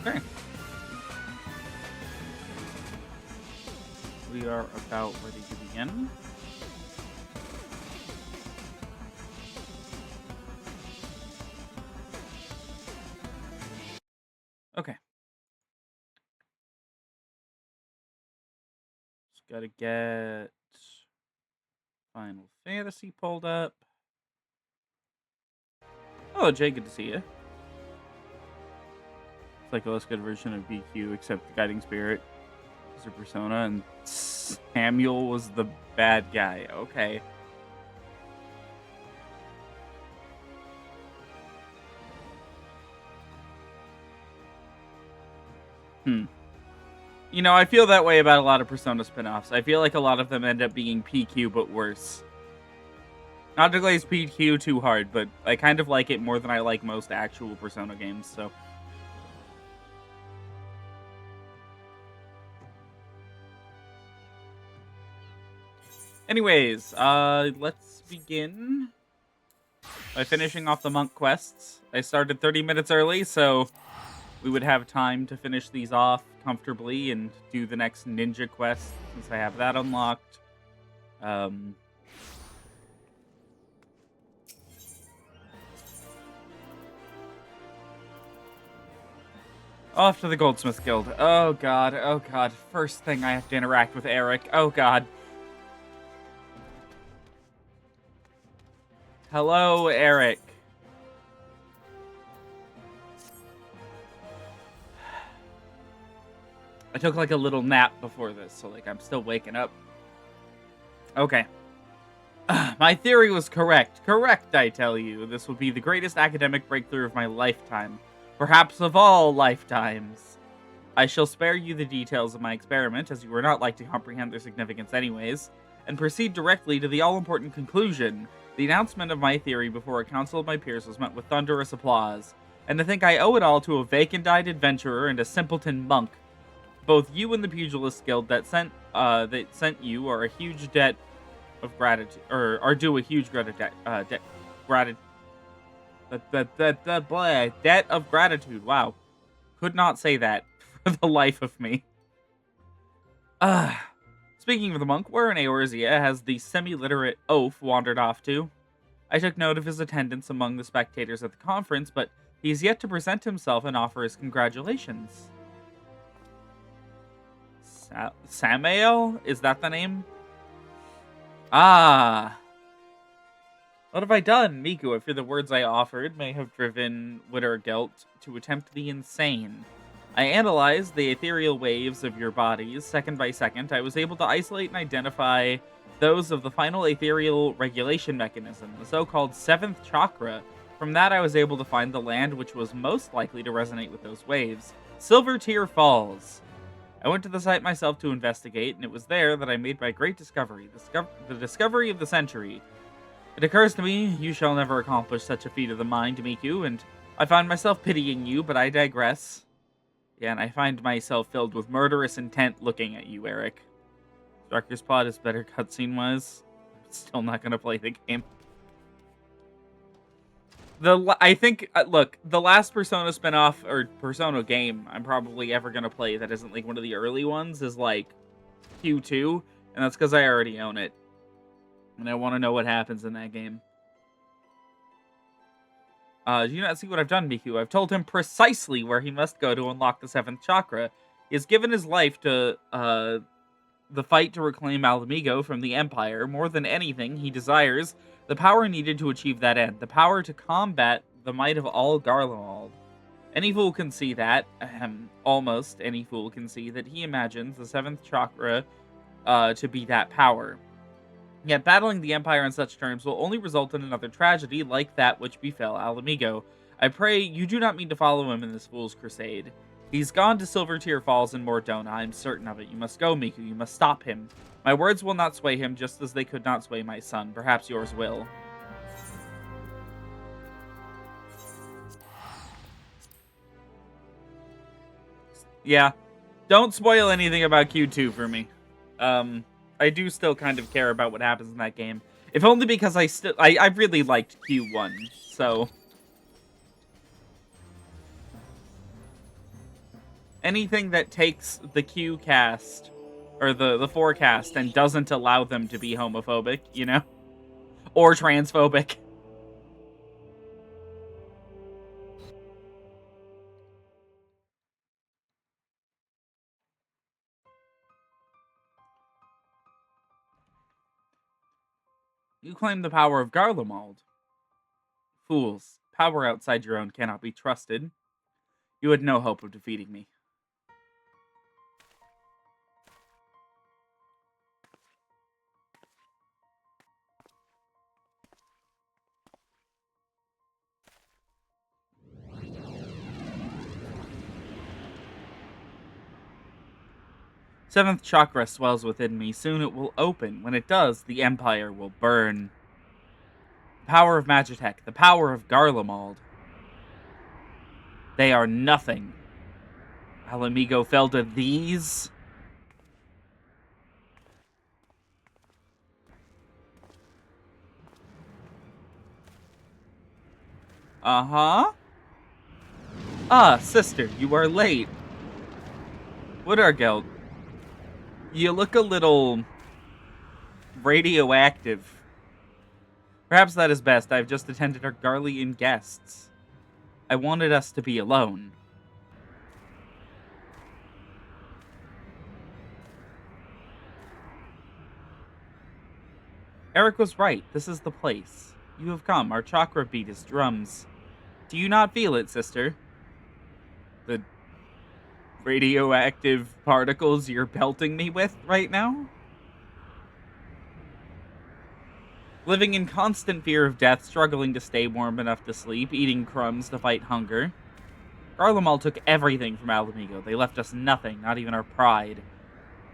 Okay. We are about ready to begin. Okay. Just gotta get Final Fantasy pulled up. Oh, Jay, good to see you. It's like a less good version of BQ, except the Guiding Spirit is a persona, and Samuel was the bad guy. Okay. You know, I feel that way about a lot of Persona spin-offs. I feel like a lot of them end up being PQ, but worse. Not to glaze PQ too hard, but I kind of like it more than I like most actual Persona games, so... Anyways, let's begin by finishing off the monk quests. I started 30 minutes early, so we would have time to finish these off comfortably and do the next ninja quest, since I have that unlocked. Off to the Goldsmith Guild. Oh god, oh god. First thing I have to interact with Eric. Oh god. Hello, Eric. I took like a little nap before this, so like I'm still waking up. Okay. My theory was correct. Correct, I tell you. This would be the greatest academic breakthrough of my lifetime. Perhaps of all lifetimes. I shall spare you the details of my experiment, as you were not like to comprehend their significance anyways, and proceed directly to the all-important conclusion. The announcement of my theory before a council of my peers was met with thunderous applause, and to think I owe it all to a vacant-eyed adventurer and a simpleton monk. Both you and the Pugilist Guild that sent you are a huge debt of gratitude, or are due a huge debt of gratitude. Wow, could not say that for the life of me. Speaking of the monk, where in Eorzea has the semi-literate oaf wandered off to? I took note of his attendance among the spectators at the conference, but he's yet to present himself and offer his congratulations. Samael? Is that the name? Ah. What have I done, Miku? I fear the words I offered may have driven Wittergelt to attempt the insane. I analyzed the ethereal waves of your bodies, second by second. I was able to isolate and identify those of the final ethereal regulation mechanism, the so-called 7th chakra. From that, I was able to find the land which was most likely to resonate with those waves. Silvertear Falls. I went to the site myself to investigate, and it was there that I made my great discovery, the discovery of the century. It occurs to me, you shall never accomplish such a feat of the mind, Miku, and I find myself pitying you, but I digress. Yeah, and I find myself filled with murderous intent looking at you, Eric. Striker's Pod is better cutscene-wise. Still not gonna play the game. I think, look, the last Persona spinoff, or Persona game I'm probably ever gonna play that isn't, like, one of the early ones is, like, Q2, and that's because I already own it. And I want to know what happens in that game. Do you not see what I've done, Miku? I've told him precisely where he must go to unlock the 7th chakra. He has given his life to, the fight to reclaim Alamigo from the Empire. More than anything, he desires the power needed to achieve that end. The power to combat the might of all Garlemald. Any fool can see that, almost any fool can see that he imagines the 7th chakra to be that power. Yet battling the Empire on such terms will only result in another tragedy like that which befell Alamigo. I pray you do not mean to follow him in this fool's crusade. He's gone to Silvertear Falls in Mordona, I'm certain of it. You must go, Miku. You must stop him. My words will not sway him, just as they could not sway my son. Perhaps yours will. Yeah. Don't spoil anything about Q2 for me. I do still kind of care about what happens in that game. If only because I really liked Q1, so... Anything that takes the Q cast, or the forecast, and doesn't allow them to be homophobic, you know? Or transphobic. You claim the power of Garlemald. Fools, power outside your own cannot be trusted. You had no hope of defeating me. Seventh chakra swells within me. Soon it will open. When it does, the Empire will burn. The power of Magitek, the power of Garlemald. They are nothing. Alamigo fell to these? Uh-huh. Ah, sister, you are late. Wittergeld, you look a little radioactive. Perhaps that is best. I've just attended our Garlean guests. I wanted us to be alone. Eric was right. This is the place. You have come. Our chakra beat his drums. Do you not feel it, sister? The radioactive particles you're pelting me with right now? Living in constant fear of death, struggling to stay warm enough to sleep, eating crumbs to fight hunger. Garlemald took everything from Alamigo. They left us nothing, not even our pride.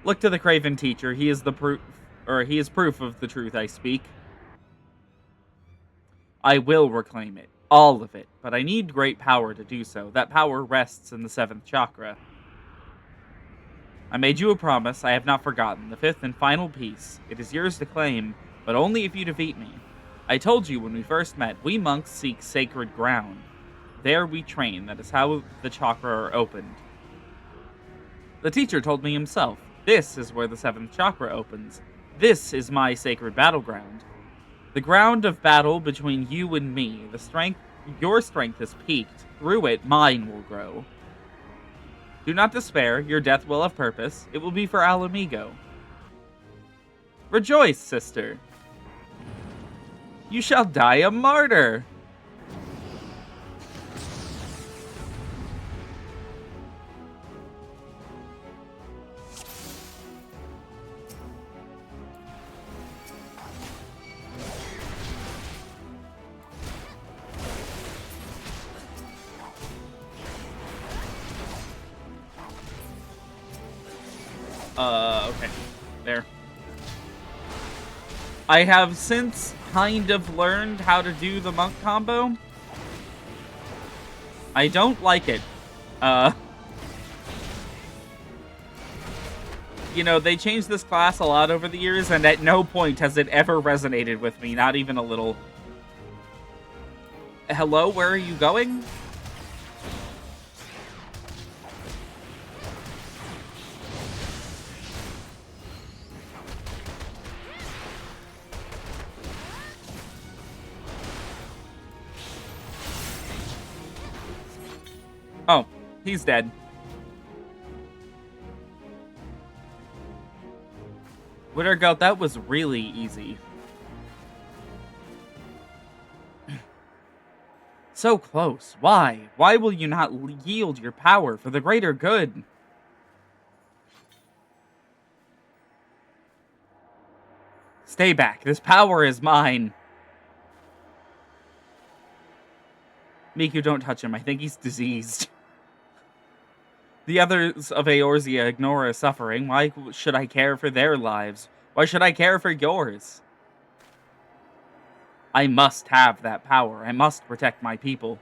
Look to the Craven teacher. He is proof of the truth I speak. I will reclaim it. All of it. But I need great power to do so. That power rests in the 7th chakra. I made you a promise I have not forgotten. The 5th and final piece. It is yours to claim, but only if you defeat me. I told you when we first met, we monks seek sacred ground. There we train. That is how the chakra are opened. The teacher told me himself. This is where the 7th chakra opens. This is my sacred battleground. The ground of battle between you and me. Your strength is peaked. Through it, mine will grow. Do not despair. Your death will have purpose. It will be for Alamigo. Rejoice, sister. You shall die a martyr. Okay. There. I have since kind of learned how to do the monk combo. I don't like it. You know, they changed this class a lot over the years, and at no point has it ever resonated with me, not even a little. Hello, where are you going? Oh, he's dead. Wittergeld, that was really easy. So close. Why? Why will you not yield your power for the greater good? Stay back. This power is mine. Miku, don't touch him. I think he's diseased. The others of Eorzea ignore his suffering. Why should I care for their lives? Why should I care for yours? I must have that power. I must protect my people.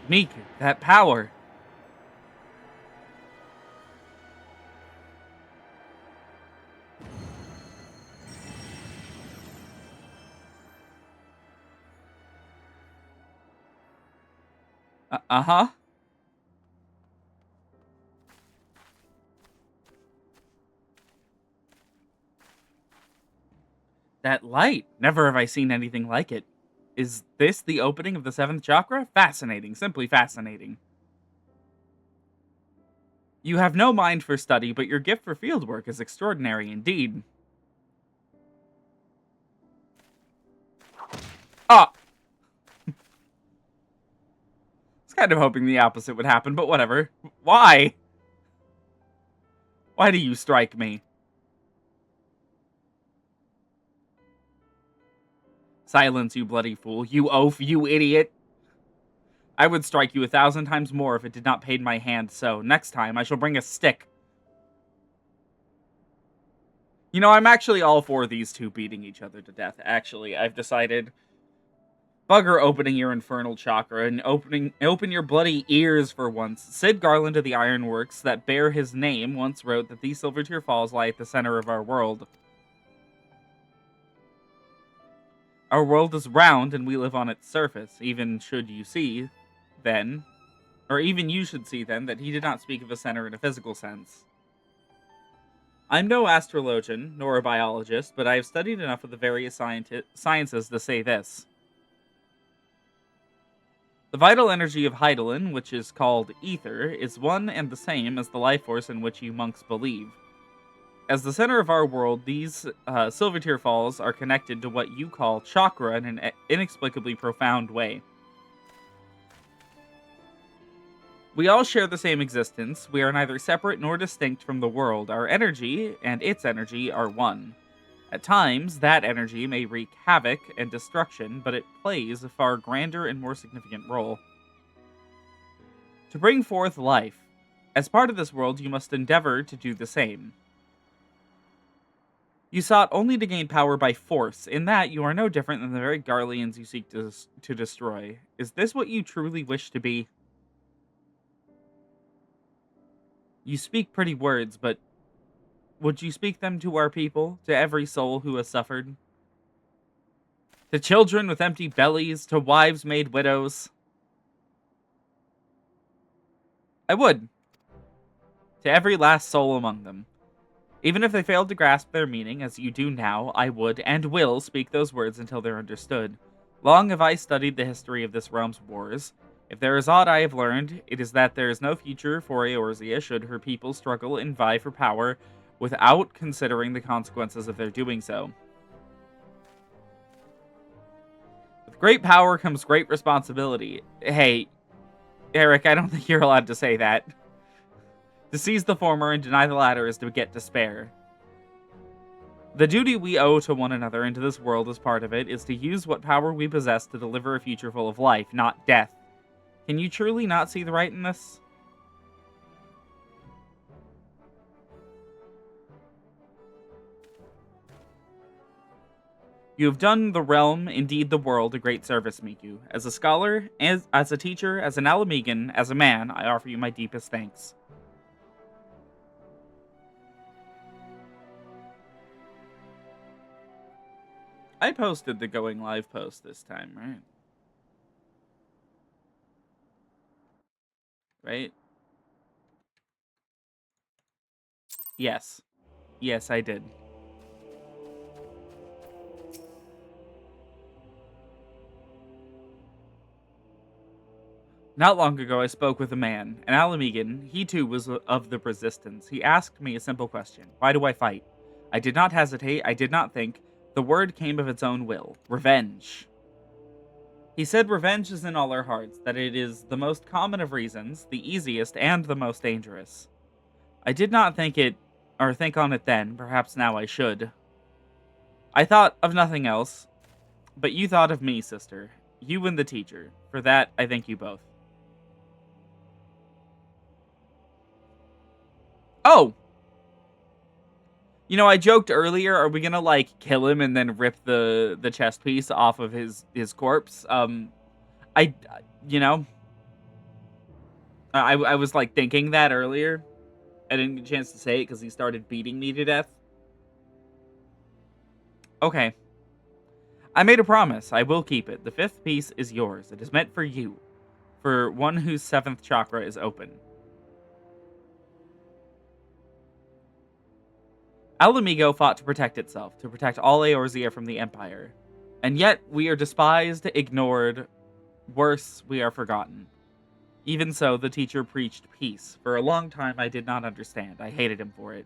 Miku, that power. Uh-huh. That light. Never have I seen anything like it. Is this the opening of the seventh chakra? Fascinating. Simply fascinating. You have no mind for study, but your gift for fieldwork is extraordinary indeed. Ah! I was kind of hoping the opposite would happen, but whatever. Why? Why do you strike me? Silence, you bloody fool. You oaf, you idiot. I would strike you 1,000 times more if it did not pain my hand, so next time I shall bring a stick. You know, I'm actually all for these two beating each other to death. Actually, I've decided. Bugger opening your infernal chakra and open your bloody ears for once. Sid Garland of the Ironworks that bear his name once wrote that these Silvertear Falls lie at the center of our world. Our world is round and we live on its surface. Even should you see, then, or even you should see then, that he did not speak of a center in a physical sense. I'm no astrologian, nor a biologist, but I have studied enough of the various sciences to say this. The vital energy of Hydaelyn, which is called ether, is one and the same as the life force in which you monks believe. As the center of our world, these Silvertear Falls are connected to what you call chakra in an inexplicably profound way. We all share the same existence. We are neither separate nor distinct from the world. Our energy and its energy are one. At times, that energy may wreak havoc and destruction, but it plays a far grander and more significant role. To bring forth life. As part of this world, you must endeavor to do the same. You sought only to gain power by force. In that, you are no different than the very Garleans you seek to destroy. Is this what you truly wish to be? You speak pretty words, but would you speak them to our people, to every soul who has suffered? To children with empty bellies, to wives made widows? I would. To every last soul among them. Even if they failed to grasp their meaning, as you do now, I would and will speak those words until they're understood. Long have I studied the history of this realm's wars. If there is aught I have learned, it is that there is no future for Eorzea should her people struggle and vie for power without considering the consequences of their doing so. With great power comes great responsibility. Hey, Eric, I don't think you're allowed to say that. To seize the former and deny the latter is to get despair. The duty we owe to one another and to this world as part of it is to use what power we possess to deliver a future full of life, not death. Can you truly not see the right in this? You have done the realm, indeed the world, a great service, Miku. As a scholar, as a teacher, as an Alamegan, as a man, I offer you my deepest thanks. I posted the going live post this time, right? Right? Yes. Yes, I did. Not long ago, I spoke with a man, an Alamegan. He too was of the resistance. He asked me a simple question. Why do I fight? I did not hesitate. I did not think. The word came of its own will. Revenge. He said revenge is in all our hearts, that it is the most common of reasons, the easiest, and the most dangerous. I did not think on it then. Perhaps now I should. I thought of nothing else, but you thought of me, sister. You and the teacher. For that, I thank you both. Oh! You know, I joked earlier, are we gonna, like, kill him and then rip the chest piece off of his corpse? I, you know, I was, like, thinking that earlier. I didn't get a chance to say it because he started beating me to death. Okay. I made a promise. I will keep it. The fifth piece is yours. It is meant for you. for one whose 7th chakra is open. Alamigo fought to protect itself, to protect all Eorzea from the Empire. And yet, we are despised, ignored, worse, we are forgotten. Even so, the teacher preached peace. For a long time, I did not understand. I hated him for it.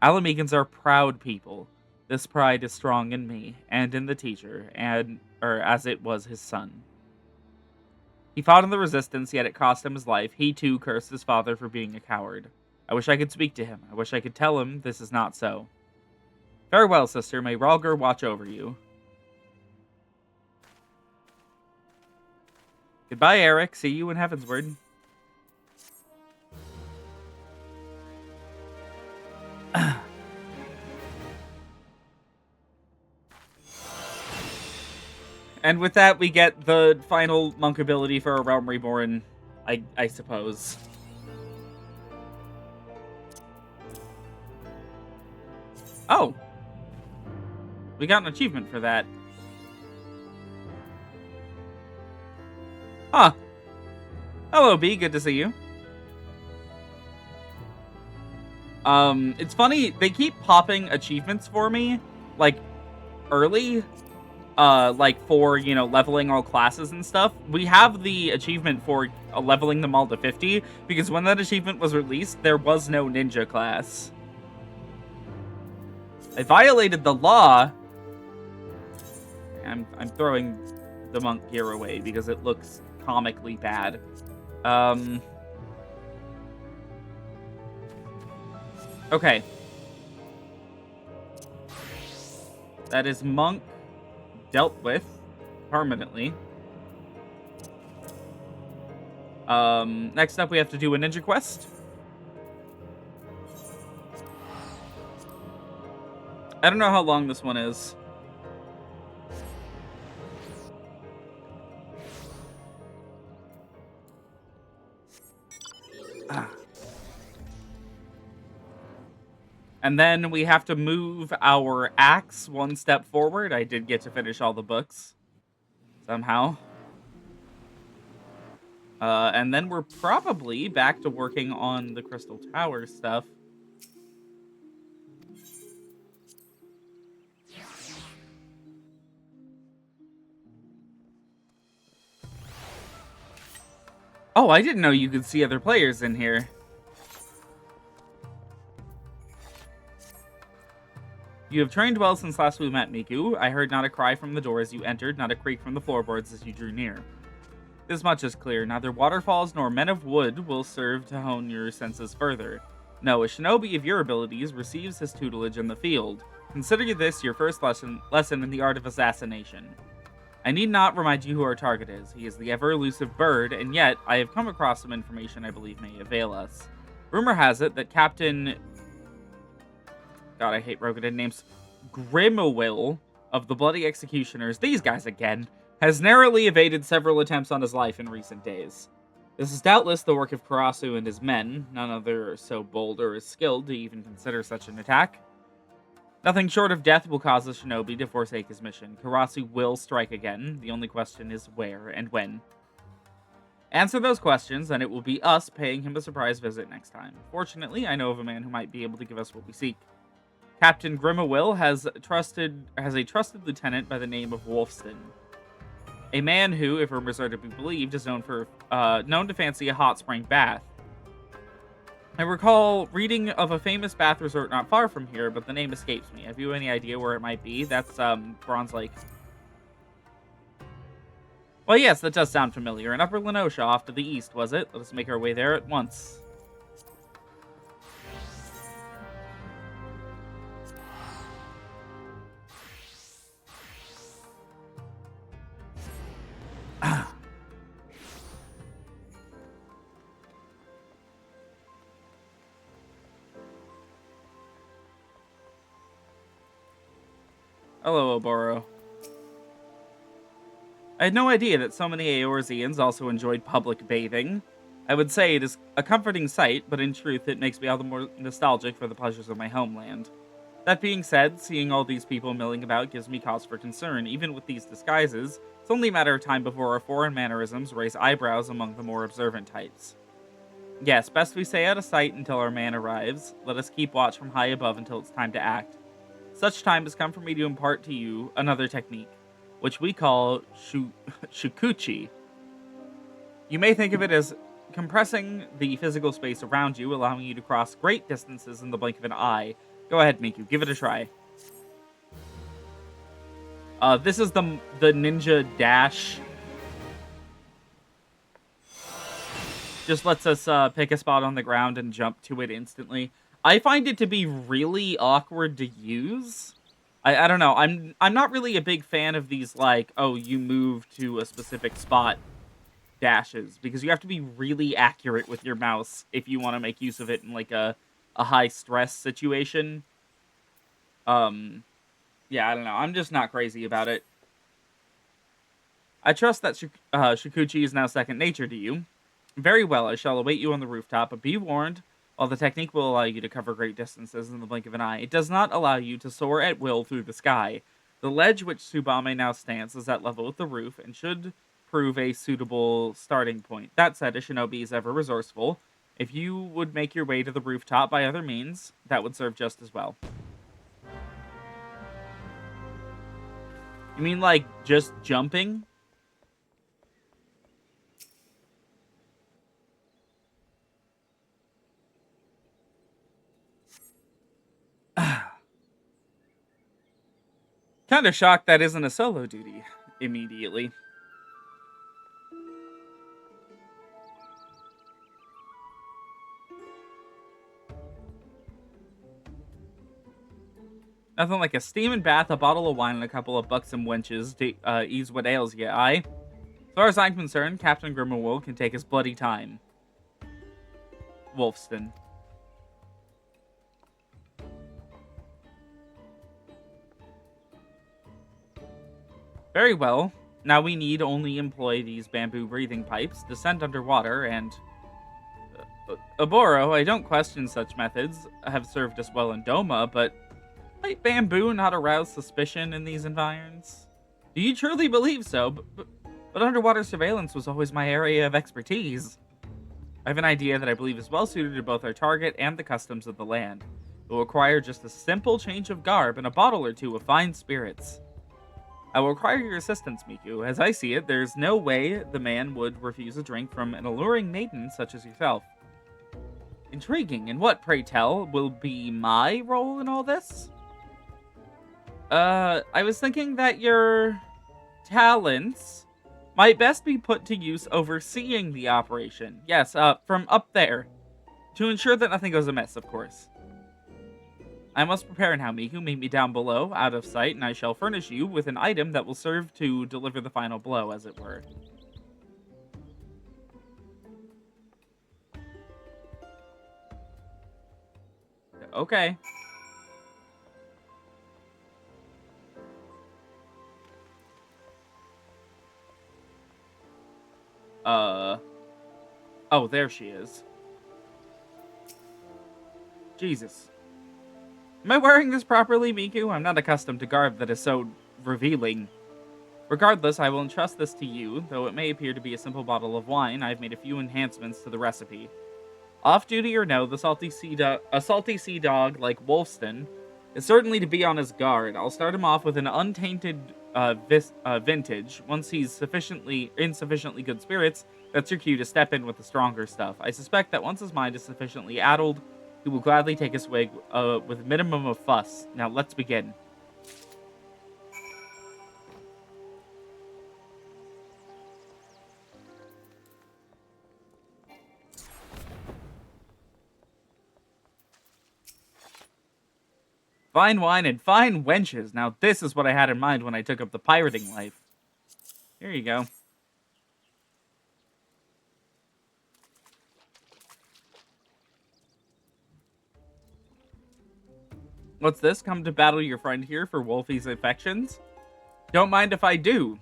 Alamegans are proud people. This pride is strong in me, and in the teacher, as it was his son. He fought in the resistance, yet it cost him his life. He, too, cursed his father for being a coward. I wish I could speak to him. I wish I could tell him this is not so. Farewell, sister. May Rhalgr watch over you. Goodbye, Eric. See you in Heavensward. And with that, we get the final monk ability for a Realm Reborn, I suppose. Oh. We got an achievement for that. Huh. Hello, B. Good to see you. It's funny, they keep popping achievements for me, like, early. Like, for, you know, leveling all classes and stuff. We have the achievement for leveling them all to 50, because when that achievement was released, there was no ninja class. I violated the law. I'm throwing the monk gear away because it looks comically bad. Okay. That is monk dealt with permanently. Next up we have to do a ninja quest. I don't know how long this one is. And then we have to move our axe one step forward. I did get to finish all the books. Somehow. And then we're probably back to working on the Crystal Tower stuff. Oh, I didn't know you could see other players in here. You have trained well since last we met, Miku. I heard not a cry from the door as you entered, not a creak from the floorboards as you drew near. This much is clear. Neither waterfalls nor men of wood will serve to hone your senses further. No, a shinobi of your abilities receives his tutelage in the field. Consider this your first lesson in the art of assassination. I need not remind you who our target is. He is the ever-elusive bird, and yet I have come across some information I believe may avail us. Rumor has it that Captain... God, I hate Rogadin names. Grimowill of the Bloody Executioners, these guys again, has narrowly evaded several attempts on his life in recent days. This is doubtless the work of Karasu and his men. None other are so bold or as skilled to even consider such an attack. Nothing short of death will cause the shinobi to forsake his mission. Karasu will strike again. The only question is where and when. Answer those questions, and it will be us paying him a surprise visit next time. Fortunately, I know of a man who might be able to give us what we seek. Captain Grimowill has a trusted lieutenant by the name of Wolfston. A man who, if rumors are to be believed, is known to fancy a hot spring bath. I recall reading of a famous bath resort not far from here, but the name escapes me. Have you any idea where it might be? That's Bronze Lake. Well, yes, that does sound familiar. In Upper Lenosha, off to the east, was it? Let us make our way there at once. Hello, Oboro. I had no idea that so many Eorzeans also enjoyed public bathing. I would say it is a comforting sight, but in truth it makes me all the more nostalgic for the pleasures of my homeland. That being said, seeing all these people milling about gives me cause for concern. Even with these disguises, it's only a matter of time before our foreign mannerisms raise eyebrows among the more observant types. Yes, best we stay out of sight until our man arrives. Let us keep watch from high above until it's time to act. Such time has come for me to impart to you another technique, which we call shukuchi. You may think of it as compressing the physical space around you, allowing you to cross great distances in the blink of an eye. Go ahead, Miku, give it a try. This is the ninja dash. Just lets us pick a spot on the ground and jump to it instantly. I find it to be really awkward to use. I don't know. I'm not really a big fan of these, like, oh, you move to a specific spot dashes, because you have to be really accurate with your mouse if you want to make use of it in like a high stress situation. Yeah, I don't know. I'm just not crazy about it. I trust that Shikuchi is now second nature to you. Very well, I shall await you on the rooftop, but be warned, while the technique will allow you to cover great distances in the blink of an eye, it does not allow you to soar at will through the sky. The ledge which Tsubame now stands is at level with the roof, and should prove a suitable starting point. That said, a shinobi is ever resourceful. If you would make your way to the rooftop by other means, that would serve just as well. You mean like just jumping? Kind of shocked that isn't a solo duty immediately. Nothing like a steaming bath, a bottle of wine, and a couple of buxom wenches to ease what ails ye, aye? As far as I'm concerned, Captain Grimmelwold can take his bloody time. Wolfston. Very well. Now we need only employ these bamboo breathing pipes, descend underwater, and... Aboro, I don't question such methods. Have served us well in Doma, but... might bamboo not arouse suspicion in these environs? Do you truly believe so? But underwater surveillance was always my area of expertise. I have an idea that I believe is well suited to both our target and the customs of the land. It will require just a simple change of garb and a bottle or two of fine spirits. I will require your assistance, Miku. As I see it, there's no way the man would refuse a drink from an alluring maiden such as yourself. Intriguing. And what, pray tell, will be my role in all this? I was thinking that your talents might best be put to use overseeing the operation. Yes, from up there. To ensure that nothing goes amiss, of course. I must prepare now, Miku. Meet me down below, out of sight, and I shall furnish you with an item that will serve to deliver the final blow, as it were. Okay. Oh, there she is. Jesus. Am I wearing this properly, Miku? I'm not accustomed to garb that is so revealing. Regardless, I will entrust this to you, though it may appear to be a simple bottle of wine. I've made a few enhancements to the recipe. Off-duty or no, a salty sea dog like Wolfston is certainly to be on his guard. I'll start him off with an untainted vintage. Once he's in sufficiently good spirits, that's your cue to step in with the stronger stuff. I suspect that once his mind is sufficiently addled, he will gladly take a swig with a minimum of fuss. Now, let's begin. Fine wine and fine wenches. Now, this is what I had in mind when I took up the pirating life. Here you go. What's this? Come to battle your friend here for Wolfie's affections? Don't mind if I do.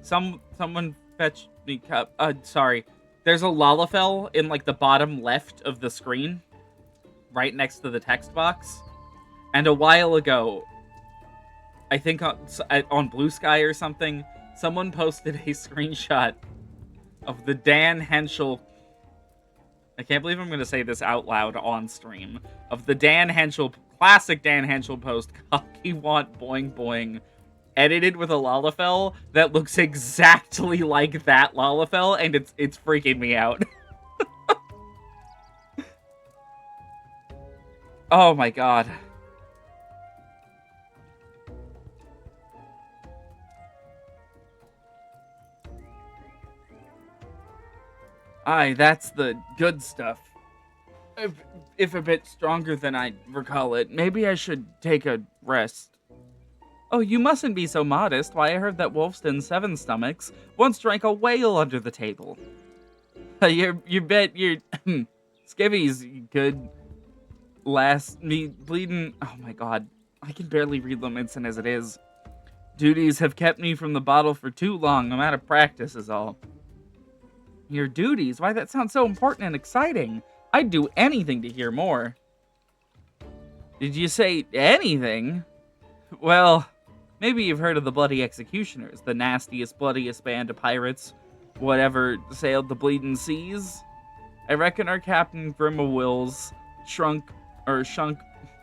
Someone fetch me cup. Sorry. There's a Lalafell in, like, the bottom left of the screen. Right next to the text box. And a while ago, I think on Blue Sky or something, someone posted a screenshot of the Dan Henschel. I can't believe I'm going to say this out loud on stream. Of the Dan Henschel, classic Dan Henschel post, Cocky Want Boing Boing, edited with a Lalafell that looks exactly like that Lalafell, and it's freaking me out. Oh my god. Aye, that's the good stuff. If a bit stronger than I recall it, maybe I should take a rest. Oh, you mustn't be so modest. Why, I heard that Wolfston Seven Stomachs once drank a whale under the table. You bet your skivvies could last me bleeding. Oh my god, I can barely read Lamentin as it is. Duties have kept me from the bottle for too long. I'm out of practice is all. Your duties? Why, that sounds so important and exciting. I'd do anything to hear more. Did you say anything? Well, maybe you've heard of the Bloody Executioners, the nastiest, bloodiest band of pirates whatever sailed the bleeding seas. I reckon our Captain Grimawills shunk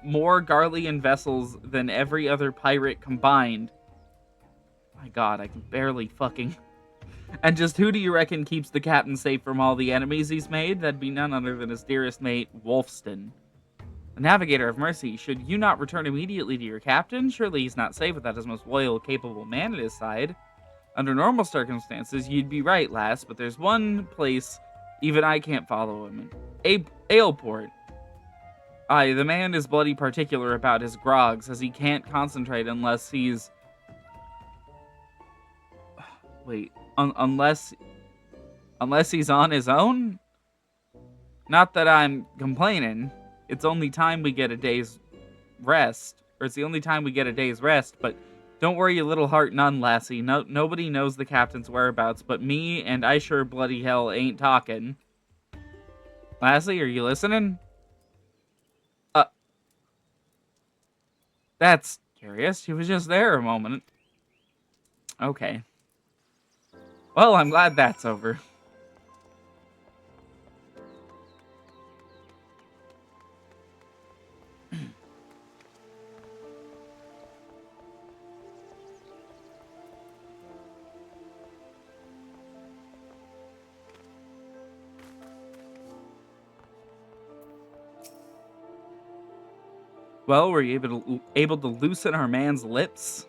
more Garlean vessels than every other pirate combined. My god, I can barely fucking... And just who do you reckon keeps the captain safe from all the enemies he's made? That'd be none other than his dearest mate, Wolfston. The Navigator of Mercy, should you not return immediately to your captain? Surely he's not safe without his most loyal, capable man at his side. Under normal circumstances, you'd be right, lass, but there's one place even I can't follow him in. Aleport. Aye, the man is bloody particular about his grogs, as he can't concentrate unless he's... Wait... Unless he's on his own? Not that I'm complaining. It's only time we get a day's rest. Or it's the only time we get a day's rest, but don't worry your little heart none, lassie. Nobody knows the captain's whereabouts but me, and I sure bloody hell ain't talking. Lassie, are you listening? That's curious. She was just there a moment. Okay. Well, I'm glad that's over. Well, were you able to loosen our man's lips?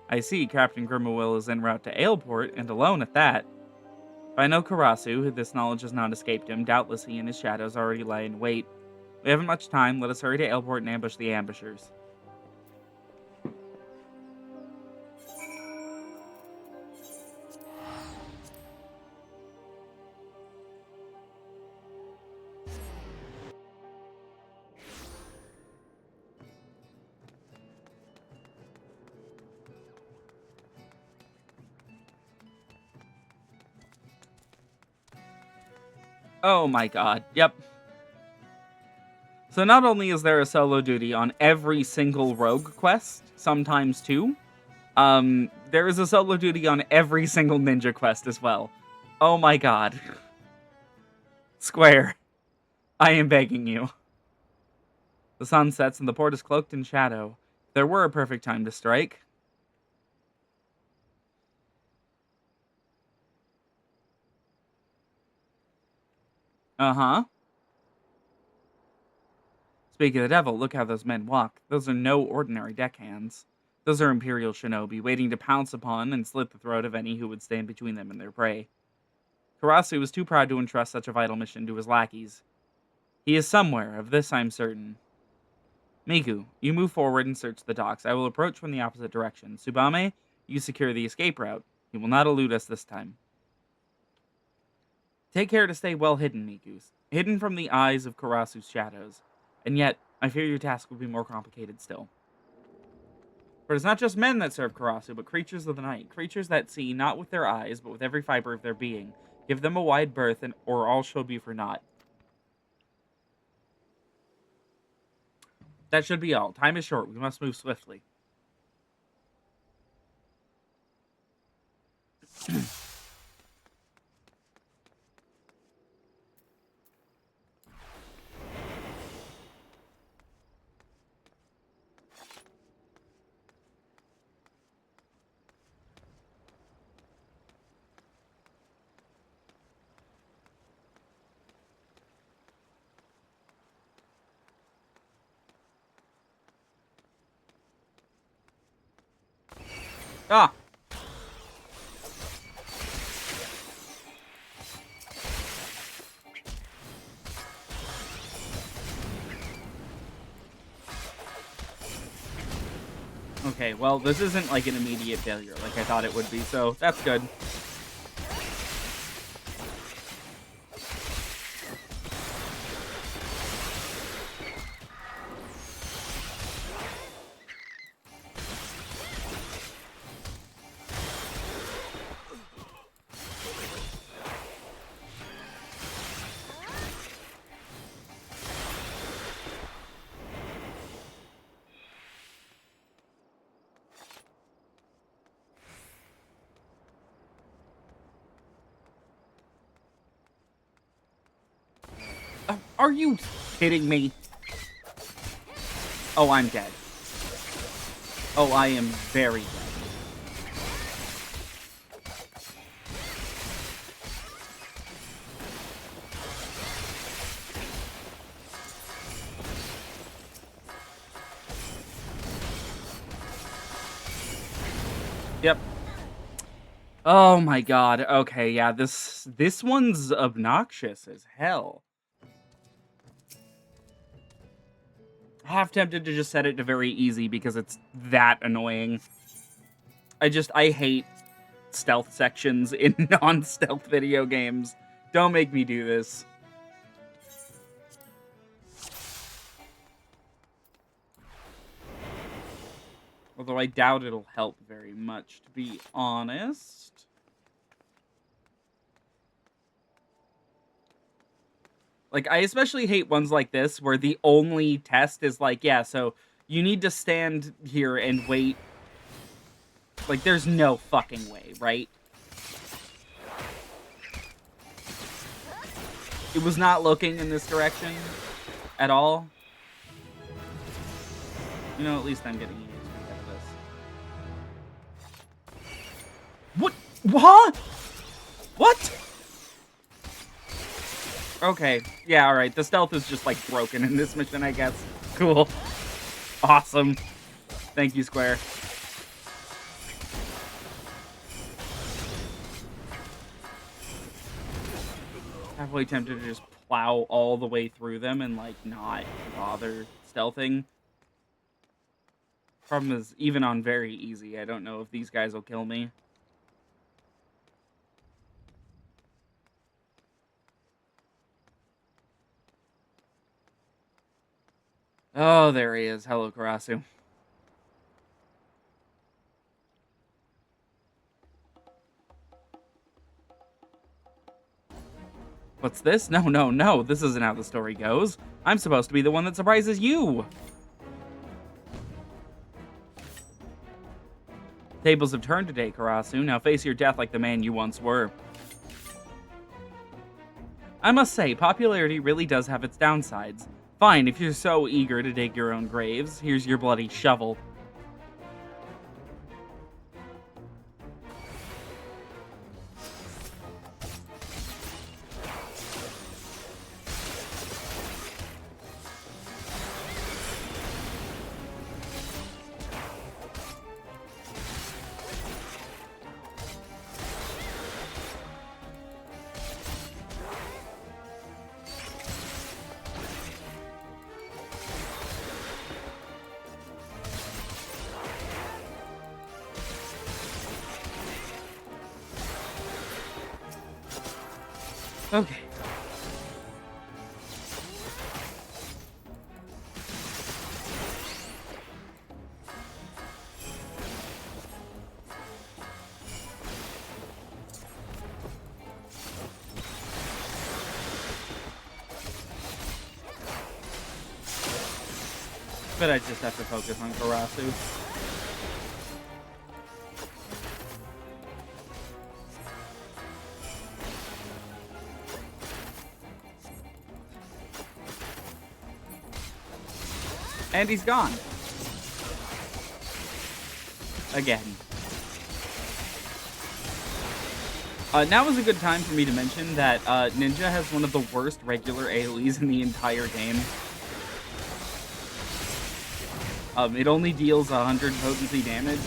I see Captain Grimawil is en route to Aleport, and alone at that. If I know Karasu, this knowledge has not escaped him. Doubtless he and his shadows already lie in wait. We haven't much time. Let us hurry to Aleport and ambush the ambushers. Oh my god, yep. So not only is there a solo duty on every single rogue quest, sometimes two, there is a solo duty on every single ninja quest as well. Oh my god. Square, I am begging you. The sun sets and the port is cloaked in shadow. There were a perfect time to strike. Uh-huh. Speaking of the devil, look how those men walk. Those are no ordinary deckhands. Those are Imperial shinobi, waiting to pounce upon and slit the throat of any who would stand between them and their prey. Karasu was too proud to entrust such a vital mission to his lackeys. He is somewhere, of this I'm certain. Miku, you move forward and search the docks. I will approach from the opposite direction. Tsubame, you secure the escape route. He will not elude us this time. Take care to stay well hidden, Miku. Hidden from the eyes of Karasu's shadows. And yet, I fear your task will be more complicated still. For it is not just men that serve Karasu, but creatures of the night. Creatures that see not with their eyes, but with every fiber of their being. Give them a wide berth, or all shall be for naught. That should be all. Time is short. We must move swiftly. Ah! Okay, well, this isn't like an immediate failure like I thought it would be, so that's good. Are you kidding me? Oh, I'm dead. Oh, I am very dead. Yep. Oh my god. Okay, yeah, this one's obnoxious as hell. Half tempted to just set it to very easy because it's that annoying. I hate stealth sections in non-stealth video games. Don't make me do this. Although I doubt it'll help very much, to be honest. Like, I especially hate ones like this where the only test is like, yeah, so you need to stand here and wait. Like, there's no fucking way, right? It was not looking in this direction at all. You know, at least I'm getting used to this. What? What? What? Okay. Yeah, alright. The stealth is just, like, broken in this mission, I guess. Cool. Awesome. Thank you, Square. Halfway tempted to just plow all the way through them and, like, not bother stealthing. Problem is, even on very easy, I don't know if these guys will kill me. Oh, there he is. Hello, Karasu. What's this? No, no, no. This isn't how the story goes. I'm supposed to be the one that surprises you. Tables have turned today, Karasu. Now face your death like the man you once were. I must say, popularity really does have its downsides. Fine, if you're so eager to dig your own graves, here's your bloody shovel. Okay. but I just have to focus on Karasu. And he's gone. Again. Now is a good time for me to mention that Ninja has one of the worst regular AoEs in the entire game. It only deals 100 potency damage.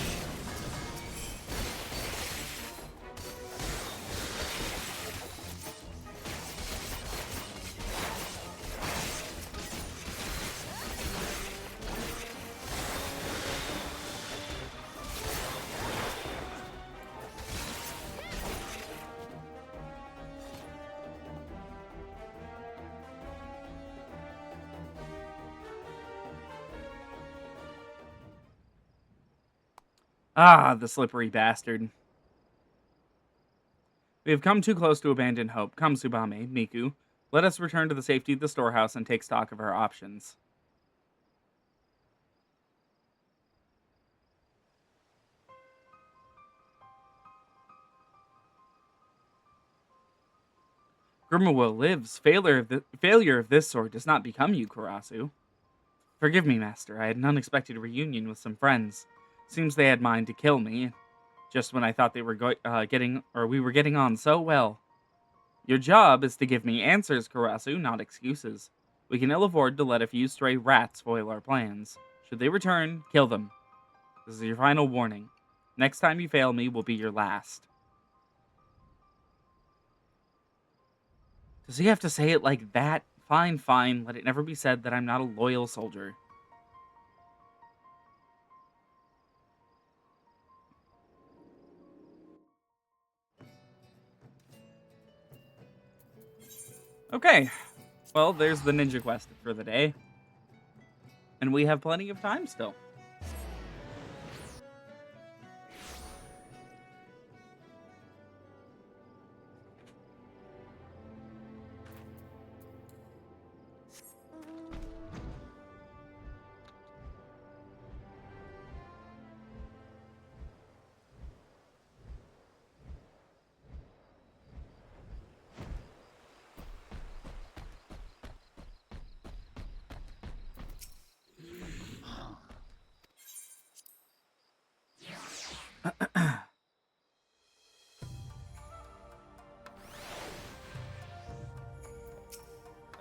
Ah, the slippery bastard. We have come too close to abandon hope. Come, Tsubame, Miku. Let us return to the safety of the storehouse and take stock of our options. Grimoire lives. Failure of this sort does not become you, Karasu. Forgive me, Master. I had an unexpected reunion with some friends. Seems they had mind to kill me, just when I thought they were we were getting on so well. Your job is to give me answers, Karasu, not excuses. We can ill afford to let a few stray rats foil our plans. Should they return, kill them. This is your final warning. Next time you fail me will be your last. Does he have to say it like that? Fine, fine. Let it never be said that I'm not a loyal soldier. Okay. Well, there's the ninja quest for the day. And we have plenty of time still.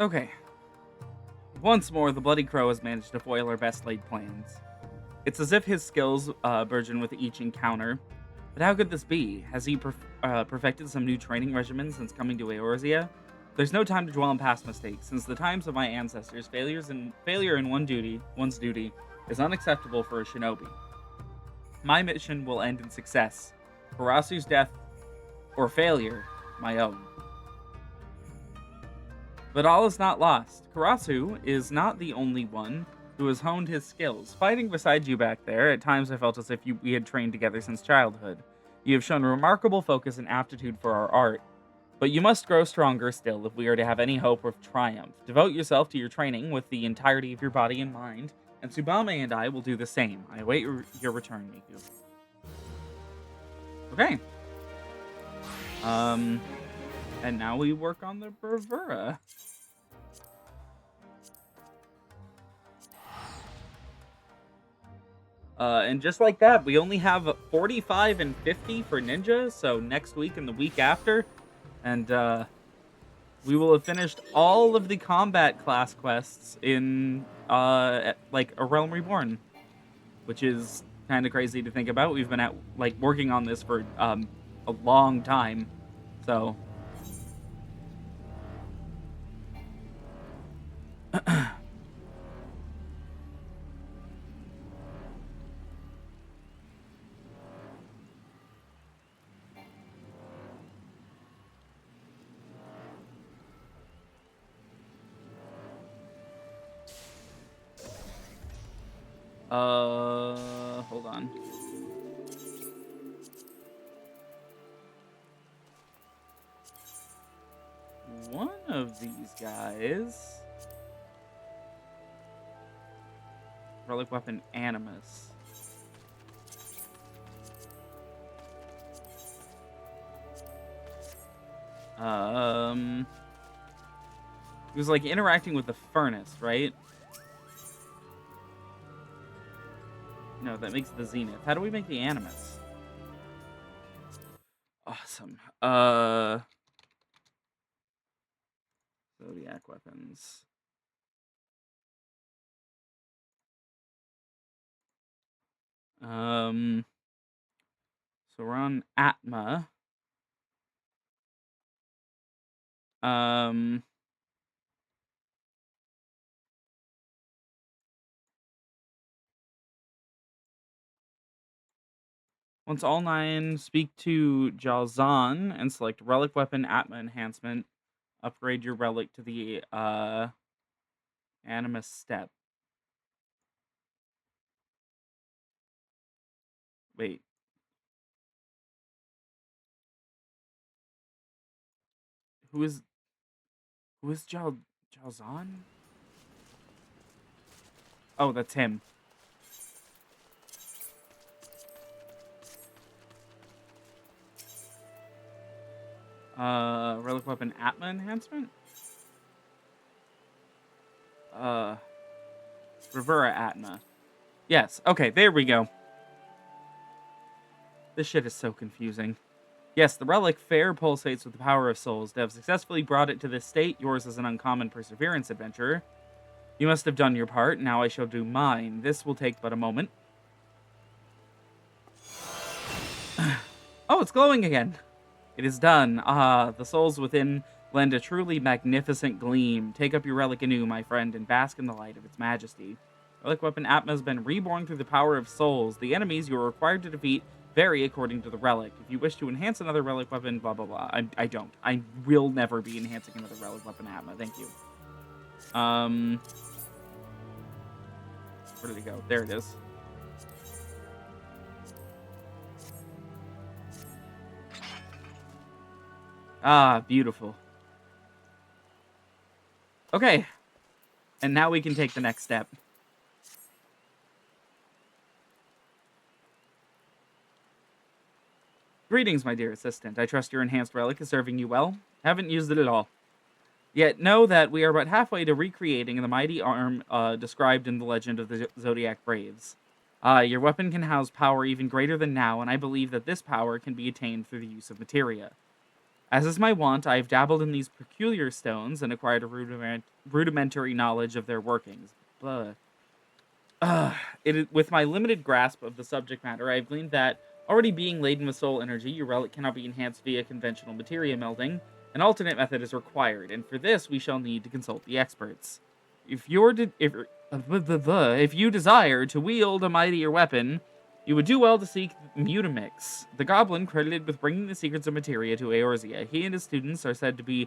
Okay. Once more, the Bloody Crow has managed to foil our best laid plans. It's as if his skills burgeon with each encounter. But how could this be? Has he perfected some new training regimen since coming to Eorzea? There's no time to dwell on past mistakes, since the times of my ancestors, failure in one's duty is unacceptable for a shinobi. My mission will end in success. Karasu's death, or failure, my own. But all is not lost. Karasu is not the only one who has honed his skills. Fighting beside you back there, at times I felt as if we had trained together since childhood. You have shown remarkable focus and aptitude for our art. But you must grow stronger still if we are to have any hope of triumph. Devote yourself to your training with the entirety of your body and mind, and Tsubame and I will do the same. I await your return, Miku. Okay. And now we work on the Bravura. And just like that, we only have 45 and 50 for Ninja, so next week and the week after. And, we will have finished all of the combat class quests in, like, A Realm Reborn. Which is kind of crazy to think about. We've been working on this for, a long time. So... hold on. One of these guys Relic weapon Animus. It was like interacting with the furnace, right? No, that makes the Zenith. How do we make the Animus? Awesome. Zodiac weapons. So we're on Atma. Once all 9, speak to Jalzan and select Relic Weapon Atma Enhancement. Upgrade your relic to the Animus step. Wait. Who is Jalzan? Oh, that's him. Relic Weapon Atma Enhancement? Bravura Atma. Yes, okay, there we go. This shit is so confusing. Yes, the relic fair pulsates with the power of souls. To have successfully brought it to this state, yours is an uncommon perseverance adventurer. You must have done your part, now I shall do mine. This will take but a moment. Oh, it's glowing again. It is done. Ah, the souls within lend a truly magnificent gleam. Take up your relic anew, my friend, and bask in the light of its majesty. Relic weapon Atma has been reborn through the power of souls. The enemies you are required to defeat vary according to the relic. If you wish to enhance another relic weapon, blah, blah, blah. I don't. I will never be enhancing another relic weapon Atma. Thank you. Where did it go? There it is. Ah, beautiful. Okay. And now we can take the next step. Greetings, my dear assistant. I trust your enhanced relic is serving you well. Haven't used it at all. Yet know that we are but halfway to recreating the mighty arm described in the legend of the Zodiac Braves. Your weapon can house power even greater than now, and I believe that this power can be attained through the use of materia. As is my wont, I have dabbled in these peculiar stones and acquired a rudimentary knowledge of their workings. With my limited grasp of the subject matter, I have gleaned that, already being laden with soul energy, your relic cannot be enhanced via conventional materia melding. An alternate method is required, and for this we shall need to consult the experts. If you desire to wield a mightier weapon, you would do well to seek Mutamix, the goblin credited with bringing the secrets of materia to Eorzea. He and his students are said to be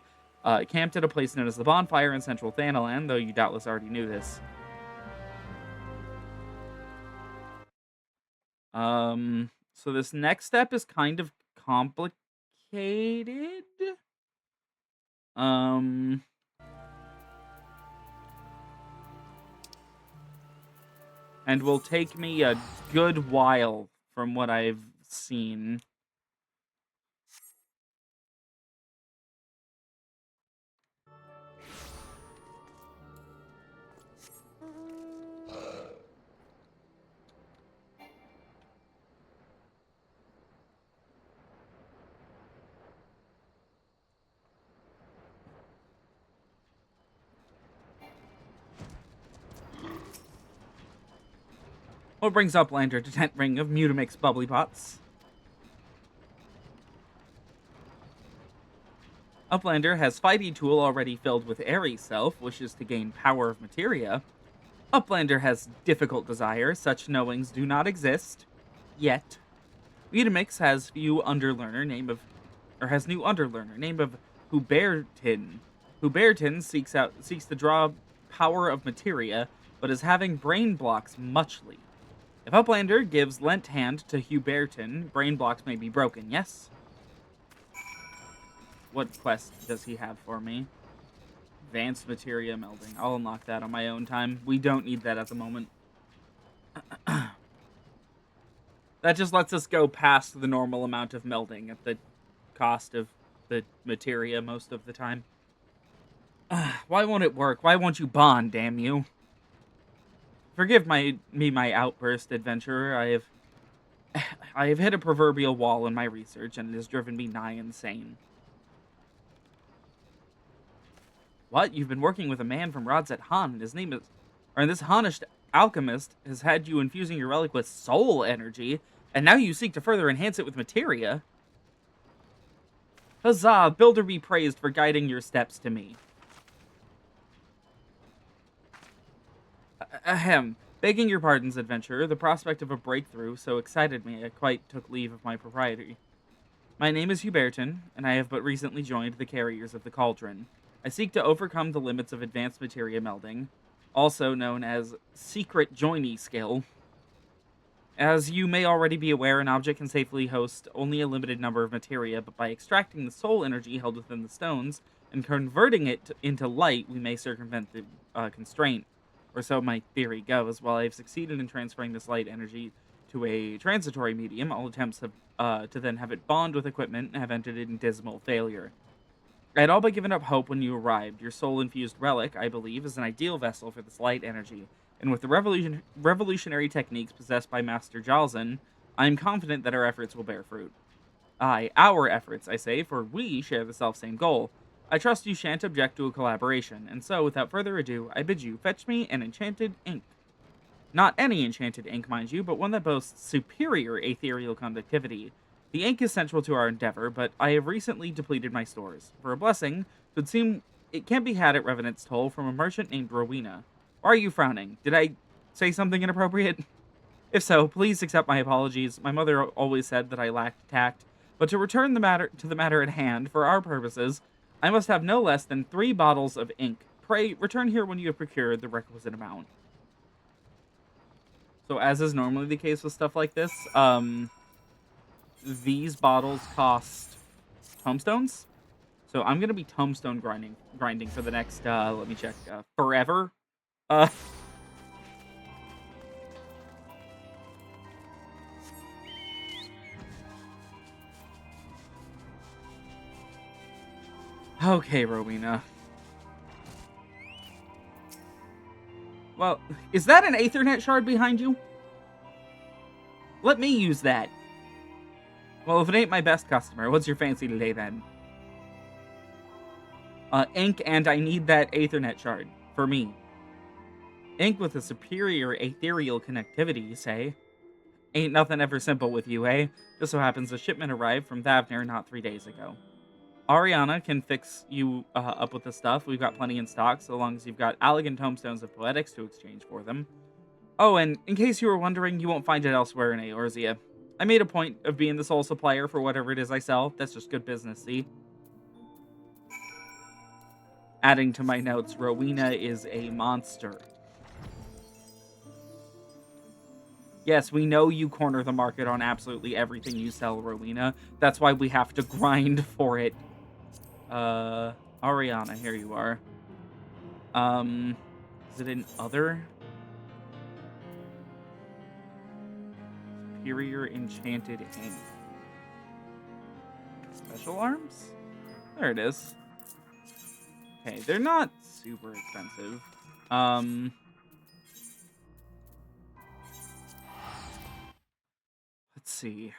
camped at a place known as the Bonfire in central Thanalan, though you doubtless already knew this. So this next step is kind of complicated. And will take me a good while from what I've seen. What brings Uplander to tent ring of Mutamix bubbly pots? Uplander has fighting tool already filled with airy self, wishes to gain power of materia. Uplander has difficult desire, such knowings do not exist. Yet. Mutamix has new underlearner, name of Hubertin. Hubertin seeks to draw power of materia, but is having brain blocks muchly. If Uplander gives lent hand to Hubertin, brain blocks may be broken, yes? What quest does he have for me? Advanced materia melding. I'll unlock that on my own time. We don't need that at the moment. That just lets us go past the normal amount of melding at the cost of the materia most of the time. Why won't it work? Why won't you bond, damn you? Forgive my outburst, adventurer. I have hit a proverbial wall in my research, and it has driven me nigh insane. What? You've been working with a man from Rodset Han, and his name is... Or this Hanish alchemist has had you infusing your relic with soul energy, and now you seek to further enhance it with materia? Huzzah! Builder be praised for guiding your steps to me. Ahem. Begging your pardons, adventurer, the prospect of a breakthrough so excited me I quite took leave of my propriety. My name is Hubertin, and I have but recently joined the carriers of the Cauldron. I seek to overcome the limits of advanced materia melding, also known as secret joiny skill. As you may already be aware, an object can safely host only a limited number of materia, but by extracting the soul energy held within the stones and converting it into light, we may circumvent the constraint. Or so my theory goes. While I've succeeded in transferring this light energy to a transitory medium, all attempts have, to then have it bond with equipment have ended in dismal failure. I had all but given up hope when you arrived. Your soul-infused relic, I believe, is an ideal vessel for this light energy, and with the revolutionary techniques possessed by Master Jalzin, I am confident that our efforts will bear fruit. Aye, our efforts, I say, for we share the selfsame goal. I trust you shan't object to a collaboration, and so, without further ado, I bid you fetch me an enchanted ink. Not any enchanted ink, mind you, but one that boasts superior ethereal conductivity. The ink is central to our endeavor, but I have recently depleted my stores. For a blessing, it would seem it can't be had at Revenant's Toll from a merchant named Rowena. Why are you frowning? Did I say something inappropriate? If so, please accept my apologies. My mother always said that I lacked tact. But to return the matter at hand, for our purposes, I must have no less than 3 bottles of ink. Pray, return here when you have procured the requisite amount. So, as is normally the case with stuff like this, these bottles cost tomestones. So I'm gonna be tomestone grinding for the next, let me check, forever. Uh, okay, Rowena. Well, is that an Aethernet shard behind you? Let me use that. Well, if it ain't my best customer, what's your fancy today then? Ink, and I need that Aethernet shard. For me. Ink with a superior ethereal connectivity, you say? Ain't nothing ever simple with you, eh? Just so happens a shipment arrived from Thavner not 3 days ago. Ariana can fix you up with the stuff. We've got plenty in stock, so long as you've got elegant tomestones of poetics to exchange for them. Oh, and in case you were wondering, you won't find it elsewhere in Eorzea. I made a point of being the sole supplier for whatever it is I sell. That's just good business, see? Adding to my notes, Rowena is a monster. Yes, we know you corner the market on absolutely everything you sell, Rowena. That's why we have to grind for it. Ariana, here you are. Is it in other? Superior enchanted ink. Special arms? There it is. Okay, they're not super expensive. Let's see.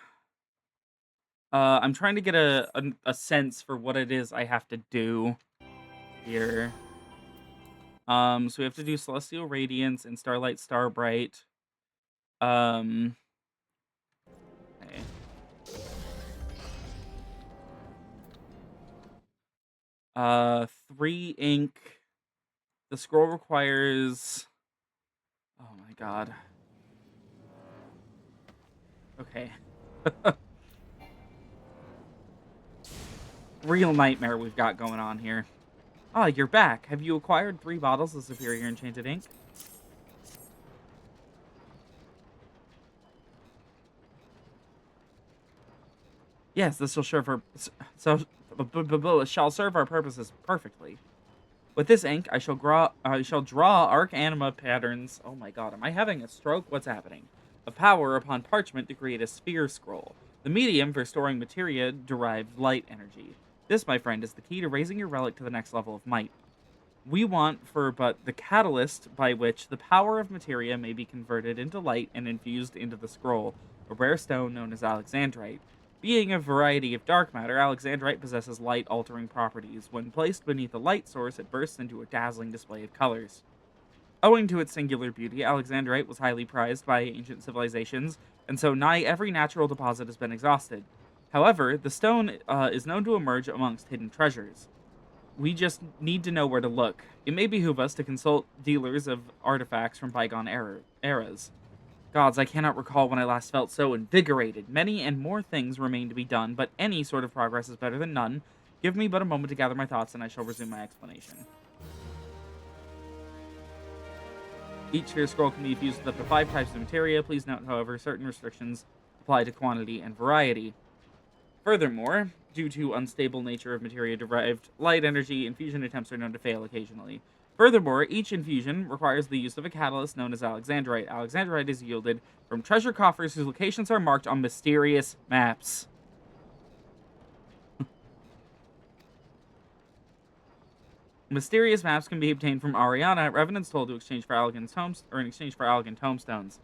I'm trying to get a sense for what it is I have to do here. So we have to do Celestial Radiance and Starlight Starbright. Okay. 3 ink. The scroll requires... Oh my god. Okay. Real nightmare we've got going on here. Ah, you're back. Have you acquired 3 bottles of Superior Enchanted Ink? Yes, this will serve our... shall serve our purposes perfectly. With this ink, I shall draw arc anima patterns. Oh my god, am I having a stroke? What's happening? Of power upon parchment to create a sphere scroll, the medium for storing materia-derived light energy. This, my friend, is the key to raising your relic to the next level of might. We want for but the catalyst by which the power of materia may be converted into light and infused into the scroll, a rare stone known as alexandrite. Being a variety of dark matter, alexandrite possesses light-altering properties. When placed beneath a light source, it bursts into a dazzling display of colors. Owing to its singular beauty, alexandrite was highly prized by ancient civilizations, and so nigh every natural deposit has been exhausted. However, the stone is known to emerge amongst hidden treasures. We just need to know where to look. It may behoove us to consult dealers of artifacts from bygone eras. Gods, I cannot recall when I last felt so invigorated. Many and more things remain to be done, but any sort of progress is better than none. Give me but a moment to gather my thoughts, and I shall resume my explanation. Each sphere scroll can be fused with up to 5 types of materia. Please note, however, certain restrictions apply to quantity and variety. Furthermore, due to unstable nature of materia-derived light energy, infusion attempts are known to fail occasionally. Furthermore, each infusion requires the use of a catalyst known as alexandrite. Alexandrite is yielded from treasure coffers whose locations are marked on mysterious maps. Mysterious maps can be obtained from Ariana. Revenants told to exchange for in exchange for elegant tomestones.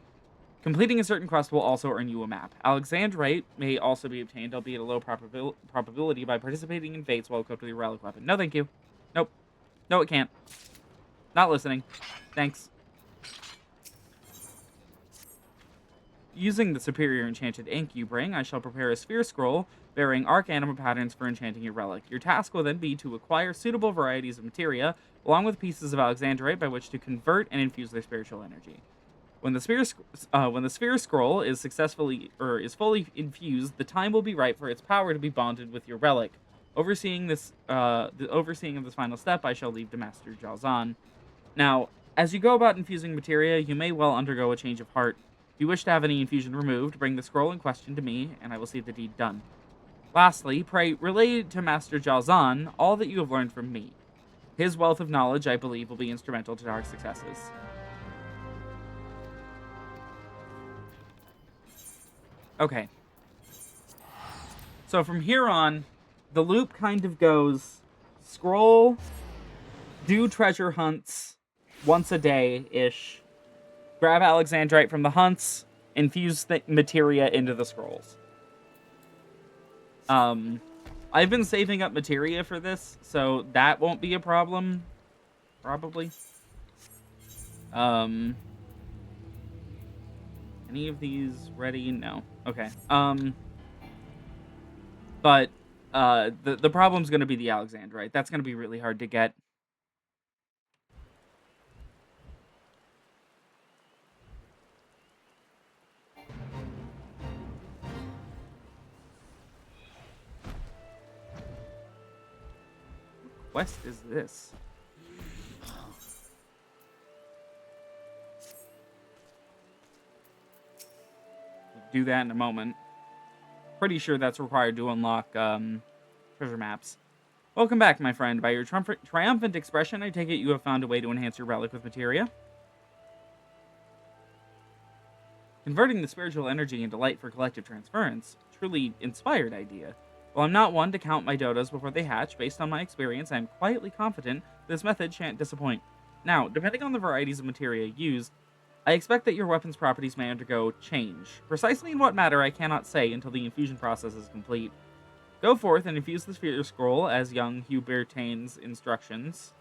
Completing a certain quest will also earn you a map. Alexandrite may also be obtained, albeit a low probability, by participating in fates while equipped with your relic weapon. No, thank you. Nope. No, it can't. Not listening. Thanks. Using the superior enchanted ink you bring, I shall prepare a sphere scroll bearing arc anima patterns for enchanting your relic. Your task will then be to acquire suitable varieties of materia, along with pieces of alexandrite by which to convert and infuse their spiritual energy. When the sphere scroll is fully infused, the time will be right for its power to be bonded with your relic. The overseeing of this final step, I shall leave to Master Jalzan. Now, as you go about infusing materia, you may well undergo a change of heart. If you wish to have any infusion removed, bring the scroll in question to me, and I will see the deed done. Lastly, pray relay to Master Jalzan all that you have learned from me. His wealth of knowledge, I believe, will be instrumental to our successes. Okay. So from here on, the loop kind of goes scroll, do treasure hunts once a day-ish, grab alexandrite from the hunts, infuse the materia into the scrolls. I've been saving up materia for this, so that won't be a problem, probably. Any of these ready? No. Okay. But the problem's going to be the alexandrite. That's going to be really hard to get. What quest is this? We'll do that in a moment. Pretty sure that's required to unlock treasure maps. Welcome back, my friend. By your triumphant expression, I take it you have found a way to enhance your relic with materia. Converting the spiritual energy into light for collective transference. Truly inspired idea. While I'm not one to count my dodos before they hatch, based on my experience, I am quietly confident this method shan't disappoint. Now, depending on the varieties of materia used, I expect that your weapon's properties may undergo change. Precisely in what matter I cannot say until the infusion process is complete. Go forth and infuse the sphere scroll as per young Hubertin's instructions.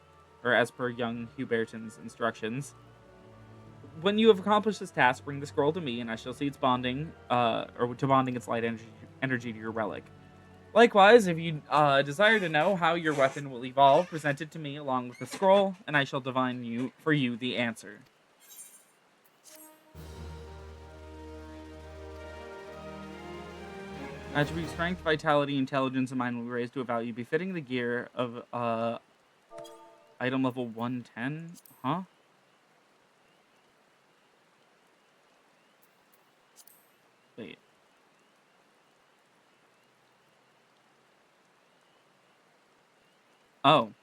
When you have accomplished this task, bring the scroll to me, and I shall see its bonding its light energy to your relic. Likewise, if you desire to know how your weapon will evolve, present it to me along with the scroll, and I shall divine for you the answer. Attribute strength, vitality, intelligence, and mind will be raised to a value befitting the gear of item level 110. Huh? Wait. Oh.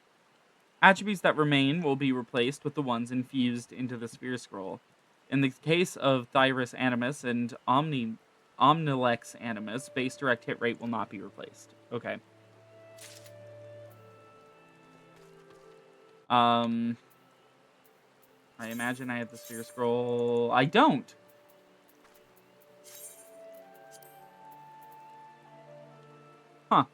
Attributes that remain will be replaced with the ones infused into the Sphere Scroll. In the case of Thyrus Animus and Omnilex Animus, base direct hit rate will not be replaced. Okay. I imagine I have the Sphere Scroll. I don't. Huh.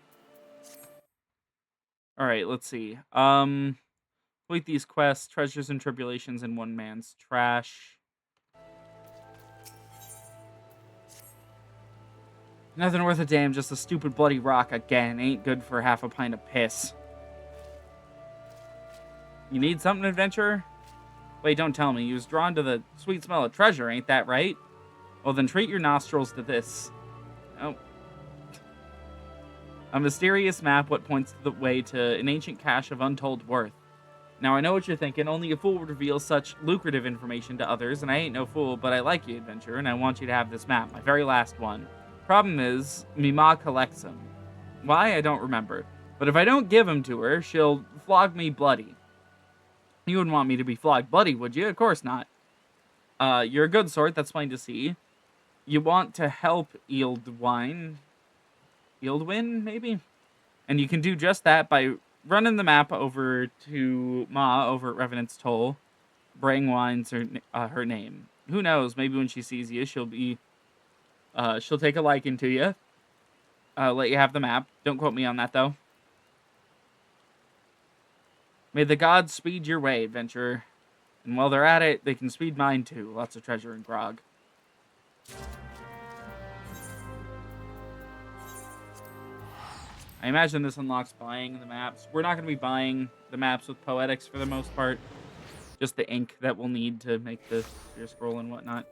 All right, let's see. Complete these quests, treasures and tribulations in one man's trash. Nothing worth a damn, just a stupid bloody rock again. Ain't good for half a pint of piss. You need something, adventurer? Wait, don't tell me. You was drawn to the sweet smell of treasure, ain't that right? Well, then treat your nostrils to this. Oh. A mysterious map, what points the way to an ancient cache of untold worth. Now, I know what you're thinking. Only a fool would reveal such lucrative information to others, and I ain't no fool, but I like you, adventurer, and I want you to have this map, my very last one. Problem is, me ma collects them. Why? I don't remember. But if I don't give them to her, she'll flog me bloody. You wouldn't want me to be flogged bloody, would you? Of course not. You're a good sort, that's plain to see. You want to help Ealdwin, maybe? And you can do just that by running the map over to Ma over at Revenant's Toll. Brangwine's her name. Who knows? Maybe when she sees you, she'll take a liking to you. Let you have the map. Don't quote me on that, though. May the gods speed your way, adventurer. And while they're at it, they can speed mine too. Lots of treasure and grog. I imagine this unlocks buying the maps. We're not going to be buying the maps with Poetics for the most part. Just the ink that we'll need to make the Sphere Scroll and whatnot.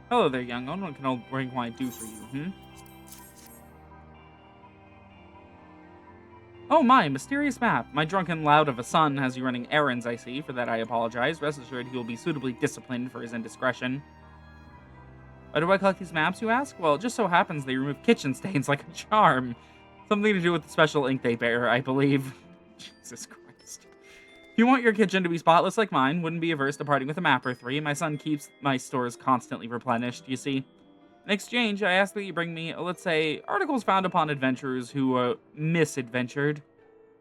Hello there, young one. What can old Brangwine do for you, Oh my, mysterious map. My drunken lout of a son has you running errands, I see. For that I apologize. Rest assured he will be suitably disciplined for his indiscretion. Why do I collect these maps, you ask? Well, it just so happens they remove kitchen stains like a charm. Something to do with the special ink they bear, I believe. Jesus Christ. If you want your kitchen to be spotless like mine, wouldn't be averse to parting with a map or three. My son keeps my stores constantly replenished, you see. In exchange, I ask that you bring me, let's say, articles found upon adventurers who misadventured.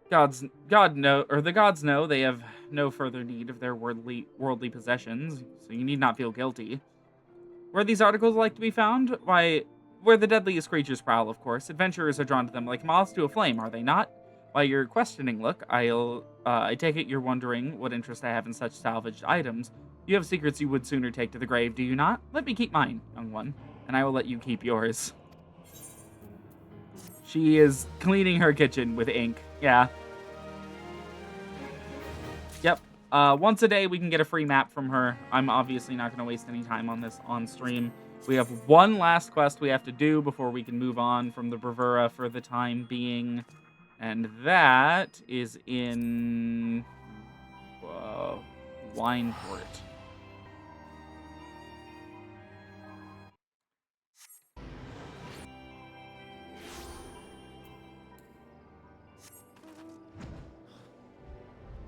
The gods know they have no further need of their worldly possessions, so you need not feel guilty. Where these articles like to be found? Why, where the deadliest creatures prowl, of course. Adventurers are drawn to them like moths to a flame, are they not? By your questioning look, I take it you're wondering what interest I have in such salvaged items. You have secrets you would sooner take to the grave, do you not? Let me keep mine, young one, and I will let you keep yours. She is cleaning her kitchen with ink. Yeah. Yep. Once a day, we can get a free map from her. I'm obviously not going to waste any time on this on stream. We have one last quest we have to do before we can move on from the Bravura for the time being. And that is in Wineport.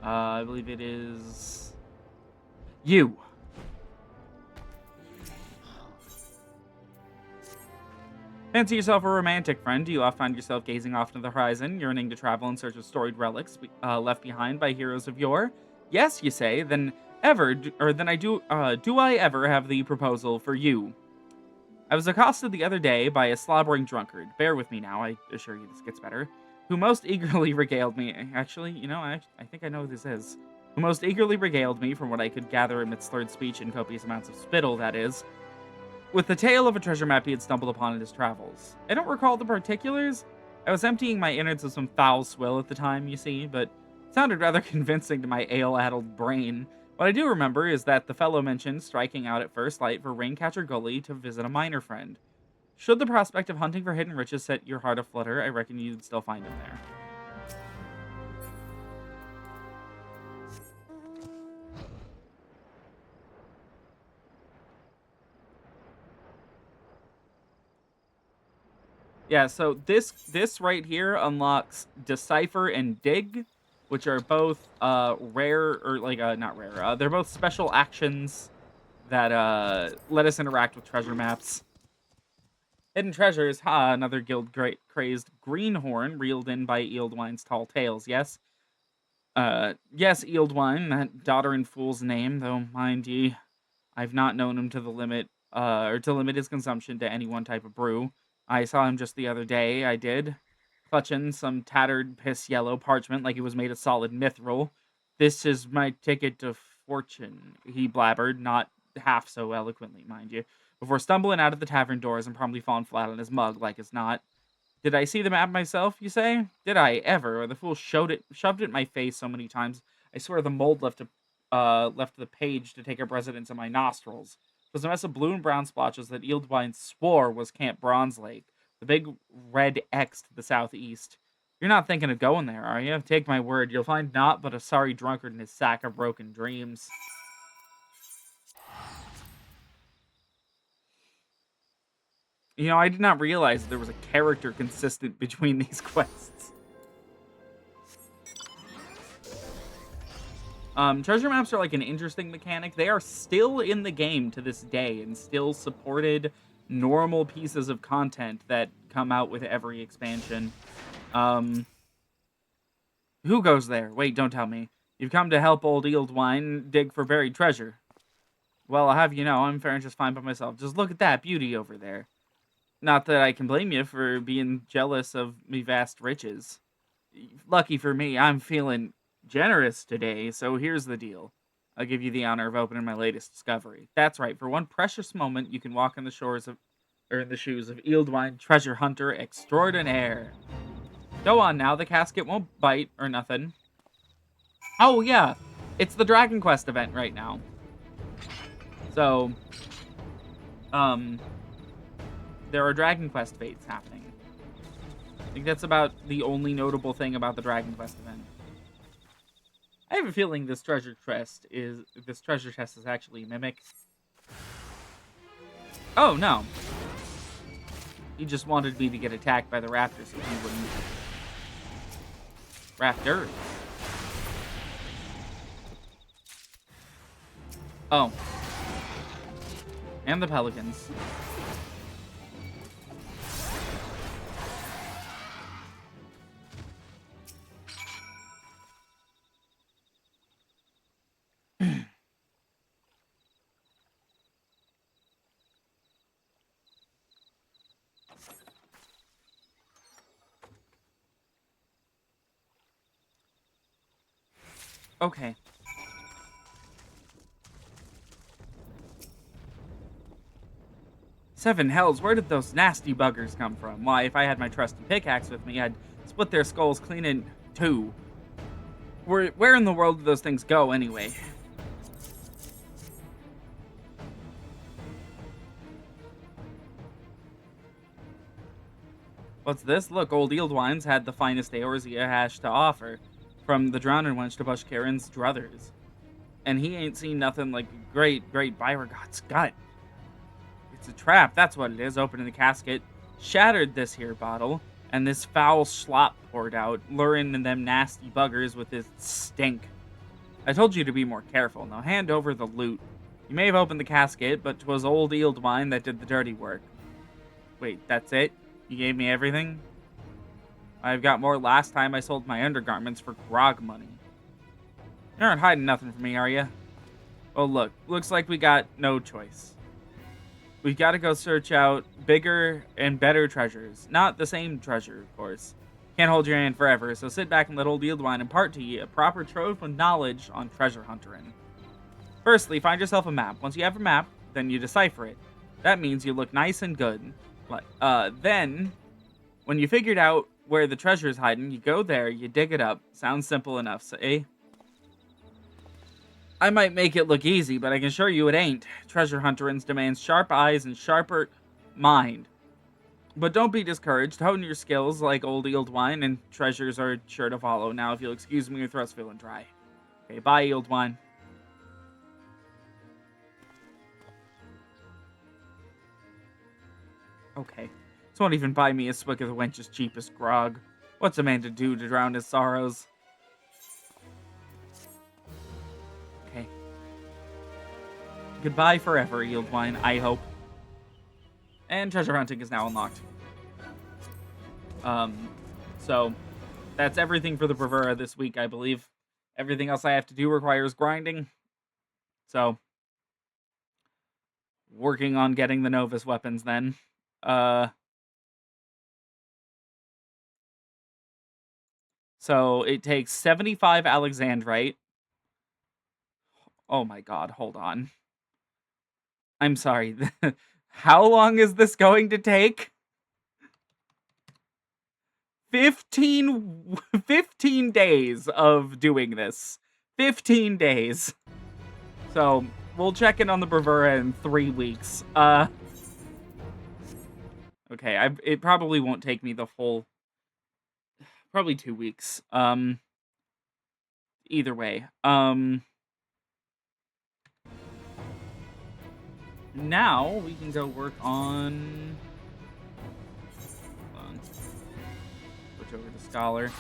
I believe it is you. Fancy yourself a romantic friend? Do you often find yourself gazing off into the horizon, yearning to travel in search of storied relics left behind by heroes of yore? Yes, you say. Then do I ever have the proposal for you? I was accosted the other day by a slobbering drunkard. Bear with me now, I assure you this gets better. Who most eagerly regaled me. Actually, I think I know who this is. Who most eagerly regaled me, from what I could gather amidst slurred speech and copious amounts of spittle, that is, with the tale of a treasure map he had stumbled upon in his travels. I don't recall the particulars. I was emptying my innards of some foul swill at the time, you see, but it sounded rather convincing to my ale-addled brain. What I do remember is that the fellow mentioned striking out at first light for Raincatcher Gully to visit a miner friend. Should the prospect of hunting for hidden riches set your heart aflutter, I reckon you'd still find him there. Yeah, so this right here unlocks Decipher and Dig, which are both rare or like not rare. They're both special actions that let us interact with treasure maps. Hidden treasures, another guild crazed greenhorn reeled in by Eeldwine's tall tales. Yes. Yes, Eeldwine, that daughter and fool's name, though mind ye, I've not known him to the limit, or to limit his consumption to any one type of brew. I saw him just the other day, I did, clutching some tattered piss yellow parchment like it was made of solid mithril. This is my ticket to fortune, he blabbered, not half so eloquently, mind you, before stumbling out of the tavern doors and promptly falling flat on his mug like as not. Did I see the map myself, you say? Did I ever? The fool shoved it in my face so many times. I swear the mold left the page to take up residence in my nostrils. It was a mess of blue and brown splotches that Eeldwine swore was Camp Bronze Lake, the big red X to the southeast. You're not thinking of going there, are you? Take my word, you'll find naught but a sorry drunkard and his sack of broken dreams. You know, I did not realize there was a character consistent between these quests. Treasure maps are like an interesting mechanic. They are still in the game to this day and still supported normal pieces of content that come out with every expansion. Um, who goes there? Wait, don't tell me. You've come to help old Eeldwine dig for buried treasure. Well, I'll have you know, I'm faring just fine by myself. Just look at that beauty over there. Not that I can blame you for being jealous of me vast riches. Lucky for me, I'm feeling generous today, so here's the deal. I'll give you the honor of opening my latest discovery. That's right, for one precious moment, you can walk on the shores of, or in the shoes of Eeldwine, treasure hunter extraordinaire. Go on now, the casket won't bite or nothing. Oh, yeah, it's the Dragon Quest event right now. So, um, there are Dragon Quest fates happening. I think that's about the only notable thing about the Dragon Quest event. I have a feeling this treasure chest is actually a mimic. Oh no. He just wanted me to get attacked by the raptors so he wouldn't. Raptors. Oh. And the pelicans. Okay. Seven hells, where did those nasty buggers come from? Why, if I had my trusty pickaxe with me, I'd split their skulls clean in two. Where in the world do those things go, anyway? What's this? Look, old Eeldwine's had the finest Eorzea hash to offer, from the Drowning Wench to Bush Karen's druthers. And he ain't seen nothing like a great Beauregard's gut. It's a trap, that's what it is. Opening the casket, shattered this here bottle, and this foul slop poured out, luring in them nasty buggers with his stink. I told you to be more careful. Now hand over the loot. You may have opened the casket, but 'twas old Eeldwine that did the dirty work. Wait, that's it? You gave me everything? I've got more last time I sold my undergarments for grog money. You aren't hiding nothing from me, are you? Well, look, looks like we got no choice. We've got to go search out bigger and better treasures. Not the same treasure, of course. Can't hold your hand forever, so sit back and let old Eeldwine impart to you a proper trove of knowledge on treasure hunting. Firstly, find yourself a map. Once you have a map, then you decipher it. That means you look nice and good. Then, when you figured out where the treasure is hiding, you go there, you dig it up. Sounds simple enough, say? I might make it look easy, but I can assure you it ain't. Treasure hunterins demands sharp eyes and sharper mind. But don't be discouraged. Hone your skills like old Eeldwine, and treasures are sure to follow. Now, if you'll excuse me, your throat's feeling dry. Okay, bye, Eeldwine. Okay. This won't even buy me a swig of the wench's cheapest grog. What's a man to do to drown his sorrows? Okay. Goodbye forever, Yield Wine, I hope. And treasure hunting is now unlocked. So that's everything for the Bravura this week, I believe. Everything else I have to do requires grinding. So, working on getting the Novus weapons then. So it takes 75 Alexandrite. Oh my god, hold on. I'm sorry. How long is this going to take? 15 days of doing this. 15 days. So, we'll check in on the Bravura in 3 weeks. Okay, it probably won't take me the full... Probably 2 weeks. Either way. Now, we can go work on... Hold on. Switch over to Scholar.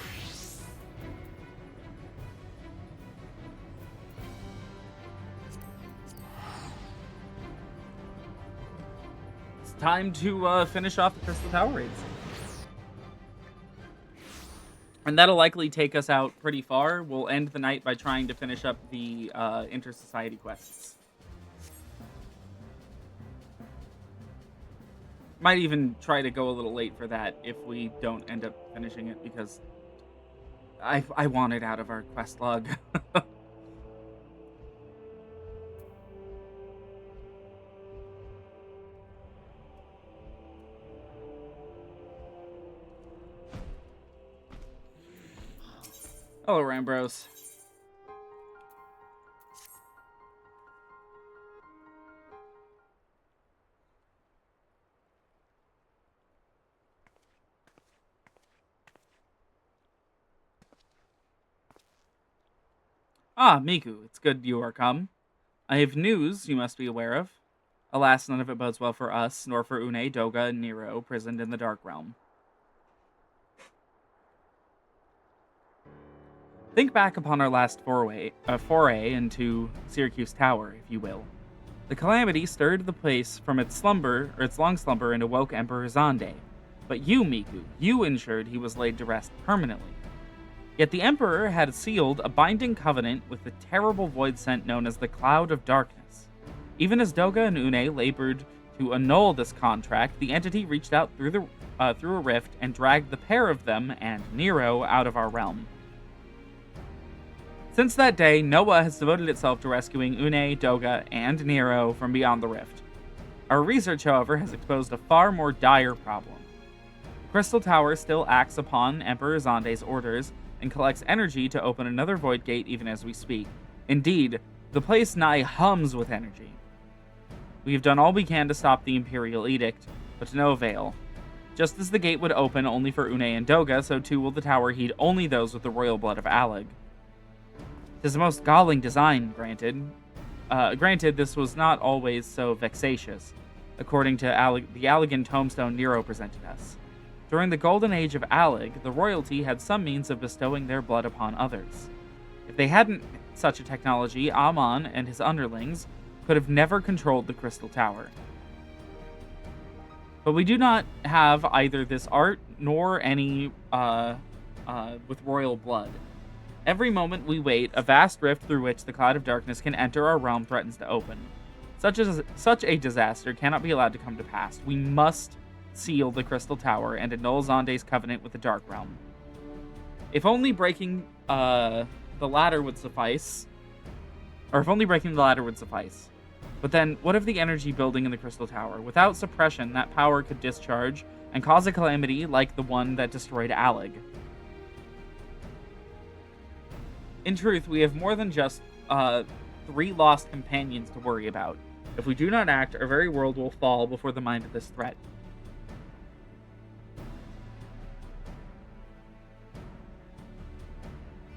It's time to finish off the Crystal Tower raids. And that'll likely take us out pretty far. We'll end the night by trying to finish up the inter-society quests. Might even try to go a little late for that if we don't end up finishing it, because I want it out of our quest log. Hello, Rambros. Ah, Miku, it's good you are come. I have news you must be aware of. Alas, none of it bodes well for us, nor for Une, Doga, and Nero, prisoned in the Dark Realm. Think back upon our last foray into Syracuse Tower, if you will. The calamity stirred the place from its long slumber, and awoke Emperor Zande. But you, Miku, you ensured he was laid to rest permanently. Yet the Emperor had sealed a binding covenant with the terrible void scent known as the Cloud of Darkness. Even as Doga and Une labored to annul this contract, the entity reached out through a rift and dragged the pair of them and Nero out of our realm. Since that day, Noah has devoted itself to rescuing Une, Doga, and Nero from beyond the rift. Our research, however, has exposed a far more dire problem. The Crystal Tower still acts upon Emperor Zande's orders and collects energy to open another void gate even as we speak. Indeed, the place nigh hums with energy. We have done all we can to stop the Imperial Edict, but to no avail. Just as the gate would open only for Une and Doga, so too will the tower heed only those with the royal blood of Alleg. 'Tis a most galling design, granted. Granted, this was not always so vexatious, according to the Allegan tombstone Nero presented us. During the golden age of Alleg, the royalty had some means of bestowing their blood upon others. If they hadn't such a technology, Amon and his underlings could have never controlled the Crystal Tower. But we do not have either this art nor any with royal blood. Every moment we wait, a vast rift through which the Cloud of Darkness can enter our realm threatens to open. Such a disaster cannot be allowed to come to pass. We must seal the Crystal Tower and annul Zande's covenant with the Dark Realm. If only breaking the ladder would suffice, But then, what of the energy building in the Crystal Tower? Without suppression, that power could discharge and cause a calamity like the one that destroyed Alleg. In truth, we have more than just 3 lost companions to worry about. If we do not act, our very world will fall before the mind of this threat.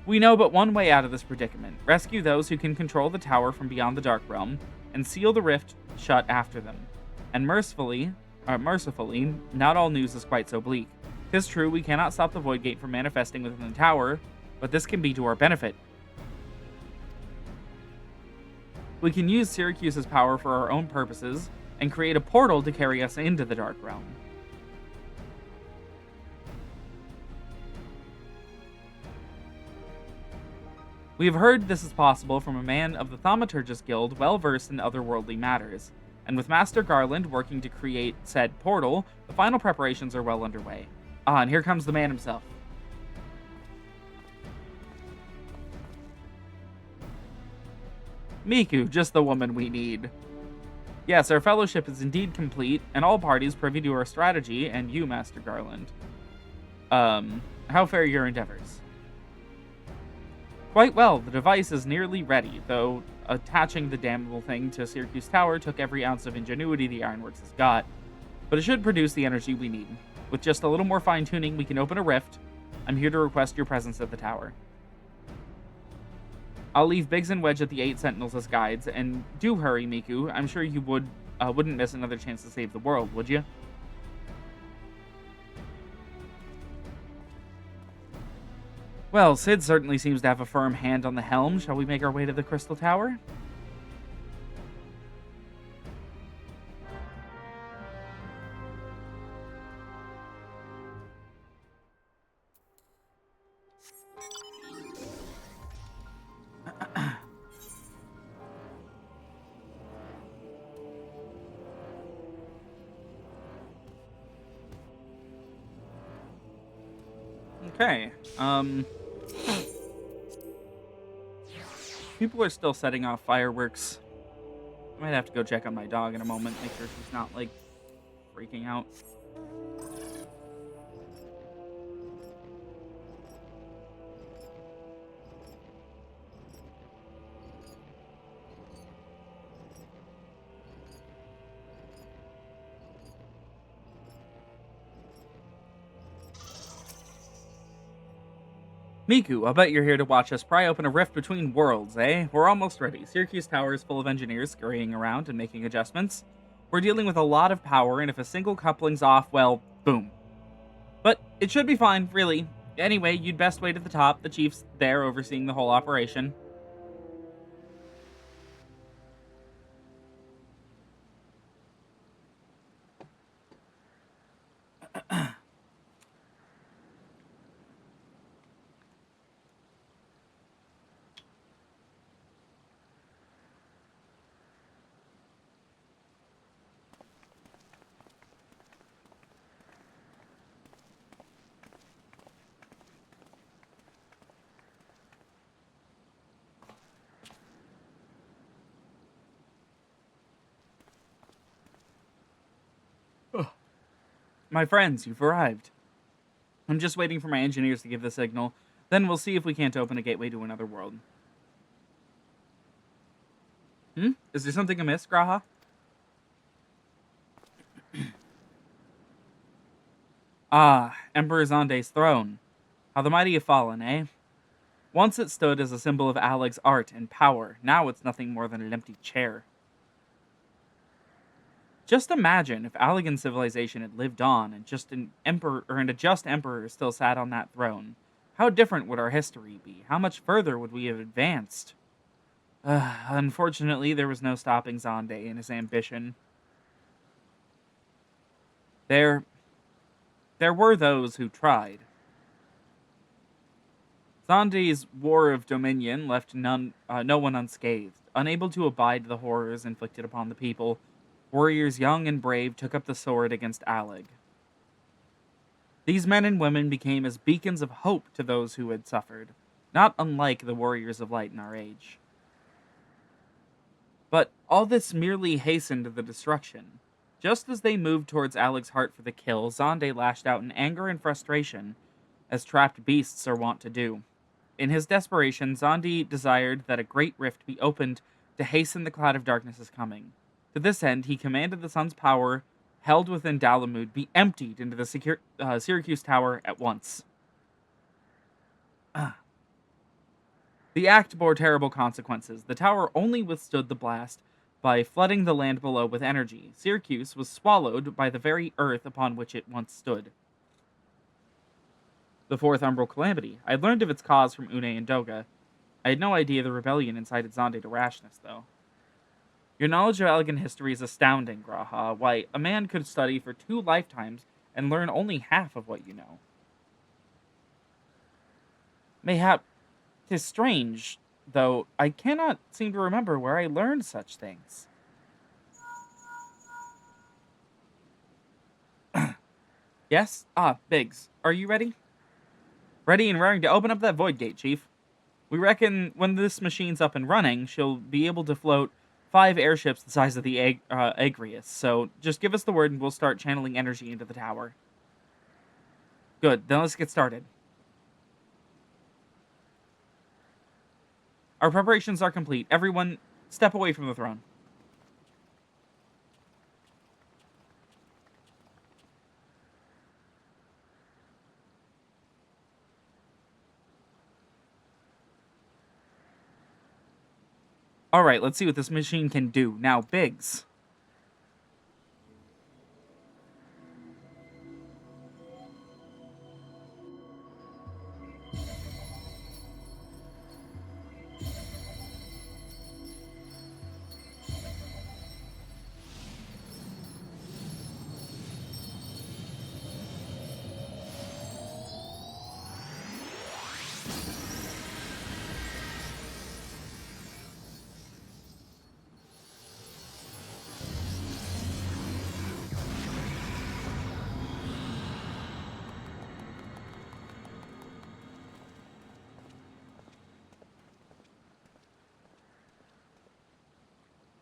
We know but one way out of this predicament. Rescue those who can control the tower from beyond the Dark Realm, and seal the rift shut after them. And mercifully, Mercifully, not all news is quite so bleak. 'Tis true we cannot stop the Void Gate from manifesting within the tower, but this can be to our benefit. We can use Syracuse's power for our own purposes, and create a portal to carry us into the Dark Realm. We have heard this is possible from a man of the Thaumaturgus Guild well versed in otherworldly matters, and with Master Garland working to create said portal, the final preparations are well underway. Ah, and here comes the man himself. Miku, just the woman we need. Yes, our fellowship is indeed complete, and all parties privy to our strategy, and you, Master Garland. How fare your endeavors? Quite well, the device is nearly ready, though attaching the damnable thing to Syracuse Tower took every ounce of ingenuity the Ironworks has got. But it should produce the energy we need. With just a little more fine-tuning, we can open a rift. I'm here to request your presence at the tower. I'll leave Biggs and Wedge at the 8 Sentinels as guides, and do hurry, Miku. I'm sure you wouldn't miss another chance to save the world, would you? Well, Sid certainly seems to have a firm hand on the helm. Shall we make our way to the Crystal Tower? Okay, people are still setting off fireworks. I might have to go check on my dog in a moment, make sure she's not, like, freaking out. Miku, I'll bet you're here to watch us pry open a rift between worlds, eh? We're almost ready. Syracuse Tower is full of engineers scurrying around and making adjustments. We're dealing with a lot of power, and if a single coupling's off, well, boom. But it should be fine, really. Anyway, you'd best wait at the top. The chief's there overseeing the whole operation. My friends, you've arrived. I'm just waiting for my engineers to give the signal. Then we'll see if we can't open a gateway to another world. Is there something amiss, Graha? Ah, Emperor Zonde's throne. How the mighty have fallen, eh? Once it stood as a symbol of Aleg's art and power. Now it's nothing more than an empty chair. Just imagine if Allegan civilization had lived on and just an emperor and a just emperor still sat on that throne. How different would our history be? How much further would we have advanced? Unfortunately, there was no stopping Zonde in his ambition. There were those who tried. Zonde's War of Dominion left no one unscathed. Unable to abide the horrors inflicted upon the people, warriors young and brave took up the sword against Aleg. These men and women became as beacons of hope to those who had suffered, not unlike the warriors of light in our age. But all this merely hastened the destruction. Just as they moved towards Aleg's heart for the kill, Zonde lashed out in anger and frustration, as trapped beasts are wont to do. In his desperation, Zonde desired that a great rift be opened to hasten the cloud of darkness's coming. To this end, he commanded the sun's power, held within Dalamud, be emptied into the Syracuse Tower at once. The act bore terrible consequences. The tower only withstood the blast, by flooding the land below with energy. Syracuse was swallowed by the very earth upon which it once stood. The fourth umbral calamity. I had learned of its cause from Une and Doga. I had no idea the rebellion incited Zonde to rashness, though. Your knowledge of Elegant history is astounding, Graha. Why, a man could study for 2 lifetimes and learn only half of what you know. Mayhap 'tis strange, though I cannot seem to remember where I learned such things. Yes? Ah, Biggs, are you ready? Ready and raring to open up that void gate, Chief. We reckon when this machine's up and running, she'll be able to float 5 airships the size of the Agrius, so just give us the word and we'll start channeling energy into the tower. Good, then let's get started. Our preparations are complete. Everyone, step away from the throne. Alright, let's see what this machine can do. Now, Biggs.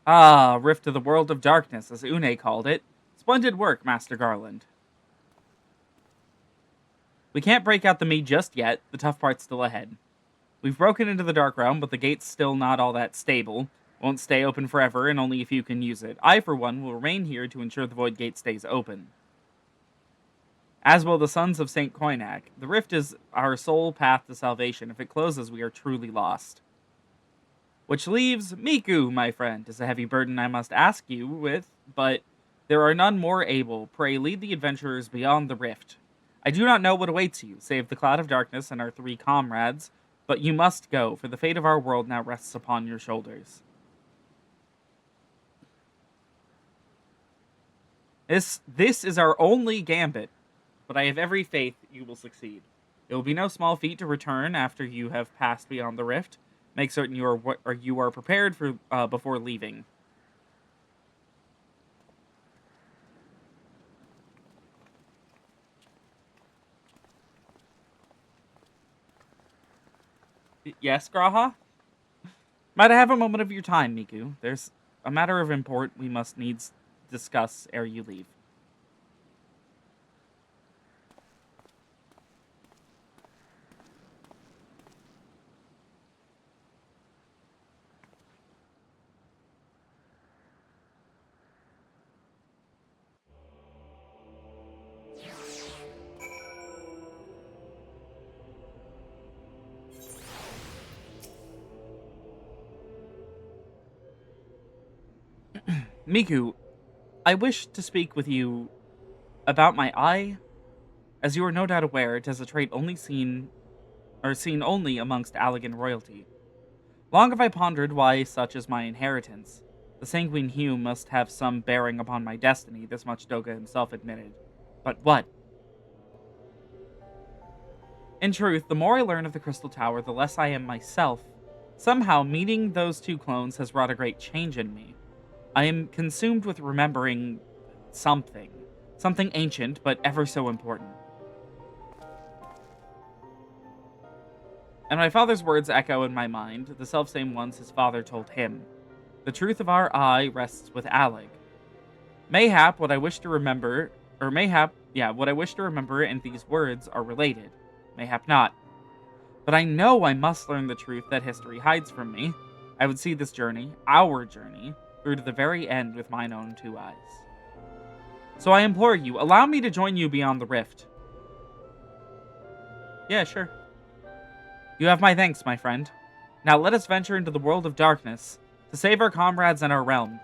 Ah, Rift of the World of Darkness, as Une called it. Splendid work, Master Garland. We can't break out the me just yet. The tough part's still ahead. We've broken into the Dark Realm, but the gate's still not all that stable. Won't stay open forever, and only a few can use it. I, for one, will remain here to ensure the Void Gate stays open. As will the Sons of St. Koinak. The Rift is our sole path to salvation. If it closes, we are truly lost. Which leaves Miku, my friend, is a heavy burden I must ask you with, but there are none more able. Pray lead the adventurers beyond the rift. I do not know what awaits you, save the cloud of darkness and our 3 comrades, but you must go, for the fate of our world now rests upon your shoulders. This is our only gambit, but I have every faith you will succeed. It will be no small feat to return after you have passed beyond the rift. Make certain you are prepared for before leaving. Yes, Graha? Might I have a moment of your time, Miku? There's a matter of import we must needs discuss ere you leave. Miku, I wish to speak with you about my eye. As you are no doubt aware, it is a trait seen only amongst Allegan royalty. Long have I pondered why such is my inheritance. The sanguine hue must have some bearing upon my destiny, this much Doga himself admitted. But what? In truth, the more I learn of the Crystal Tower, the less I am myself. Somehow, meeting those 2 clones has wrought a great change in me. I am consumed with remembering something. Something ancient, but ever so important. And my father's words echo in my mind, the selfsame ones his father told him. The truth of our eye rests with Alec. Mayhap what I wish to remember, what I wish to remember and these words are related. Mayhap not. But I know I must learn the truth that history hides from me. I would see this journey, our journey, through to the very end with mine own 2 eyes. So I implore you, allow me to join you beyond the rift. Yeah, sure. You have my thanks, my friend. Now let us venture into the world of darkness, to save our comrades and our realm.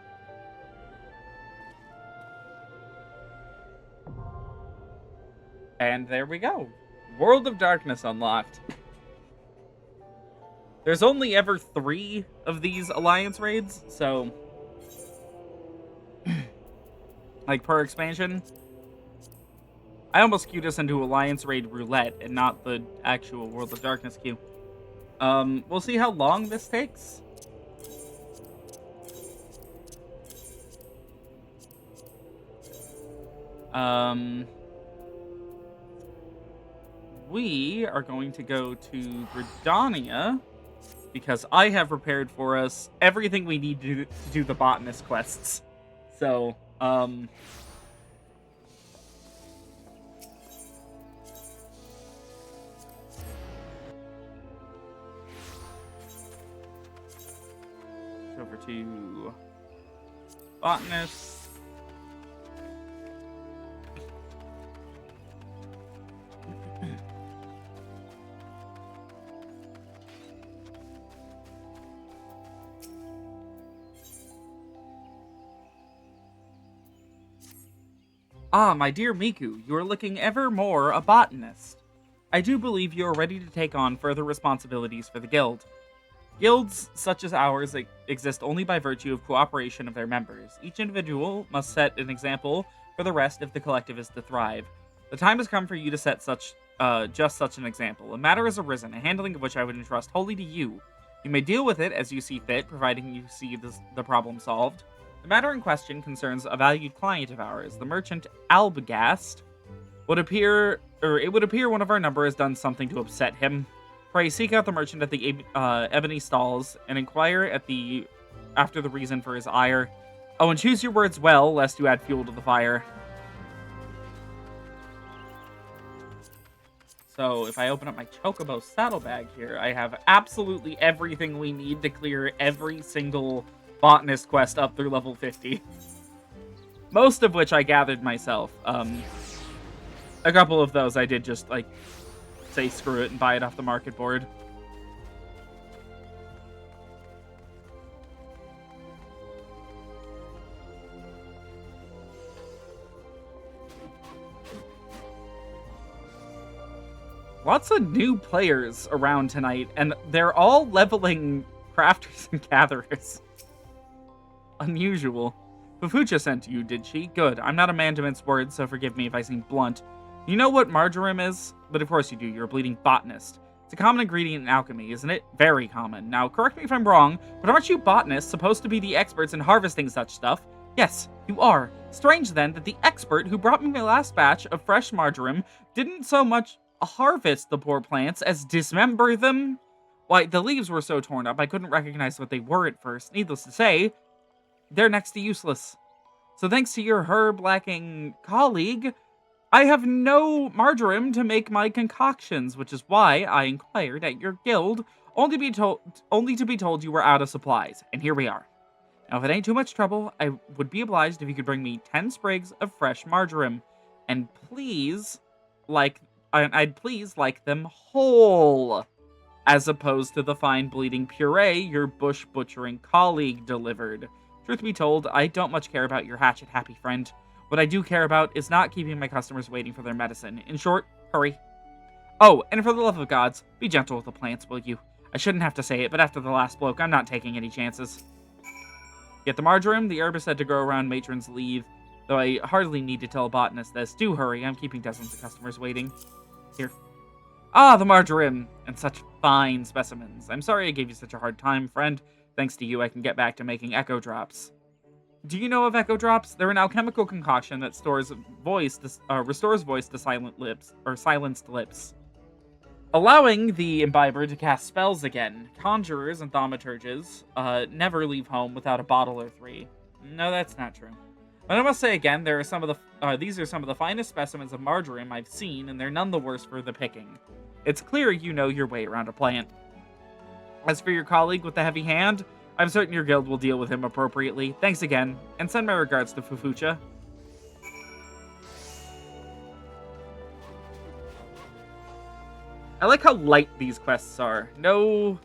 And there we go. World of Darkness unlocked. There's only ever 3 of these Alliance raids, so... like, per expansion. I almost queued us into Alliance Raid Roulette and not the actual World of Darkness queue. We'll see how long this takes. We are going to go to Gridania because I have prepared for us everything we need to do the Botanist Quests. So, over to Botanist. Ah, my dear Miku, you are looking ever more a botanist. I do believe you are ready to take on further responsibilities for the guild. Guilds such as ours exist only by virtue of cooperation of their members. Each individual must set an example for the rest if the collective is to thrive. The time has come for you to set just such an example. A matter has arisen, a handling of which I would entrust wholly to you. You may deal with it as you see fit, providing you see the problem solved. The matter in question concerns a valued client of ours, the merchant Albgast. It would appear one of our number has done something to upset him. Pray seek out the merchant at the ebony stalls and inquire after the reason for his ire. Oh, and choose your words well, lest you add fuel to the fire. So, if I open up my Chocobo saddlebag here, I have absolutely everything we need to clear every single Botanist quest up through level 50. Most of which I gathered myself. A couple of those I did just, like, say screw it and buy it off the market board. Lots of new players around tonight, and they're all leveling crafters and gatherers. Unusual. Fufucha sent you, did she? Good. I'm not a man to mince words, so forgive me if I seem blunt. You know what marjoram is? But of course you do. You're a bleeding botanist. It's a common ingredient in alchemy, isn't it? Very common. Now, correct me if I'm wrong, but aren't you botanists supposed to be the experts in harvesting such stuff? Yes, you are. Strange, then, that the expert who brought me my last batch of fresh marjoram didn't so much harvest the poor plants as dismember them. Why, the leaves were so torn up I couldn't recognize what they were at first. Needless to say, they're next to useless. So thanks to your herb-lacking colleague, I have no marjoram to make my concoctions, which is why I inquired at your guild, only to be told you were out of supplies. And here we are. Now, if it ain't too much trouble, I would be obliged if you could bring me 10 sprigs of fresh marjoram. And I'd please like them whole, as opposed to the fine bleeding puree your bush butchering colleague delivered. Truth be told, I don't much care about your hatchet-happy friend. What I do care about is not keeping my customers waiting for their medicine. In short, hurry. Oh, and for the love of gods, be gentle with the plants, will you? I shouldn't have to say it, but after the last bloke, I'm not taking any chances. Get the marjoram. The herb is said to grow around matron's leave, though I hardly need to tell a botanist this. Do hurry, I'm keeping dozens of customers waiting. Here. Ah, the marjoram! And such fine specimens. I'm sorry I gave you such a hard time, friend. Thanks to you, I can get back to making echo drops. Do you know of echo drops? They're an alchemical concoction that restores voice to silenced lips, allowing the imbiber to cast spells again. Conjurers and thaumaturges never leave home without a bottle or 3. No, that's not true. But I must say again, these are some of the finest specimens of marjoram I've seen, and they're none the worse for the picking. It's clear you know your way around a plant. As for your colleague with the heavy hand, I'm certain your guild will deal with him appropriately. Thanks again, and send my regards to Fufucha. I like how light these quests are. No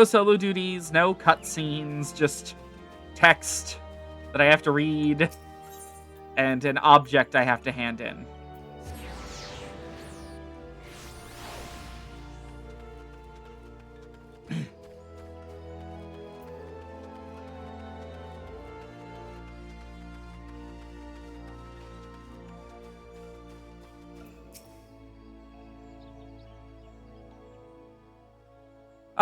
solo duties, no cutscenes, just text that I have to read, and an object I have to hand in.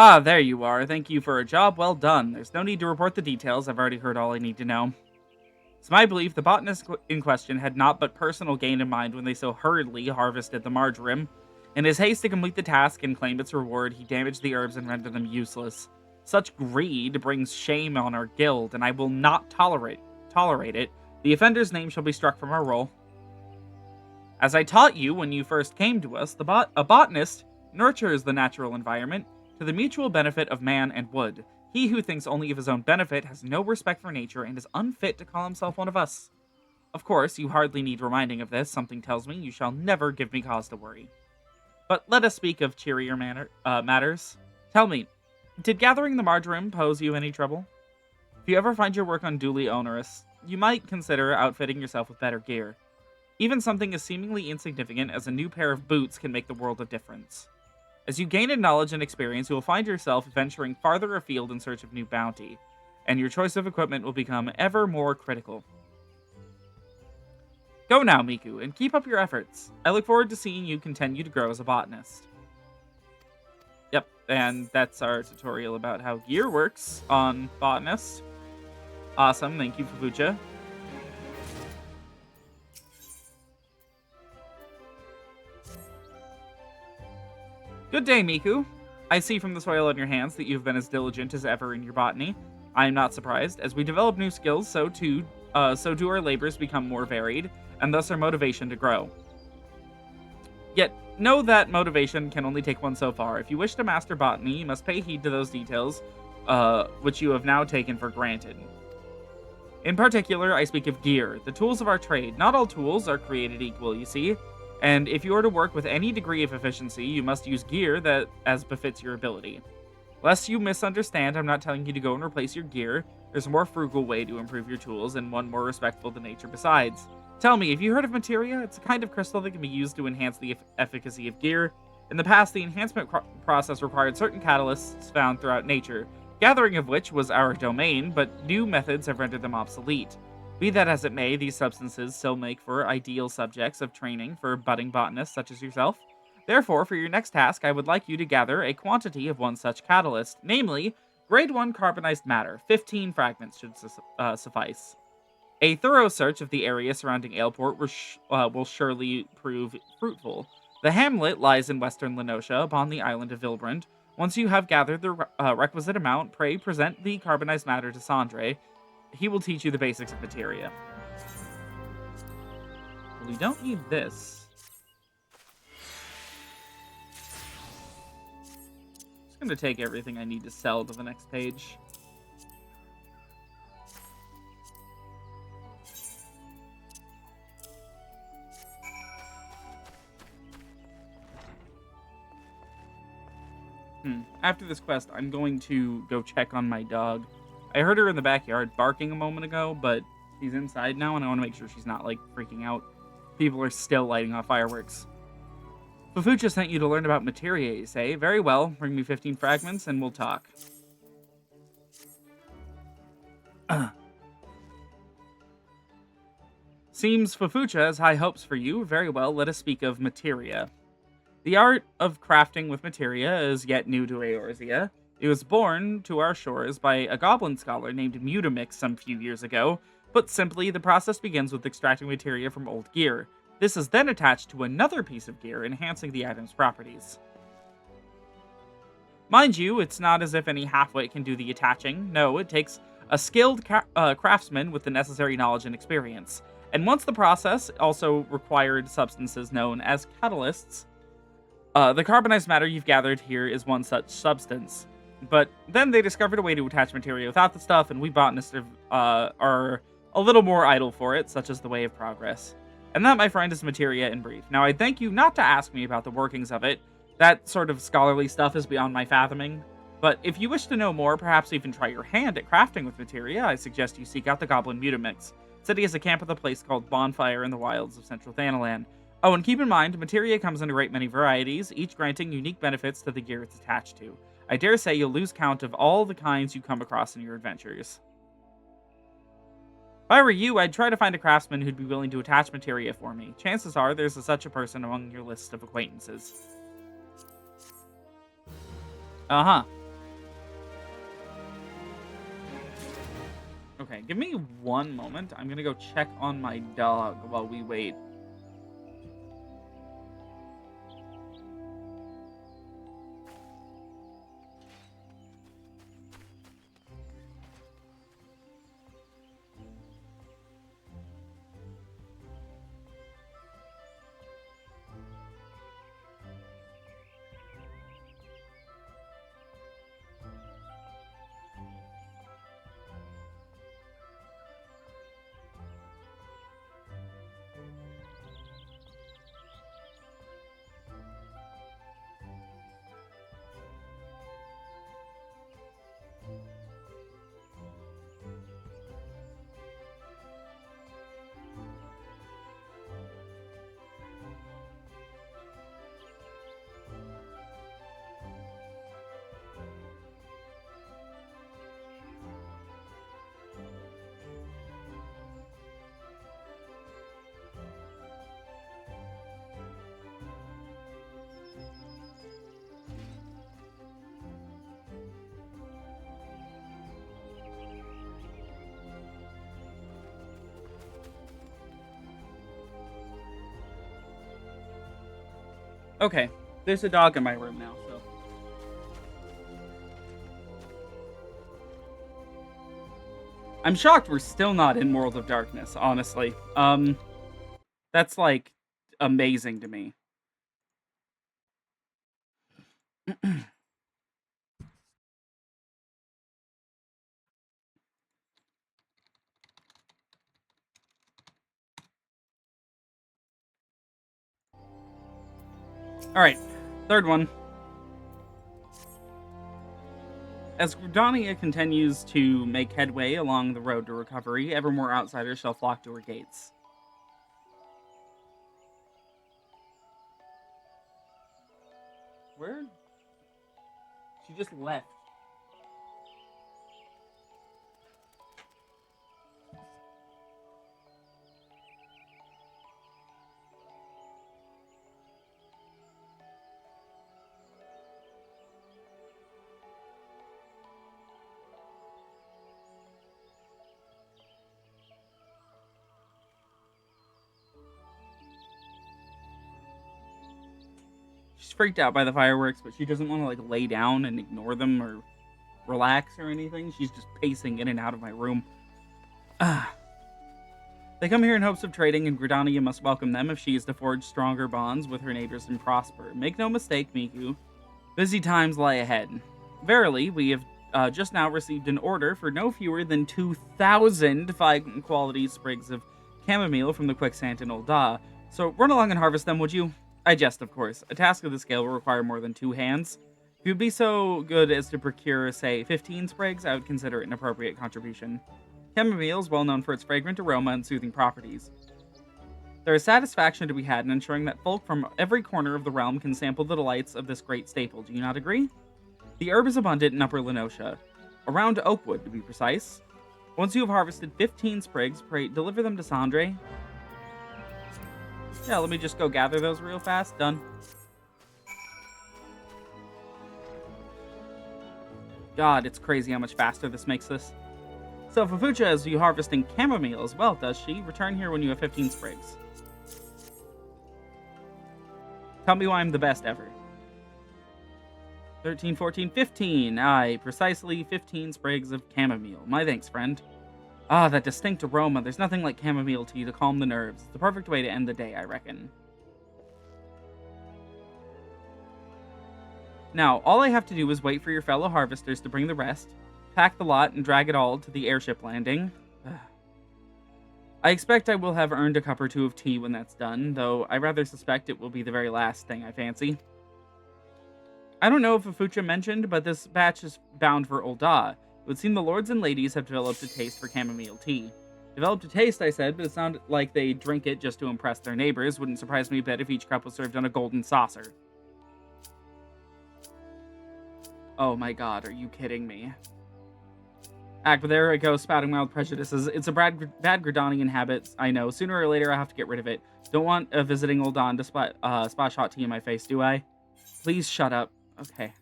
Ah, there you are. Thank you for a job well done. There's no need to report the details. I've already heard all I need to know. It's my belief the botanist in question had naught but personal gain in mind when they so hurriedly harvested the marjoram. In his haste to complete the task and claim its reward, he damaged the herbs and rendered them useless. Such greed brings shame on our guild, and I will not tolerate it. The offender's name shall be struck from our roll. As I taught you when you first came to us, a botanist nurtures the natural environment to the mutual benefit of man and wood. He who thinks only of his own benefit has no respect for nature and is unfit to call himself one of us. Of course, you hardly need reminding of this. Something tells me you shall never give me cause to worry. But let us speak of cheerier matters. Tell me, did gathering the marjoram pose you any trouble? If you ever find your work unduly onerous, you might consider outfitting yourself with better gear. Even something as seemingly insignificant as a new pair of boots can make the world of difference. As you gain in knowledge and experience, you will find yourself venturing farther afield in search of new bounty, and your choice of equipment will become ever more critical. Go now, Miku, and keep up your efforts. I look forward to seeing you continue to grow as a botanist. Yep, and that's our tutorial about how gear works on Botanist. Awesome, thank you, Fufucha. Good day, Miku. I see from the soil on your hands that you've been as diligent as ever in your botany. I am not surprised. As we develop new skills, so do our labors become more varied, and thus our motivation to grow. Yet, know that motivation can only take one so far. If you wish to master botany, you must pay heed to those details, which you have now taken for granted. In particular, I speak of gear, the tools of our trade. Not all tools are created equal, you see. And if you are to work with any degree of efficiency, you must use gear that as befits your ability. Lest you misunderstand, I'm not telling you to go and replace your gear. There's a more frugal way to improve your tools, and one more respectful to nature besides. Tell me, have you heard of materia? It's a kind of crystal that can be used to enhance the efficacy of gear. In the past, the enhancement process required certain catalysts found throughout nature, gathering of which was our domain, but new methods have rendered them obsolete. Be that as it may, these substances still make for ideal subjects of training for budding botanists such as yourself. Therefore, for your next task, I would like you to gather a quantity of one such catalyst, namely, Grade 1 carbonized matter. 15 fragments should suffice. A thorough search of the area surrounding Aleport will surely prove fruitful. The hamlet lies in western Lenosha, upon the island of Vilbrand. Once you have gathered the requisite amount, pray present the carbonized matter to Sandre. He will teach you the basics of materia. We don't need this. Just going to take everything I need to sell to the next page. After this quest, I'm going to go check on my dog. I heard her in the backyard barking a moment ago, but she's inside now, and I want to make sure she's not, like, freaking out. People are still lighting off fireworks. Fufucha sent you to learn about materia, you say? Very well. Bring me 15 fragments, and we'll talk. Seems Fufucha has high hopes for you. Very well, let us speak of materia. The art of crafting with materia is yet new to Eorzea. It was born to our shores by a goblin scholar named Mutamix some few years ago. Put simply, the process begins with extracting materia from old gear. This is then attached to another piece of gear, enhancing the item's properties. Mind you, it's not as if any halfwit can do the attaching. No, it takes a skilled craftsman with the necessary knowledge and experience. And once the process also required substances known as catalysts, the carbonized matter you've gathered here is one such substance. But then they discovered a way to attach materia without the stuff, and we botanists are a little more idle for it, such as the way of progress. And that, my friend, is materia in brief. Now, I'd thank you not to ask me about the workings of it. That sort of scholarly stuff is beyond my fathoming. But if you wish to know more, perhaps even try your hand at crafting with materia, I suggest you seek out the Goblin Mutamix. Said he has a camp at the place called Bonfire in the wilds of central Thanalan. Oh, and keep in mind, materia comes in a great many varieties, each granting unique benefits to the gear it's attached to. I dare say you'll lose count of all the kinds you come across in your adventures. If I were you, I'd try to find a craftsman who'd be willing to attach materia for me. Chances are there's such a person among your list of acquaintances. Uh-huh. Give me one moment. I'm gonna go check on my dog while we wait. Okay, there's a dog in my room now, so. I'm shocked we're still not in World of Darkness, honestly. That's, like, amazing to me. Alright, third one. As Gridania continues to make headway along the road to recovery, ever more outsiders shall flock to her gates. Where? She just left. She's freaked out by the fireworks, but she doesn't want to, like, lay down and ignore them or relax or anything. She's just pacing in and out of my room. They come here in hopes of trading, and Gridania must welcome them if she is to forge stronger bonds with her neighbors and prosper. Make no mistake, Miku. Busy times lie ahead. Verily, we have just now received an order for no fewer than 2,000 fine quality sprigs of chamomile from the quicksand in Ul'dah. So run along and harvest them, would you? I jest, of course. A task of this scale will require more than 2 hands. If you'd be so good as to procure, say, 15 sprigs, I would consider it an appropriate contribution. Chamomile is well known for its fragrant aroma and soothing properties. There is satisfaction to be had in ensuring that folk from every corner of the realm can sample the delights of this great staple. Do you not agree? The herb is abundant in Upper Lenosha, around Oakwood to be precise. Once you have harvested 15 sprigs, pray deliver them to Sandre. Yeah, let me just go gather those real fast. Done. God, it's crazy how much faster this makes this. So Fufucha is you harvesting chamomile as well, does she? Return here when you have 15 sprigs. Tell me why I'm the best ever. 13, 14, 15. Aye, precisely 15 sprigs of chamomile. My thanks, friend. Ah, that distinct aroma. There's nothing like chamomile tea to calm the nerves. It's the perfect way to end the day, I reckon. Now, all I have to do is wait for your fellow harvesters to bring the rest, pack the lot, and drag it all to the airship landing. I expect I will have earned a cup or two of tea when that's done, though I rather suspect it will be the very last thing I fancy. I don't know if Fufucha mentioned, but this batch is bound for Ul'dah. It would seem the lords and ladies have developed a taste for chamomile tea. Developed a taste, I said, but it sounded like they drink it just to impress their neighbors. Wouldn't surprise me a bit if each cup was served on a golden saucer. Oh my god, are you kidding me? But there I go, spouting wild prejudices. It's a bad Gridanian habit, I know. Sooner or later I have to get rid of it. Don't want a visiting Ul'dah to splash hot tea in my face, do I? Please shut up. Okay.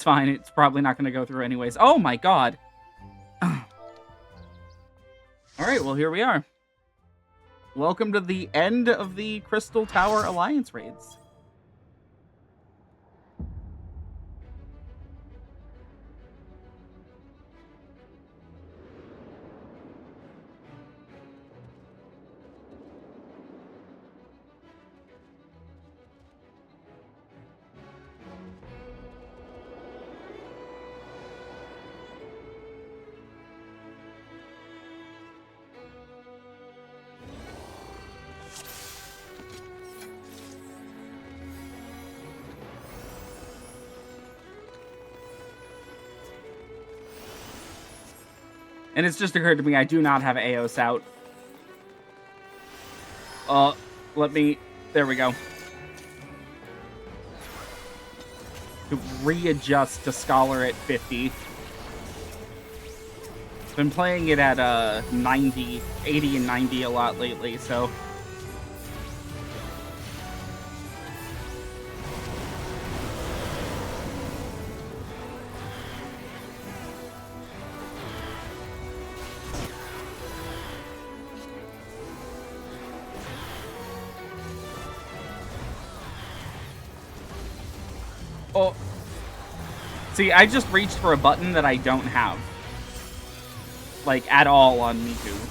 fine. It's probably not going to go through anyways. Oh my god. Alright, well, here we are. Welcome to the end of the Crystal Tower Alliance raids. And it's just occurred to me I do not have Aos out. Let me... There we go. To readjust to Scholar at 50. Been playing it at 90, 80 and 90 a lot lately, so... Oh, see, I just reached for a button that I don't have. Like, at all on Miku.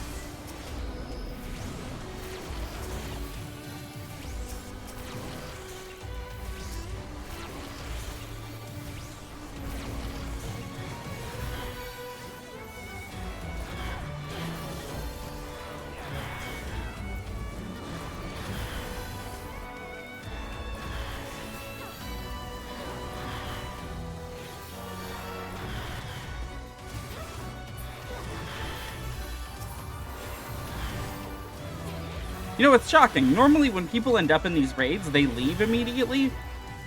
You know, it's shocking. Normally, when people end up in these raids, they leave immediately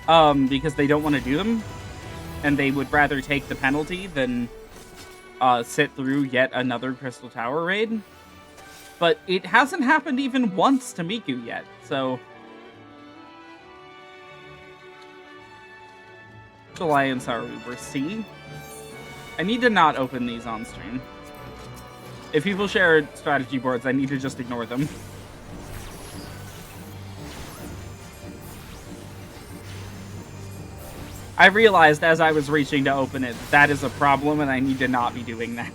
because they don't want to do them. And they would rather take the penalty than sit through yet another Crystal Tower raid. But it hasn't happened even once to Miku yet, so... Which alliance are we? We're C? I need to not open these on stream. If people share strategy boards, I need to just ignore them. I realized as I was reaching to open it, that is a problem, and I need to not be doing that.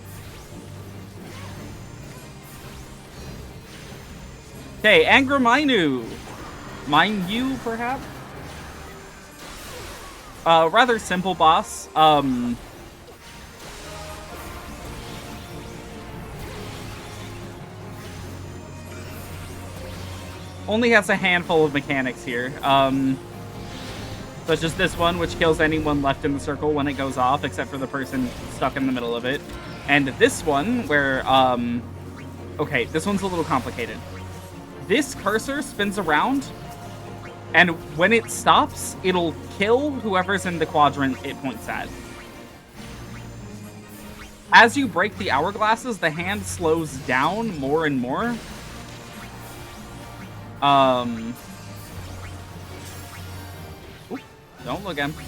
Okay, Angraminyu. Mine you, perhaps? Rather simple boss. Only has a handful of mechanics here. Such as this one, which kills anyone left in the circle when it goes off, except for the person stuck in the middle of it. And this one, where, okay, this one's a little complicated. This cursor spins around, and when it stops, it'll kill whoever's in the quadrant it points at. As you break the hourglasses, the hand slows down more and more. Don't look at him.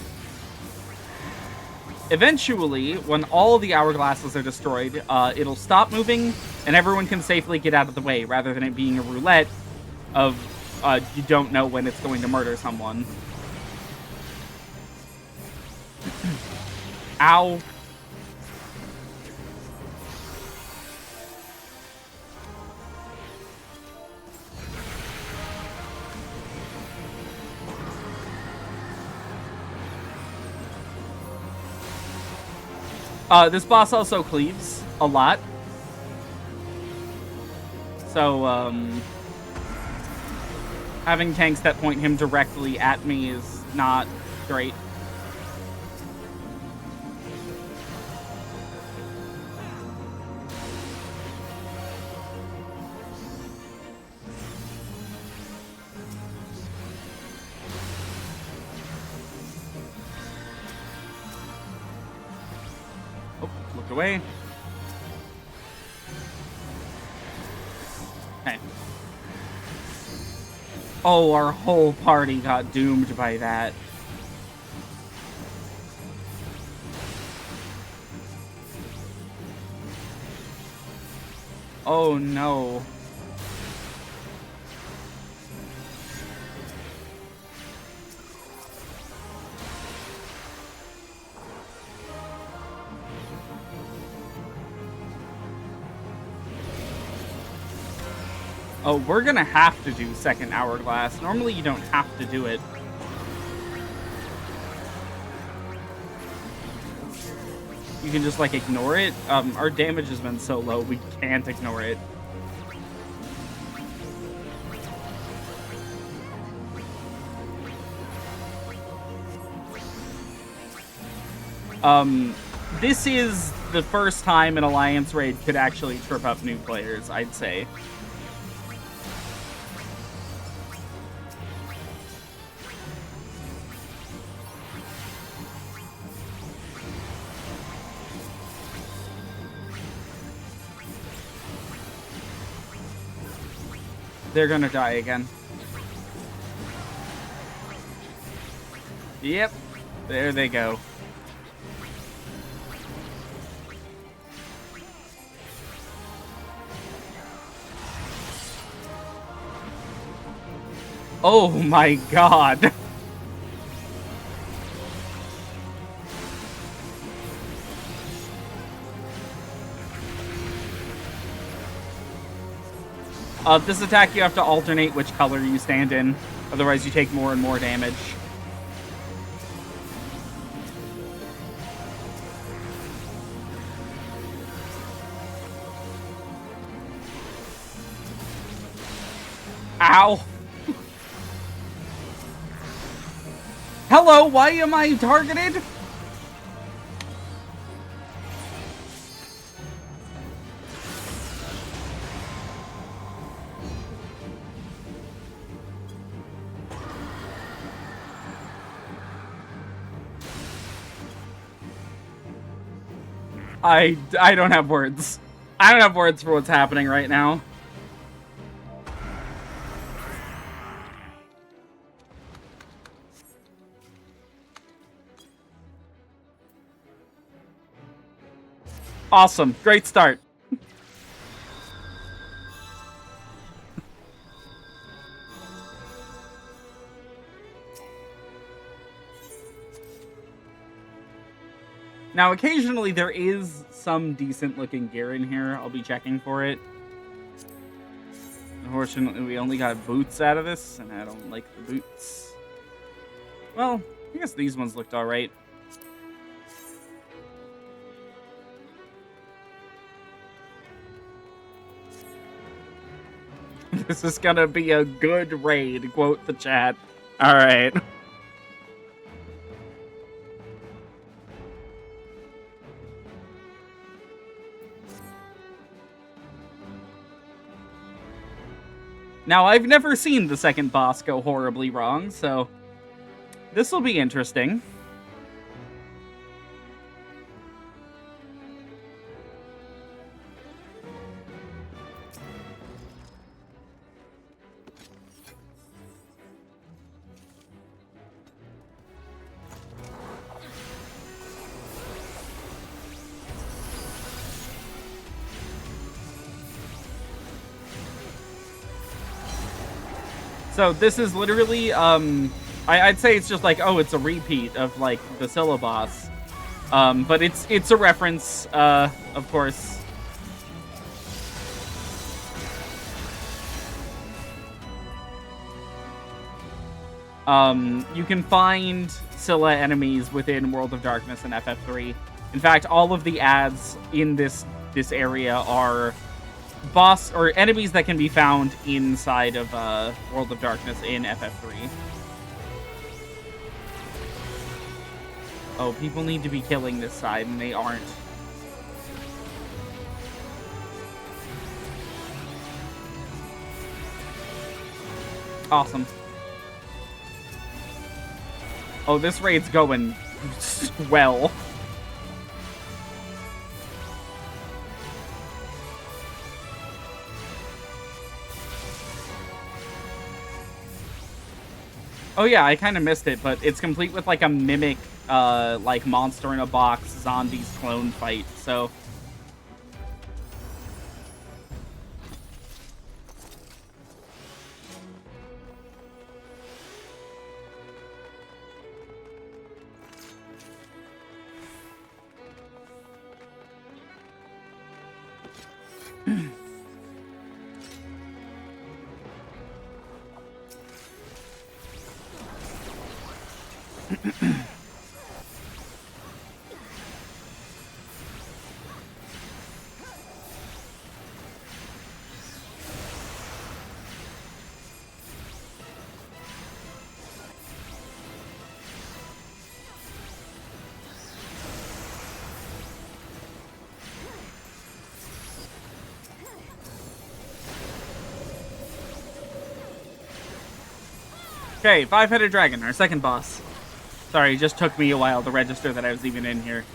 Eventually, when all the hourglasses are destroyed, it'll stop moving, and everyone can safely get out of the way, rather than it being a roulette of you don't know when it's going to murder someone. Ow. This boss also cleaves a lot. So, having tanks that point him directly at me is not great. Away. Okay. Oh, our whole party got doomed by that. Oh no. Oh, we're gonna have to do second hourglass. Normally you don't have to do it. You can just, like, ignore it. Our damage has been so low, we can't ignore it. This is the first time an Alliance raid could actually trip up new players, I'd say. They're gonna die again. Yep. There they go. Oh my god. This attack you have to alternate which color you stand in. Otherwise you take more and more damage. Ow. Hello, why am I targeted? I don't have words. I don't have words for what's happening right now. Awesome. Great start. Now, occasionally there is some decent looking gear in here. I'll be checking for it. Unfortunately, we only got boots out of this, and I don't like the boots. Well, I guess these ones looked alright. This is gonna be a good raid, quote the chat. Alright. Now, I've never seen the second boss go horribly wrong, so this will be interesting. So this is literally, I'd say it's just like, oh, it's a repeat of, like, the Scylla boss. But it's a reference, of course. You can find Scylla enemies within World of Darkness and FF3. In fact, all of the ads in this area are boss or enemies that can be found inside of World of Darkness in FF3. Oh, people need to be killing this side, and they aren't. Awesome. Oh, this raid's going well. Oh yeah, I kind of missed it, but it's complete with like a mimic, like monster in a box zombies clone fight. So Okay, five-headed dragon, our second boss. Sorry, it just took me a while to register that I was even in here.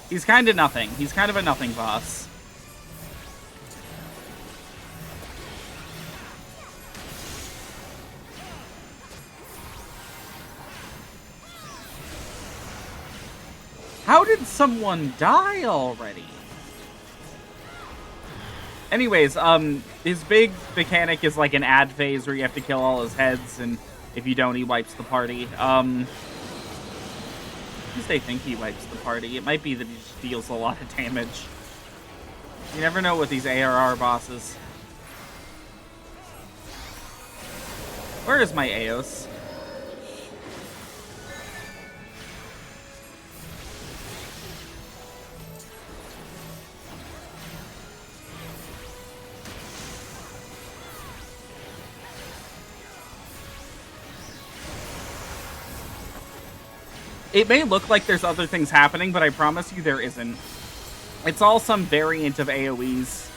He's kind of nothing. He's kind of a nothing boss. How did someone die already? Anyways, his big mechanic is like an ad phase where you have to kill all his heads, and if you don't, he wipes the party. At least they think he wipes the party. It might be that he just deals a lot of damage. You never know with these ARR bosses. Where is my Eos? It may look like there's other things happening, but I promise you there isn't. It's all some variant of AoEs.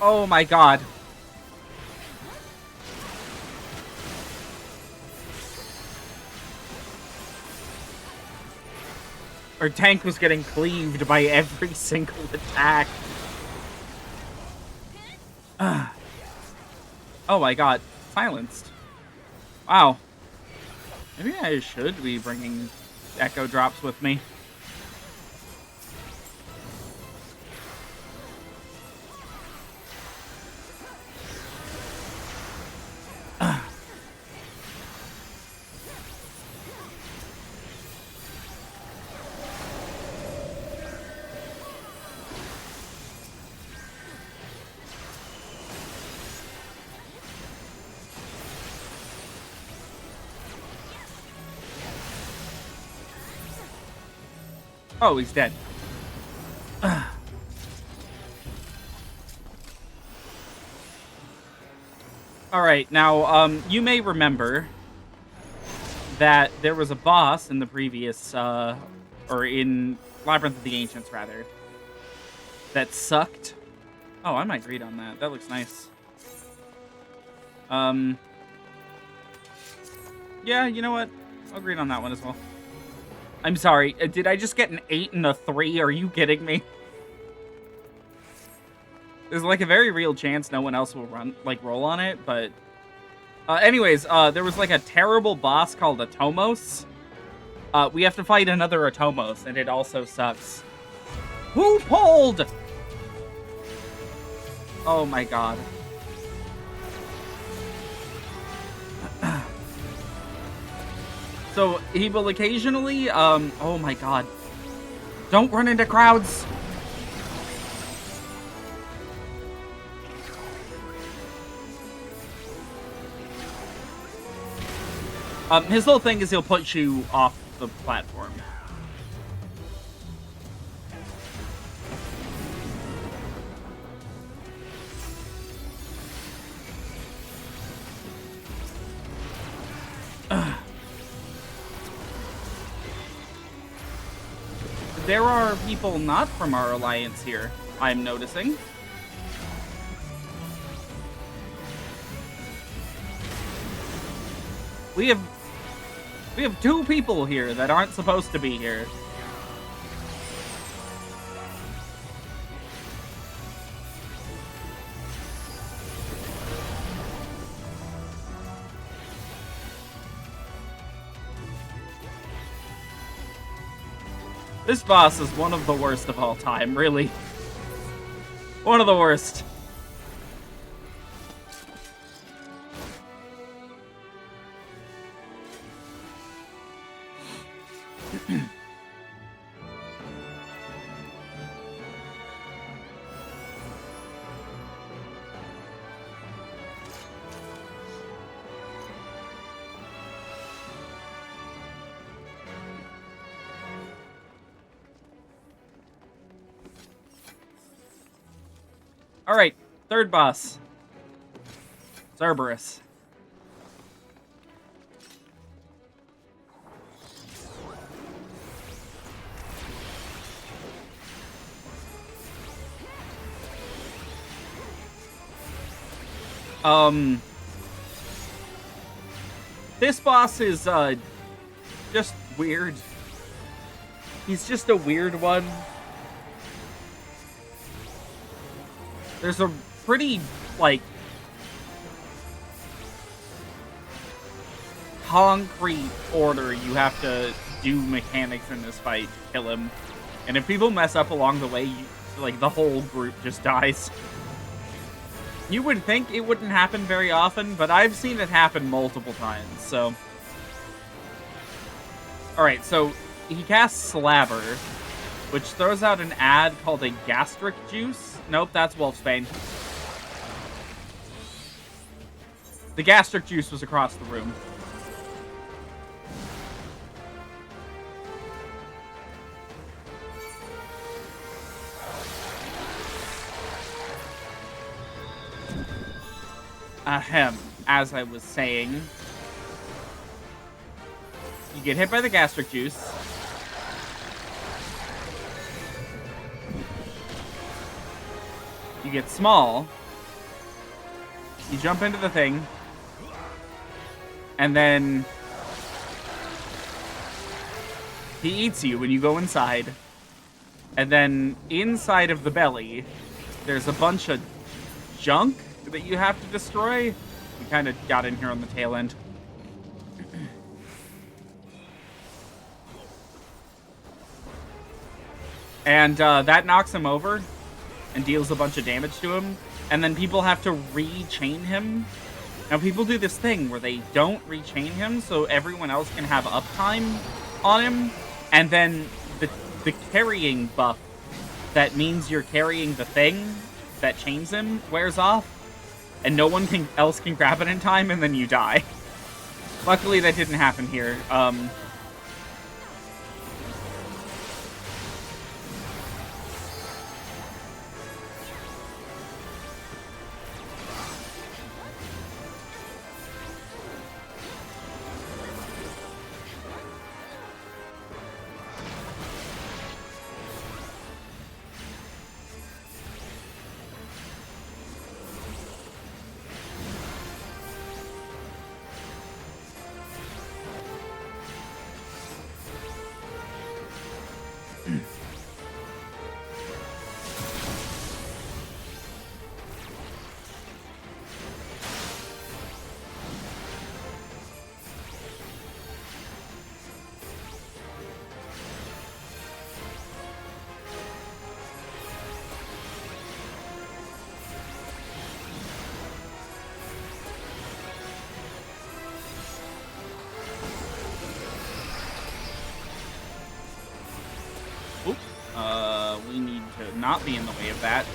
Oh my god. Our tank was getting cleaved by every single attack. Oh my god. Silenced. Wow. Maybe I should be bringing echo drops with me. Oh, he's dead. Alright, now, you may remember that there was a boss in the previous, or in Labyrinth of the Ancients, rather, that sucked. Oh, I might read on that. That looks nice. Yeah, you know what? I'll read on that one as well. I'm sorry, did I just get an 8 and a 3? Are you kidding me? There's like a very real chance no one else will roll on it, but... anyways, there was like a terrible boss called Atomos. We have to fight another Atomos, and it also sucks. Who pulled? Oh my god. So, he will occasionally, oh my god. Don't run into crowds! His whole thing is he'll put you off the platform. There are people not from our alliance here, I'm noticing. We have 2 people here that aren't supposed to be here. This boss is one of the worst of all time, really. One of the worst. Alright, third boss. Cerberus. This boss is, just weird. He's just a weird one. There's a pretty, like, concrete order you have to do mechanics in this fight to kill him. And if people mess up along the way, like, the whole group just dies. You would think it wouldn't happen very often, but I've seen it happen multiple times, so... Alright, so he casts Slabber, which throws out an ad called a gastric juice. Nope, that's Wolfsbane. The gastric juice was across the room. Ahem. As I was saying, you get hit by the gastric juice. You get small. You jump into the thing. And then he eats you when you go inside. And then inside of the belly, there's a bunch of junk that you have to destroy. We kind of got in here on the tail end. And that knocks him over and deals a bunch of damage to him. And then people have to re-chain him. Now, people do this thing where they don't re-chain him so everyone else can have uptime on him. And then the carrying buff that means you're carrying the thing that chains him wears off. And no one else can grab it in time, and then you die. Luckily, that didn't happen here. We need to not be in the way of that.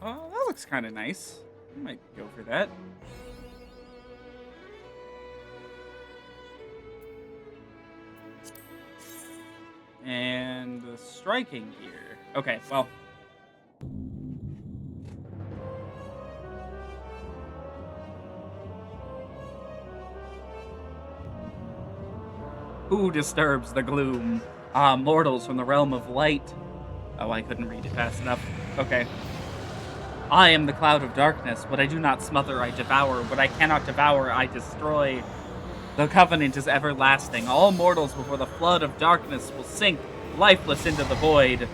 Oh, that looks kind of nice. I might go for that. And the striking gear. Okay, well. Who disturbs the gloom? Ah, mortals from the realm of light. Oh, I couldn't read it fast enough. Okay. I am the cloud of darkness. What I do not smother, I devour. What I cannot devour, I destroy. The covenant is everlasting. All mortals before the flood of darkness will sink lifeless into the void.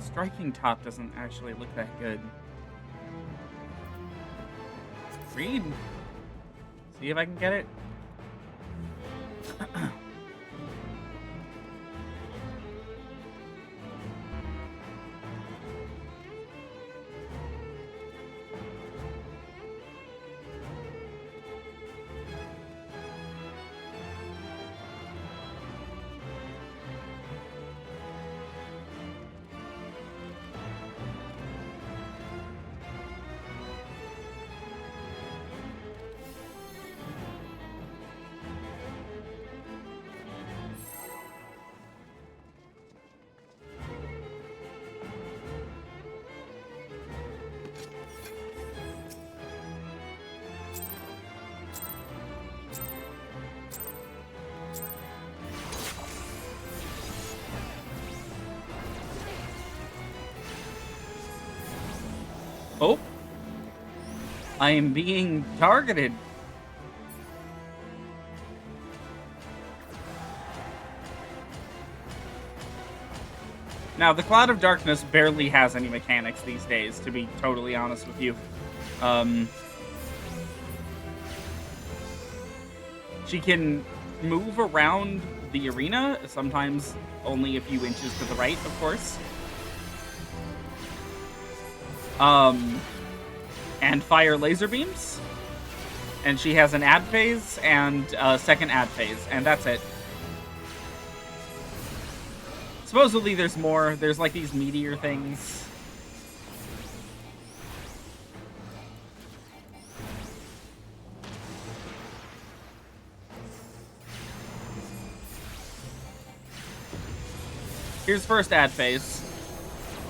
Striking top doesn't actually look that good. Read. See if I can get it. Oh. I am being targeted. Now, the Cloud of Darkness barely has any mechanics these days, to be totally honest with you. She can move around the arena, sometimes only a few inches to the right, of course. And fire laser beams. And she has an ad phase and a second ad phase, and that's it. Supposedly there's more. There's like these meteor things. Here's first ad phase.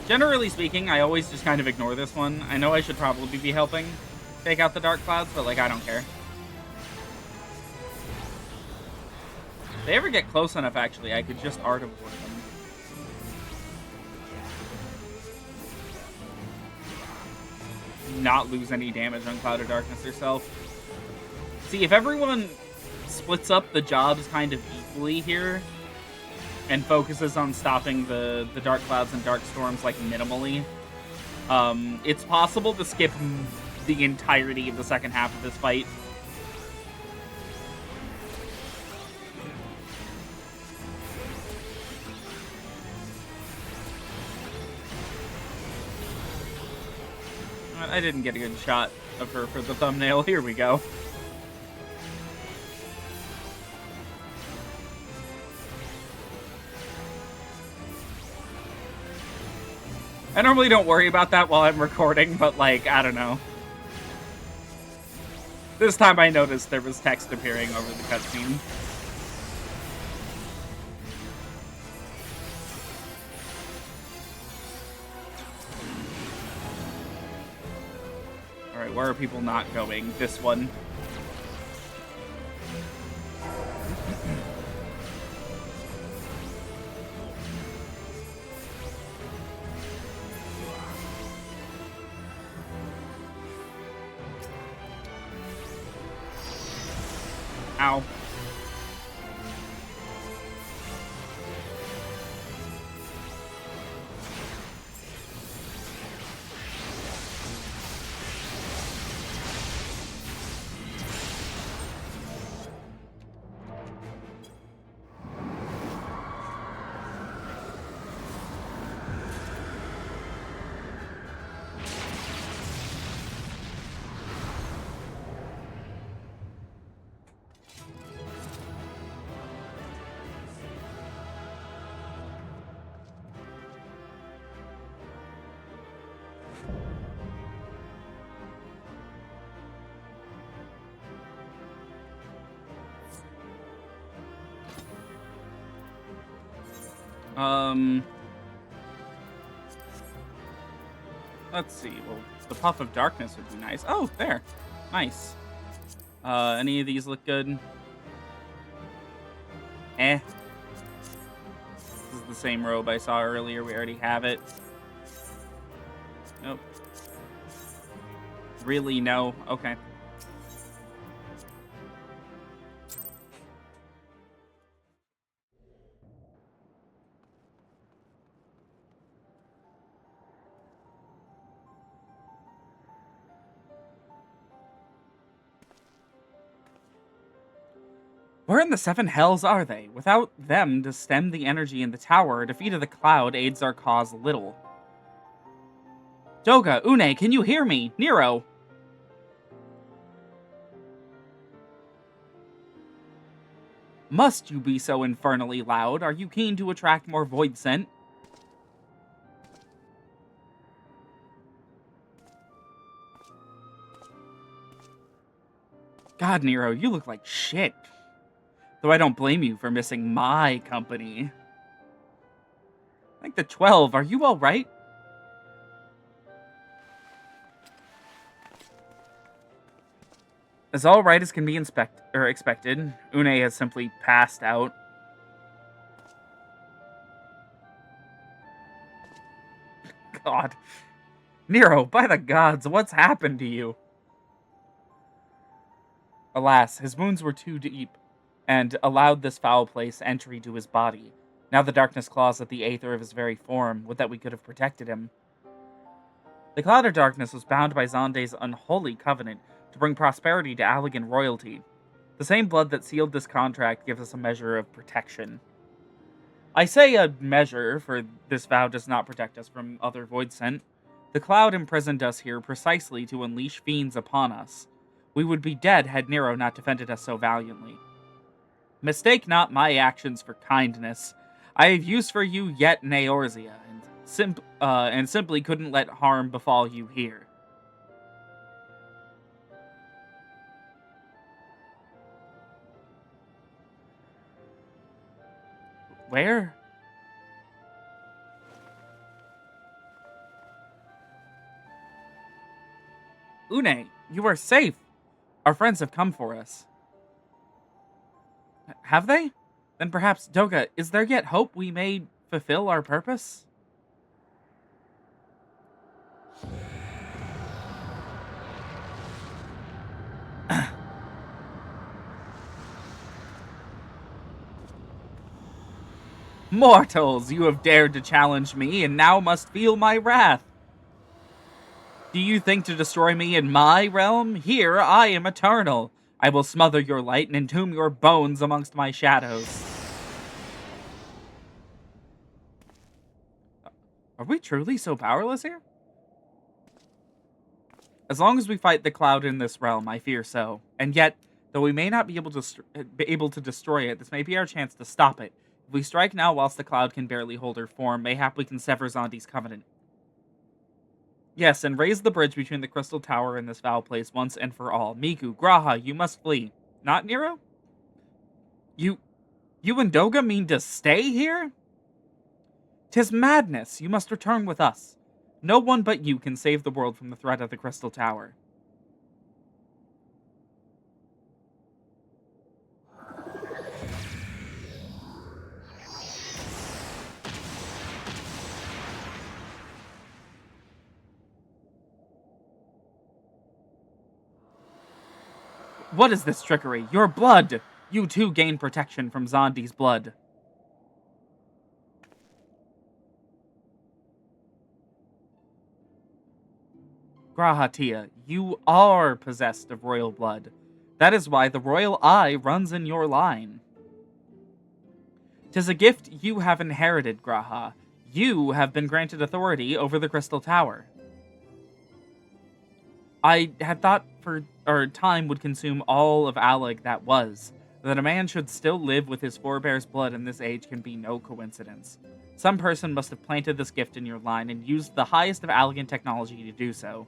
Generally speaking, I always just kind of ignore this one. I know I should probably be helping take out the dark clouds, but like I don't care. If they ever get close enough, actually, I could just art abort them. Not lose any damage on Cloud of Darkness herself. See, if everyone splits up the jobs kind of equally here and focuses on stopping the Dark Clouds and Dark Storms, like, minimally, it's possible to skip the entirety of the second half of this fight. I didn't get a good shot of her for the thumbnail. Here we go. I normally don't worry about that while I'm recording, but, like, I don't know. This time I noticed there was text appearing over the cutscene. Alright, where are people not going? This one. Ow. Let's see. We'll The puff of darkness would be nice. Oh, there. Nice. Any of these look good? Eh. This is the same robe I saw earlier. We already have it. Nope. Really? No. Okay. Where in the seven hells are they? Without them to stem the energy in the tower, defeat of the cloud aids our cause little. Doga, Une, can you hear me? Nero! Must you be so infernally loud? Are you keen to attract more void scent? God, Nero, you look like shit. Though I don't blame you for missing my company. I think the 12, are you alright? As alright as can be expected, Une has simply passed out. God. Nero, by the gods, what's happened to you? Alas, his wounds were too deep, and allowed this foul place entry to his body. Now the darkness claws at the aether of his very form. Would that we could have protected him. The cloud of darkness was bound by Zonde's unholy covenant to bring prosperity to Allegan royalty. The same blood that sealed this contract gives us a measure of protection. I say a measure, for this vow does not protect us from other void scent. The cloud imprisoned us here precisely to unleash fiends upon us. We would be dead had Nero not defended us so valiantly. Mistake not my actions for kindness. I have use for you yet in Eorzea, and simply couldn't let harm befall you here. Where? Une, you are safe. Our friends have come for us. Have they? Then perhaps, Doga, is there yet hope we may fulfill our purpose? Mortals, you have dared to challenge me, and now must feel my wrath. Do you think to destroy me in my realm? Here I am eternal. I will smother your light and entomb your bones amongst my shadows. Are we truly so powerless here? As long as we fight the cloud in this realm, I fear so. And yet, though we may not be able to destroy it, this may be our chance to stop it. If we strike now whilst the cloud can barely hold her form, mayhap we can sever Zondi's covenant. Yes, and raise the bridge between the Crystal Tower and this foul place once and for all. Miku, Graha, you must flee. Not Nero? You and Doga mean to stay here? 'Tis madness. You must return with us. No one but you can save the world from the threat of the Crystal Tower. What is this trickery? Your blood! You too gain protection from Zondi's blood. Grahatia, you are possessed of royal blood. That is why the royal eye runs in your line. 'Tis a gift you have inherited, Graha. You have been granted authority over the Crystal Tower. I had thought time would consume all of Alleg that was. That a man should still live with his forebear's blood in this age can be no coincidence. Some person must have planted this gift in your line and used the highest of Allegan technology to do so.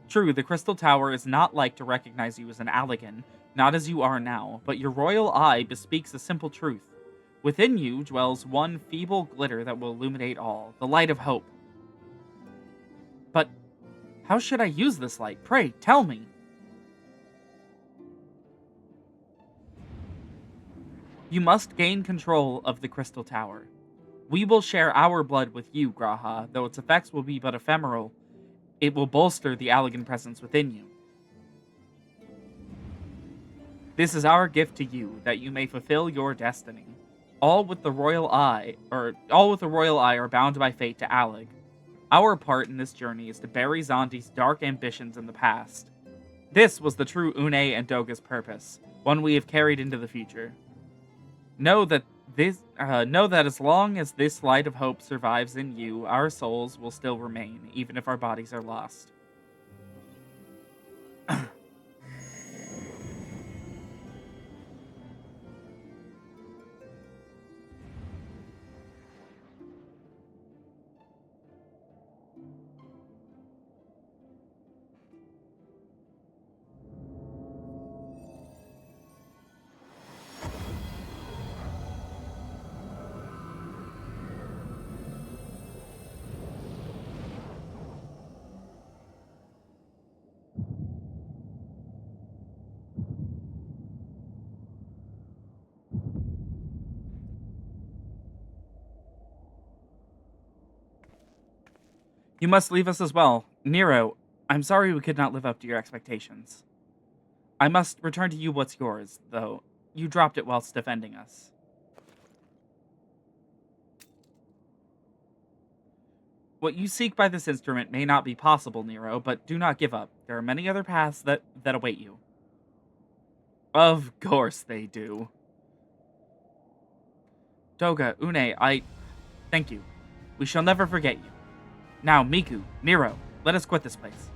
True, the Crystal Tower is not like to recognize you as an Allegan, not as you are now, but your royal eye bespeaks a simple truth. Within you dwells one feeble glitter that will illuminate all, the light of hope. But How should I use this light? Pray, tell me. You must gain control of the Crystal Tower. We will share our blood with you, Graha, though its effects will be but ephemeral. It will bolster the Allagan presence within you. This is our gift to you, that you may fulfill your destiny. All with the royal eye are bound by fate to Allag. Our part in this journey is to bury Zondi's dark ambitions in the past. This was the true Une and Doga's purpose, one we have carried into the future. Know that as long as this light of hope survives in you, our souls will still remain, even if our bodies are lost. You must leave us as well. Nero, I'm sorry we could not live up to your expectations. I must return to you what's yours, though. You dropped it whilst defending us. What you seek by this instrument may not be possible, Nero, but do not give up. There are many other paths that await you. Of course they do. Doga, Une, I thank you. We shall never forget you. Now, Miku, Nero, let us quit this place.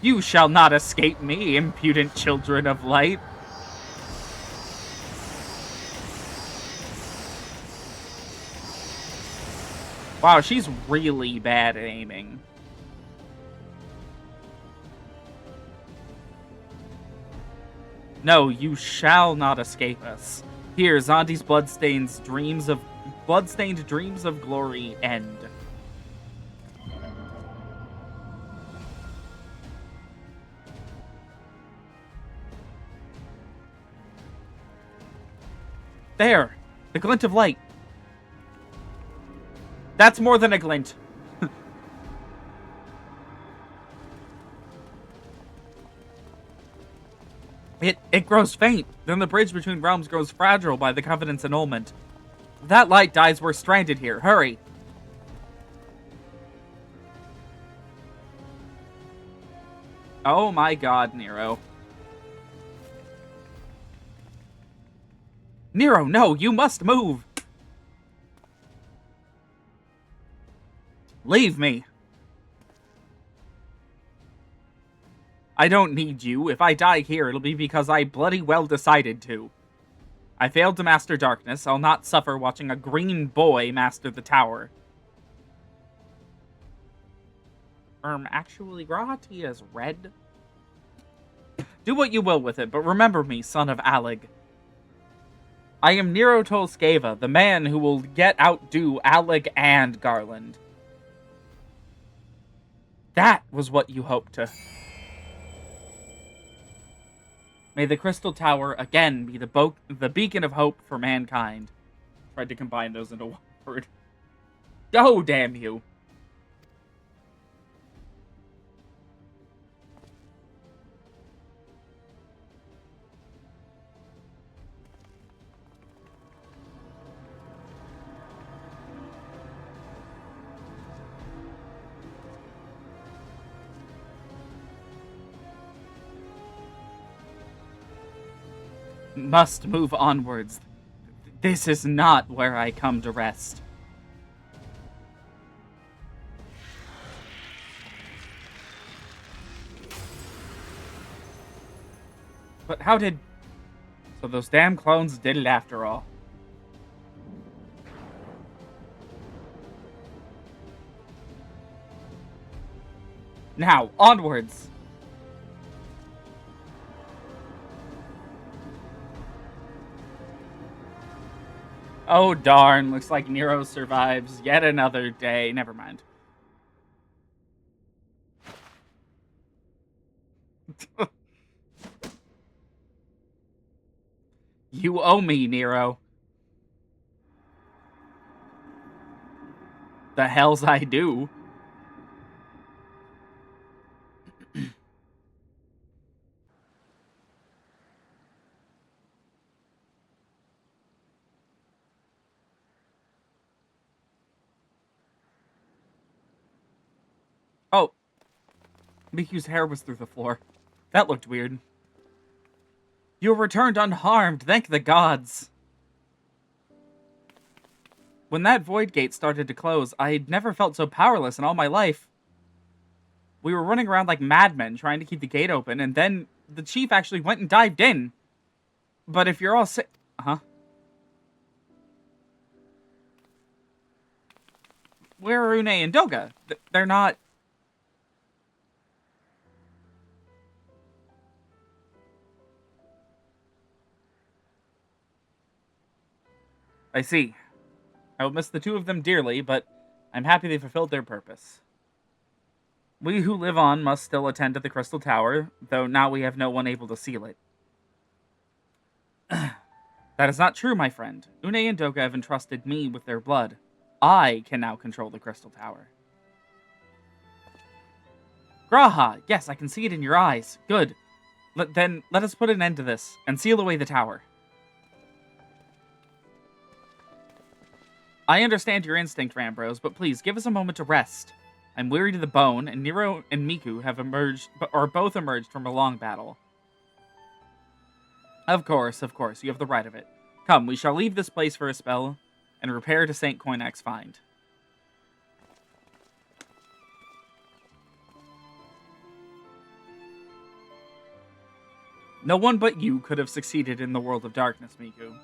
You shall not escape me, impudent children of light. Wow, she's really bad at aiming. No, you shall not escape us. Here, Zondi's bloodstained dreams of glory end. There! The glint of light! That's more than a glint. It grows faint. Then the bridge between realms grows fragile by the Covenant's annulment. If that light dies, we're stranded here. Hurry! Oh my god, Nero. Nero, no! You must move! Leave me! I don't need you. If I die here, it'll be because I bloody well decided to. I failed to master darkness. I'll not suffer watching a green boy master the tower. Actually, Grahatia is red. Do what you will with it, but remember me, son of Allag. I am Nero Tolskeva, the man who will outdo Allag and Garland. That was what you hoped to... May the Crystal Tower again be the beacon of hope for mankind. Tried to combine those into one word. Oh, damn you. Must move onwards. This is not where I come to rest. But how did... So those damn clones did it after all. Now, onwards! Oh darn, looks like Nero survives yet another day. Never mind. You owe me, Nero. The hells I do. Oh, Miku's hair was through the floor. That looked weird. You returned unharmed, thank the gods. When that void gate started to close, I'd never felt so powerless in all my life. We were running around like madmen trying to keep the gate open, and then the chief actually went and dived in. But if you're all Huh? Where are Une and Doga? They're not... I see. I will miss the two of them dearly, but I'm happy they fulfilled their purpose. We who live on must still attend to the Crystal Tower, though now we have no one able to seal it. That is not true, my friend. Une and Doga have entrusted me with their blood. I can now control the Crystal Tower. Graha! Yes, I can see it in your eyes. Good. Then let us put an end to this, and seal away the tower. I understand your instinct, Rambros, but please, give us a moment to rest. I'm weary to the bone, and Nero and Miku have both emerged from a long battle. Of course, you have the right of it. Come, we shall leave this place for a spell, and repair to St. Koinak's Find. No one but you could have succeeded in the world of darkness, Miku.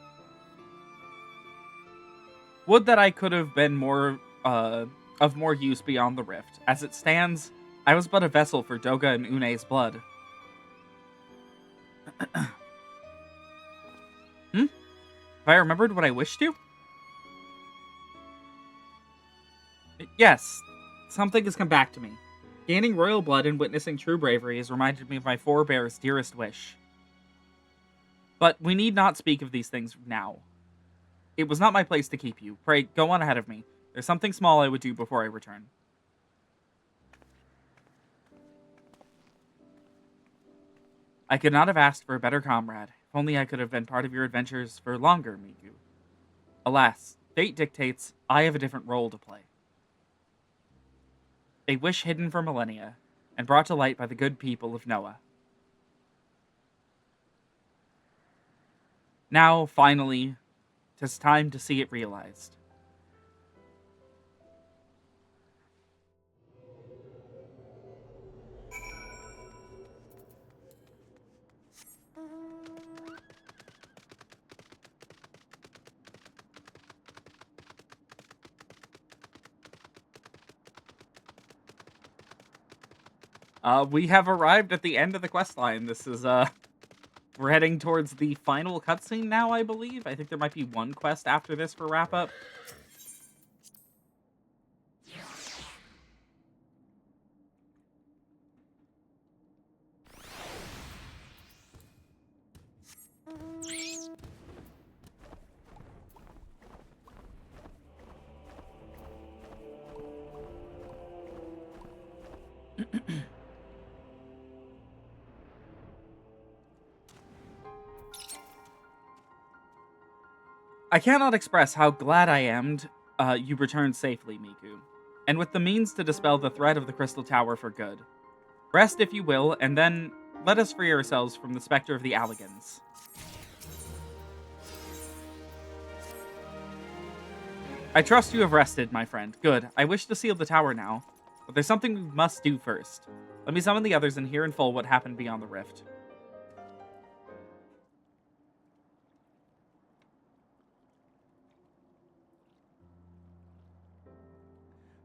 Would that I could have been of more use beyond the rift. As it stands, I was but a vessel for Doga and Une's blood. Have I remembered what I wished to? Yes, something has come back to me. Gaining royal blood and witnessing true bravery has reminded me of my forebear's dearest wish. But we need not speak of these things now. It was not my place to keep you. Pray, go on ahead of me. There's something small I would do before I return. I could not have asked for a better comrade. If only I could have been part of your adventures for longer, Miku. Alas, fate dictates I have a different role to play. A wish hidden for millennia, and brought to light by the good people of Noah. Now, finally, 'tis time to see it realized. We have arrived at the end of the quest line. This is, we're heading towards the final cutscene now, I believe. I think there might be one quest after this for wrap-up. I cannot express how glad I am you returned safely, Miku, and with the means to dispel the threat of the Crystal Tower for good. Rest if you will, and then let us free ourselves from the specter of the Alligans. I trust you have rested, my friend. Good. I wish to seal the tower now, but there's something we must do first. Let me summon the others and hear in full what happened beyond the rift.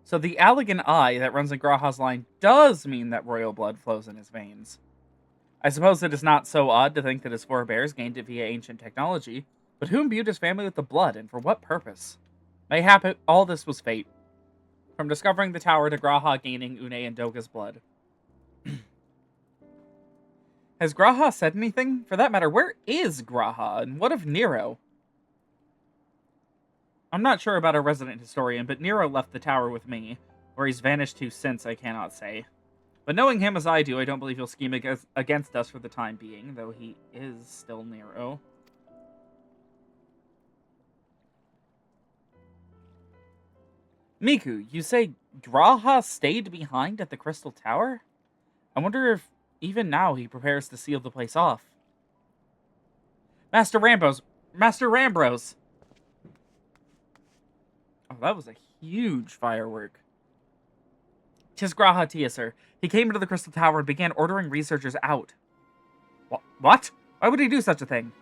So the Alligan eye that runs in Graha's line does mean that royal blood flows in his veins. I suppose it is not so odd to think that his forebears gained it via ancient technology, but who imbued his family with the blood, and for what purpose? Mayhap all this was fate. From discovering the tower to Graha gaining Une and Doga's blood. Has Graha said anything? For that matter, where is Graha, and what of Nero? I'm not sure about our resident historian, but Nero left the tower with me. Where he's vanished to since, I cannot say. But knowing him as I do, I don't believe he'll scheme against us for the time being, though he is still Nero. Miku, you say Graha stayed behind at the Crystal Tower? I wonder if even now he prepares to seal the place off. Master Rambros! Oh, that was a huge firework. 'Tis Graha Tia, sir. He came into the Crystal Tower and began ordering researchers out. What? Why would he do such a thing?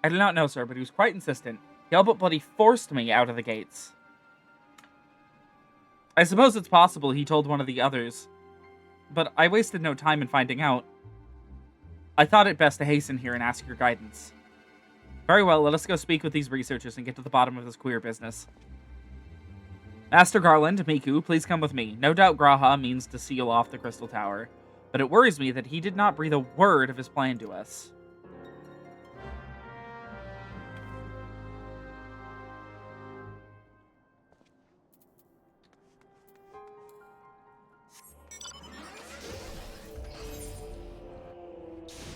I do not know, sir, but he was quite insistent. He all but bloody forced me out of the gates. I suppose it's possible he told one of the others, but I wasted no time in finding out. I thought it best to hasten here and ask your guidance. Very well, let us go speak with these researchers and get to the bottom of this queer business. Master Garland, Miku, please come with me. No doubt Graha means to seal off the Crystal Tower, but it worries me that he did not breathe a word of his plan to us.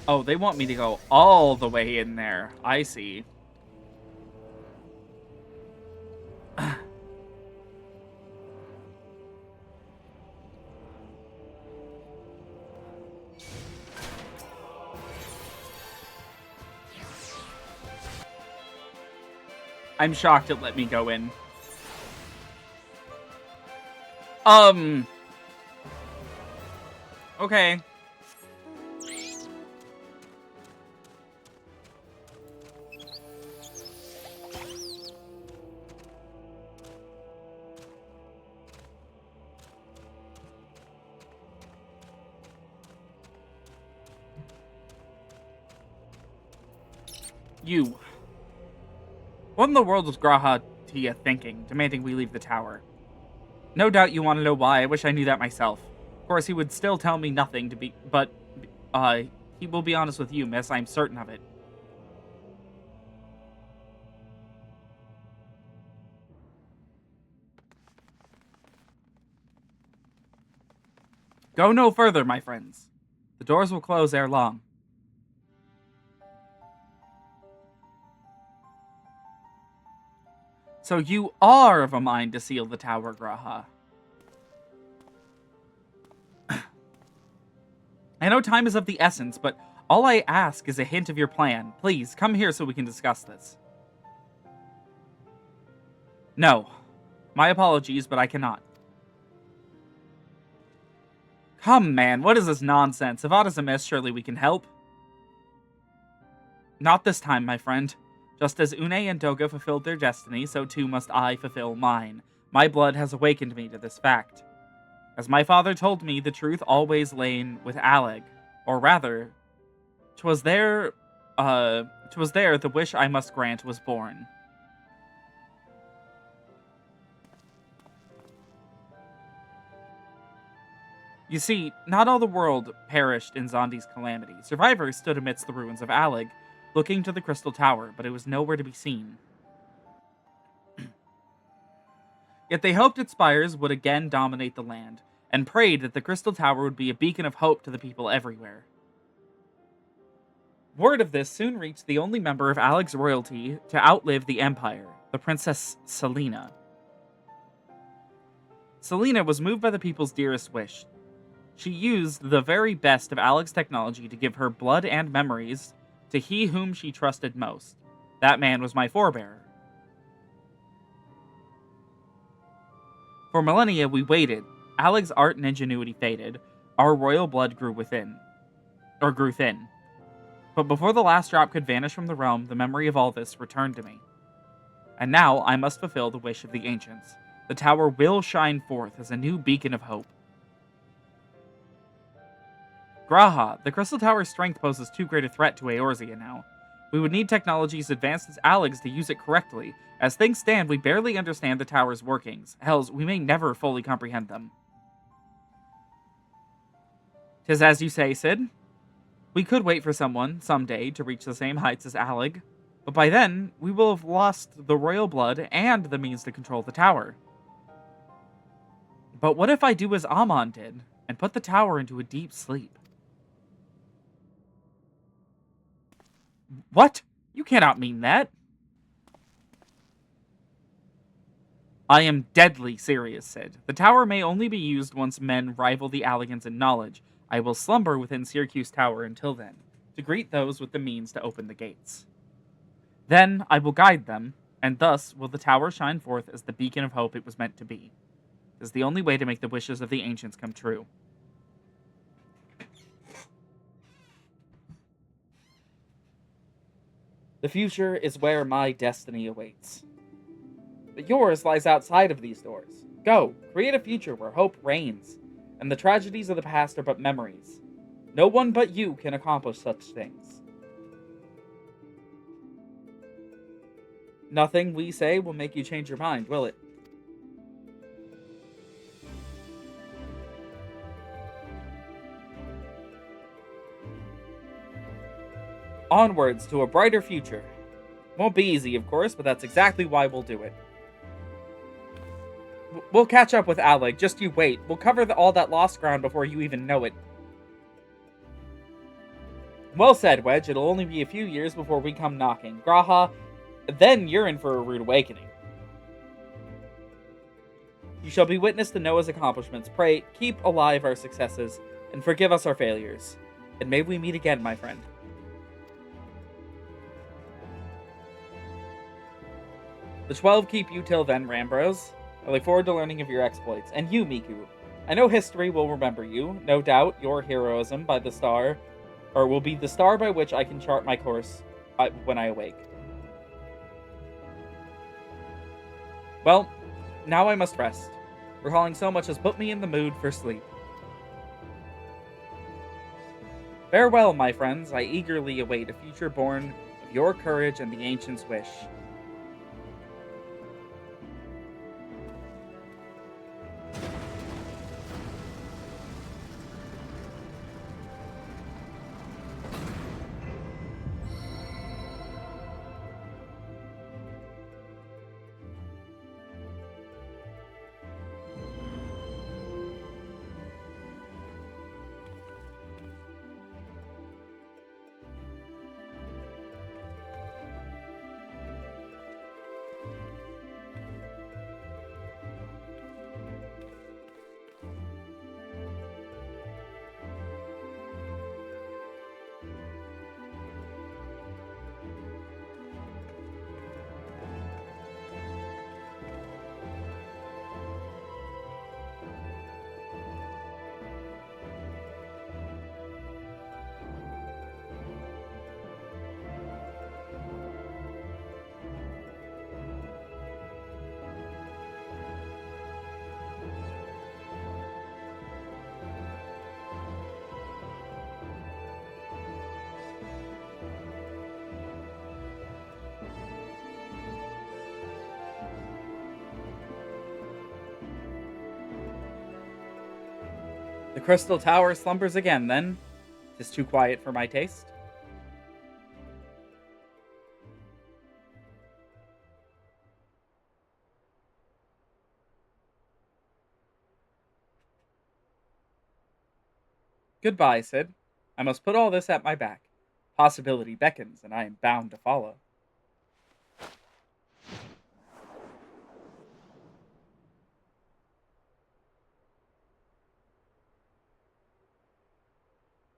Oh, they want me to go all the way in there. I see. I'm shocked it let me go in. Okay. You. What in the world was Graha Tia thinking, demanding we leave the tower? No doubt you want to know why. I wish I knew that myself. Of course, he would still tell me nothing but he will be honest with you, miss. I'm certain of it. Go no further, my friends. The doors will close ere long. So you are of a mind to seal the tower, Graha. I know time is of the essence, but all I ask is a hint of your plan. Please, come here so we can discuss this. No. My apologies, but I cannot. Come, man, what is this nonsense? If aught is amiss, surely we can help. Not this time, my friend. Just as Une and Doga fulfilled their destiny, so too must I fulfill mine. My blood has awakened me to this fact. As my father told me, the truth always lay with Alec. Or rather, 'twas there the wish I must grant was born. You see, not all the world perished in Zondi's calamity. Survivors stood amidst the ruins of Alec, looking to the Crystal Tower, but it was nowhere to be seen. Yet they hoped its spires would again dominate the land, and prayed that the Crystal Tower would be a beacon of hope to the people everywhere. Word of this soon reached the only member of Alec's royalty to outlive the Empire, the Princess Selena. Selena was moved by the people's dearest wish. She used the very best of Alec's technology to give her blood and memories to he whom she trusted most. That man was my forebearer. For millennia we waited. Alec's art and ingenuity faded. Our royal blood grew thin. But before the last drop could vanish from the realm, the memory of all this returned to me. And now I must fulfill the wish of the ancients. The tower will shine forth as a new beacon of hope. Graha, the Crystal Tower's strength poses too great a threat to Eorzea now. We would need technology as advanced as Alec's to use it correctly. As things stand, we barely understand the tower's workings. Hells, we may never fully comprehend them. 'Tis as you say, Sid. We could wait for someone, someday, to reach the same heights as Alec, but by then, we will have lost the royal blood and the means to control the tower. But what if I do as Amon did, and put the tower into a deep sleep? What? You cannot mean that. I am deadly serious, Sid. The tower may only be used once men rival the Alligans in knowledge. I will slumber within Syracuse Tower until then, to greet those with the means to open the gates. Then I will guide them, and thus will the tower shine forth as the beacon of hope it was meant to be. It is the only way to make the wishes of the ancients come true. The future is where my destiny awaits. But yours lies outside of these doors. Go, create a future where hope reigns, and the tragedies of the past are but memories. No one but you can accomplish such things. Nothing we say will make you change your mind, will it? Onwards to a brighter future. Won't be easy, of course, but that's exactly why we'll do it. We'll catch up with Alec, just you wait. We'll cover all that lost ground before you even know it. Well said, Wedge. It'll only be a few years before we come knocking. Graha, then you're in for a rude awakening. You shall be witness to Noah's accomplishments. Pray, keep alive our successes, and forgive us our failures. And may we meet again, my friend. The 12 keep you till then, Rambros. I look forward to learning of your exploits. And you, Miku. I know history will remember you. No doubt your heroism by the star, or will be the star by which I can chart my course when I awake. Well, now I must rest. Recalling so much has put me in the mood for sleep. Farewell, my friends. I eagerly await a future born of your courage and the ancients' wish. The Crystal Tower slumbers again, then. 'Tis too quiet for my taste. Goodbye, Sid. I must put all this at my back. Possibility beckons, and I am bound to follow.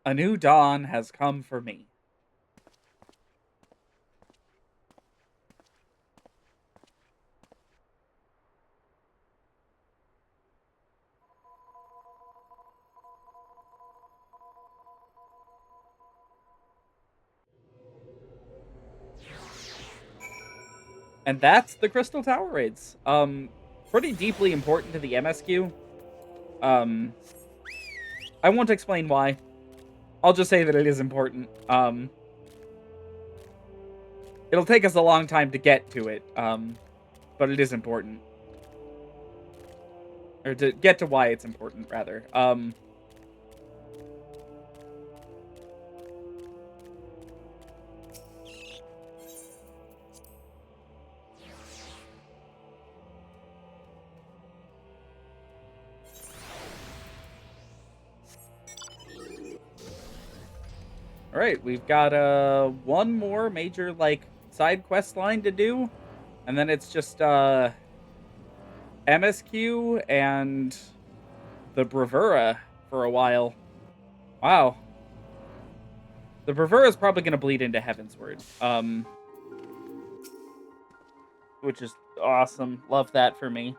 A new dawn has come for me. And that's the Crystal Tower raids. Pretty deeply important to the MSQ. I won't explain why. I'll just say that it is important. It'll take us a long time to get to it, but it is important. Or to get to why it's important, rather. All right, we've got one more major like side quest line to do, and then it's just MSQ and the Bravura for a while. Wow. The Bravura is probably going to bleed into Heavensward, which is awesome. Love that for me.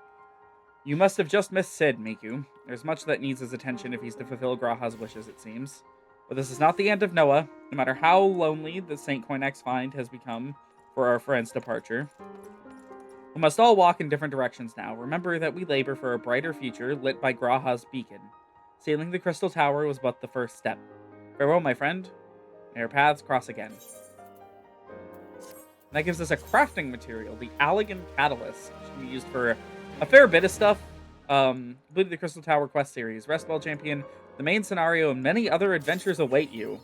You must have just missed Sid, Miku. There's much that needs his attention if he's to fulfill Graha's wishes, it seems. But this is not the end of Noah, no matter how lonely the St. Coinex find has become for our friend's departure. We must all walk in different directions now. Remember that we labor for a brighter future lit by Graha's beacon. Sailing the Crystal Tower was but the first step. Farewell, my friend. May our paths cross again. And that gives us a crafting material, the Allegan Catalyst, which can be used for a fair bit of stuff. Completed the Crystal Tower quest series, Rest Well Champion, the main scenario, and many other adventures await you.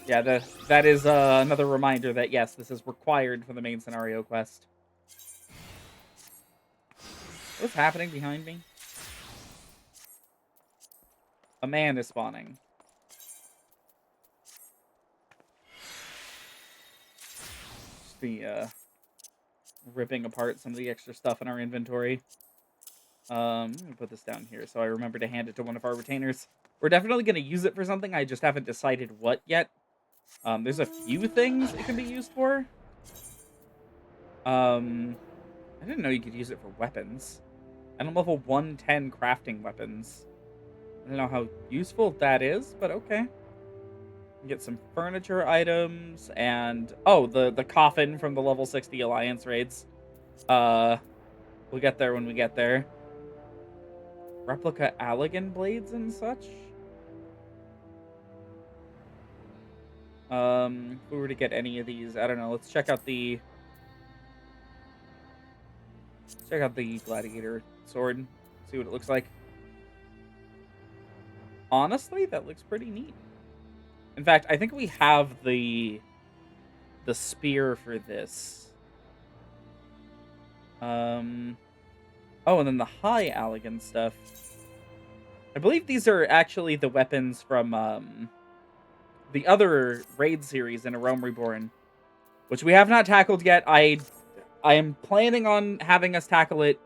Yeah, that is another reminder that, yes, this is required for the main scenario quest. What's happening behind me? A man is spawning. Just the, ripping apart some of the extra stuff in our inventory. I'm going to put this down here so I remember to hand it to one of our retainers. We're definitely going to use it for something, I just haven't decided what yet. There's a few things it can be used for. I didn't know you could use it for weapons. And I'm level 110 crafting weapons. I don't know how useful that is, but okay. Get some furniture items and the coffin from the level 60 Alliance raids. We'll get there when we get there. Replica Allegan blades and such. If we were to get any of these, I don't know. Let's check out the gladiator sword. See what it looks like. Honestly, that looks pretty neat. In fact, I think we have the spear for this. Oh, and then the high Allegan stuff. I believe these are actually the weapons from the other raid series in A Realm Reborn, which we have not tackled yet. I am planning on having us tackle it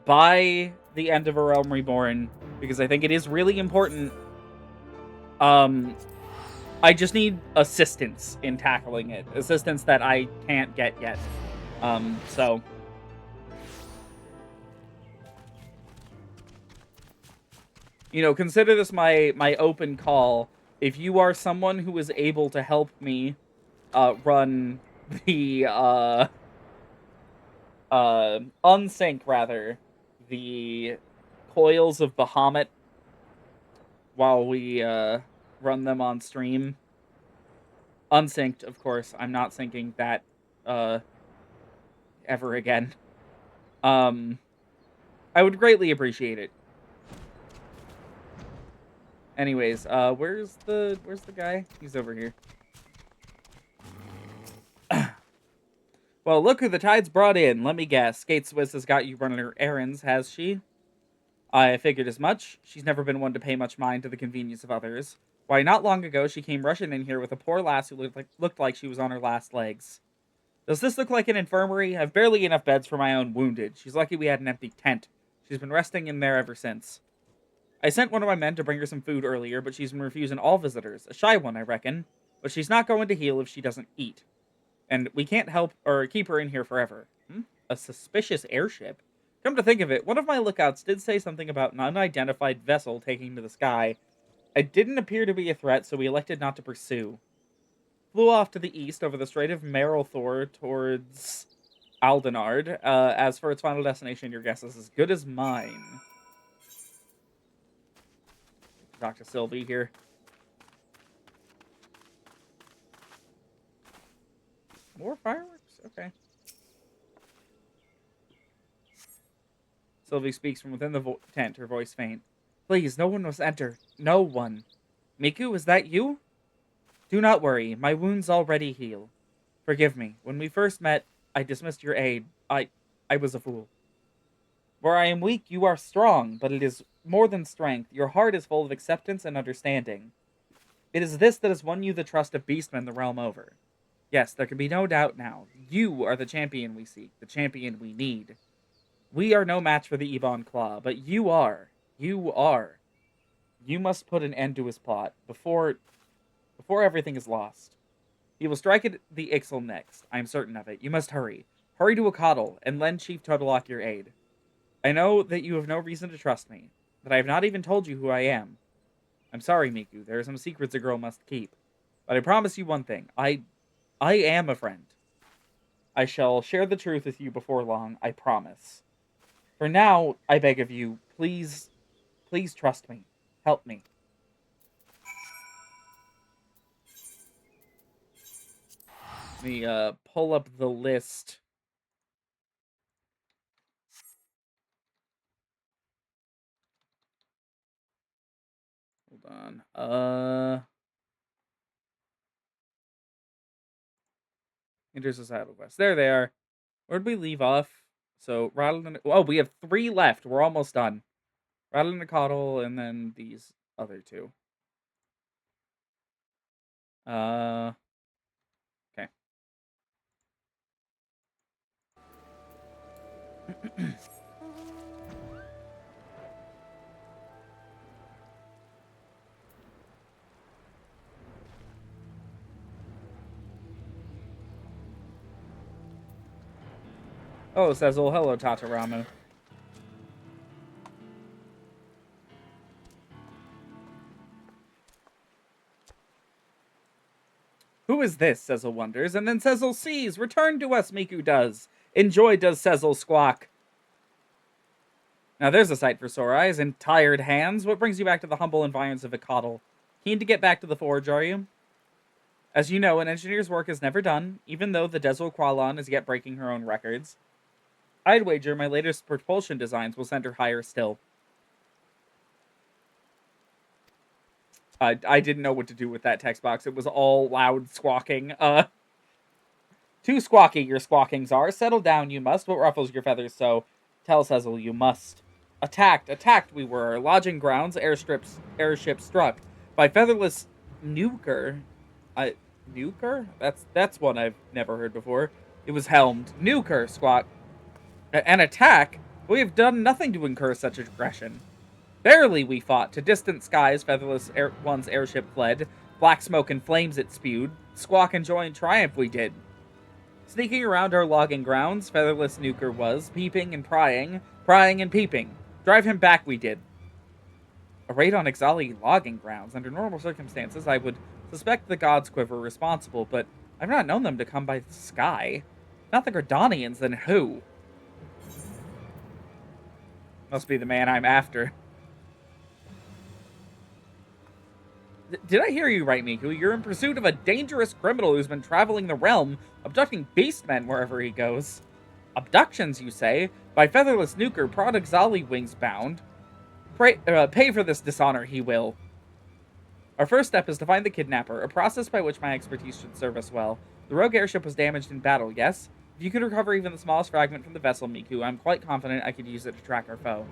by the end of A Realm Reborn, because I think it is really important. I just need assistance in tackling it. Assistance that I can't get yet. So... You know, consider this my open call. If you are someone who is able to help me run the unsync rather the coils of Bahamut while we run them on stream. Unsynced, of course. I'm not syncing that ever again. I would greatly appreciate it. Anyways, where's the guy? He's over here. Well, look who the tide's brought in. Let me guess. Skate Swiss has got you running her errands, has she? I figured as much. She's never been one to pay much mind to the convenience of others. Why, not long ago, she came rushing in here with a poor lass who looked like she was on her last legs. Does this look like an infirmary? I've barely enough beds for my own wounded. She's lucky we had an empty tent. She's been resting in there ever since. I sent one of my men to bring her some food earlier, but she's been refusing all visitors. A shy one, I reckon. But she's not going to heal if she doesn't eat. And we can't help or keep her in here forever. A suspicious airship? Come to think of it, one of my lookouts did say something about an unidentified vessel taking to the sky. It didn't appear to be a threat, so we elected not to pursue. Flew off to the east over the Strait of Marelthor towards Aldenard. As for its final destination, your guess is as good as mine. Talk to Sylvie here. More fireworks? Okay. Sylvie speaks from within the tent, her voice faint. Please, no one must enter. No one. Miku, is that you? Do not worry, my wounds already heal. Forgive me. When we first met, I dismissed your aid. I was a fool. Where I am weak, you are strong, but it is more than strength. Your heart is full of acceptance and understanding. It is this that has won you the trust of beastmen the realm over. Yes, there can be no doubt now. You are the champion we seek, the champion we need. We are no match for the Ebon Claw, but you are. You are. You must put an end to his plot before everything is lost. He will strike at the Ixal next. I am certain of it. You must hurry. Hurry to Akadal and lend Chief Totolok your aid. I know that you have no reason to trust me, but I have not even told you who I am. I'm sorry, Miku. There are some secrets a girl must keep. But I promise you one thing. I am a friend. I shall share the truth with you before long, I promise. For now, I beg of you, please trust me. Help me. Let me pull up the list. Hold on. Intersocietal quest. There they are. Where'd we leave off? So, we have 3 left. We're almost done. Rattle and a Coddle, and then these other 2. Okay. Oh, it says, "Oh, hello, Tataramu." Who is this? Sezzle wonders, and then Sezzle sees. Return to us, Miku does. Enjoy, does Sezzle squawk. Now there's a sight for sore eyes and tired hands. What brings you back to the humble environs of Icodal? Keen to get back to the forge, are you? As you know, an engineer's work is never done, even though the Dezel Qualon is yet breaking her own records. I'd wager my latest propulsion designs will send her higher still. I didn't know what to do with that text box. It was all loud squawking. Too squawky your squawkings are. Settle down, you must. What ruffles your feathers so? Tell Sezzle you must. Attacked we were. Lodging grounds, airship struck. By featherless nuker. Nuker? That's one I've never heard before. It was helmed. Nuker, squawk. An attack? We have done nothing to incur such aggression. Barely we fought. To distant skies, featherless one's airship fled. Black smoke and flames it spewed. Squawk and joy and triumph we did. Sneaking around our logging grounds, featherless nuker was, peeping and prying and peeping. Drive him back we did. A raid on Exali logging grounds. Under normal circumstances, I would suspect the gods quiver responsible, but I've not known them to come by the sky. Not the Gradanians, then who? Must be the man I'm after. Did I hear you right, Miku? You're in pursuit of a dangerous criminal who's been traveling the realm, abducting beastmen wherever he goes. Abductions, you say? By featherless nuker, prod Exali wings bound. Pay for this dishonor he will. Our first step is to find the kidnapper, a process by which my expertise should serve us well. The rogue airship was damaged in battle, yes? If you could recover even the smallest fragment from the vessel, Miku, I'm quite confident I could use it to track our foe.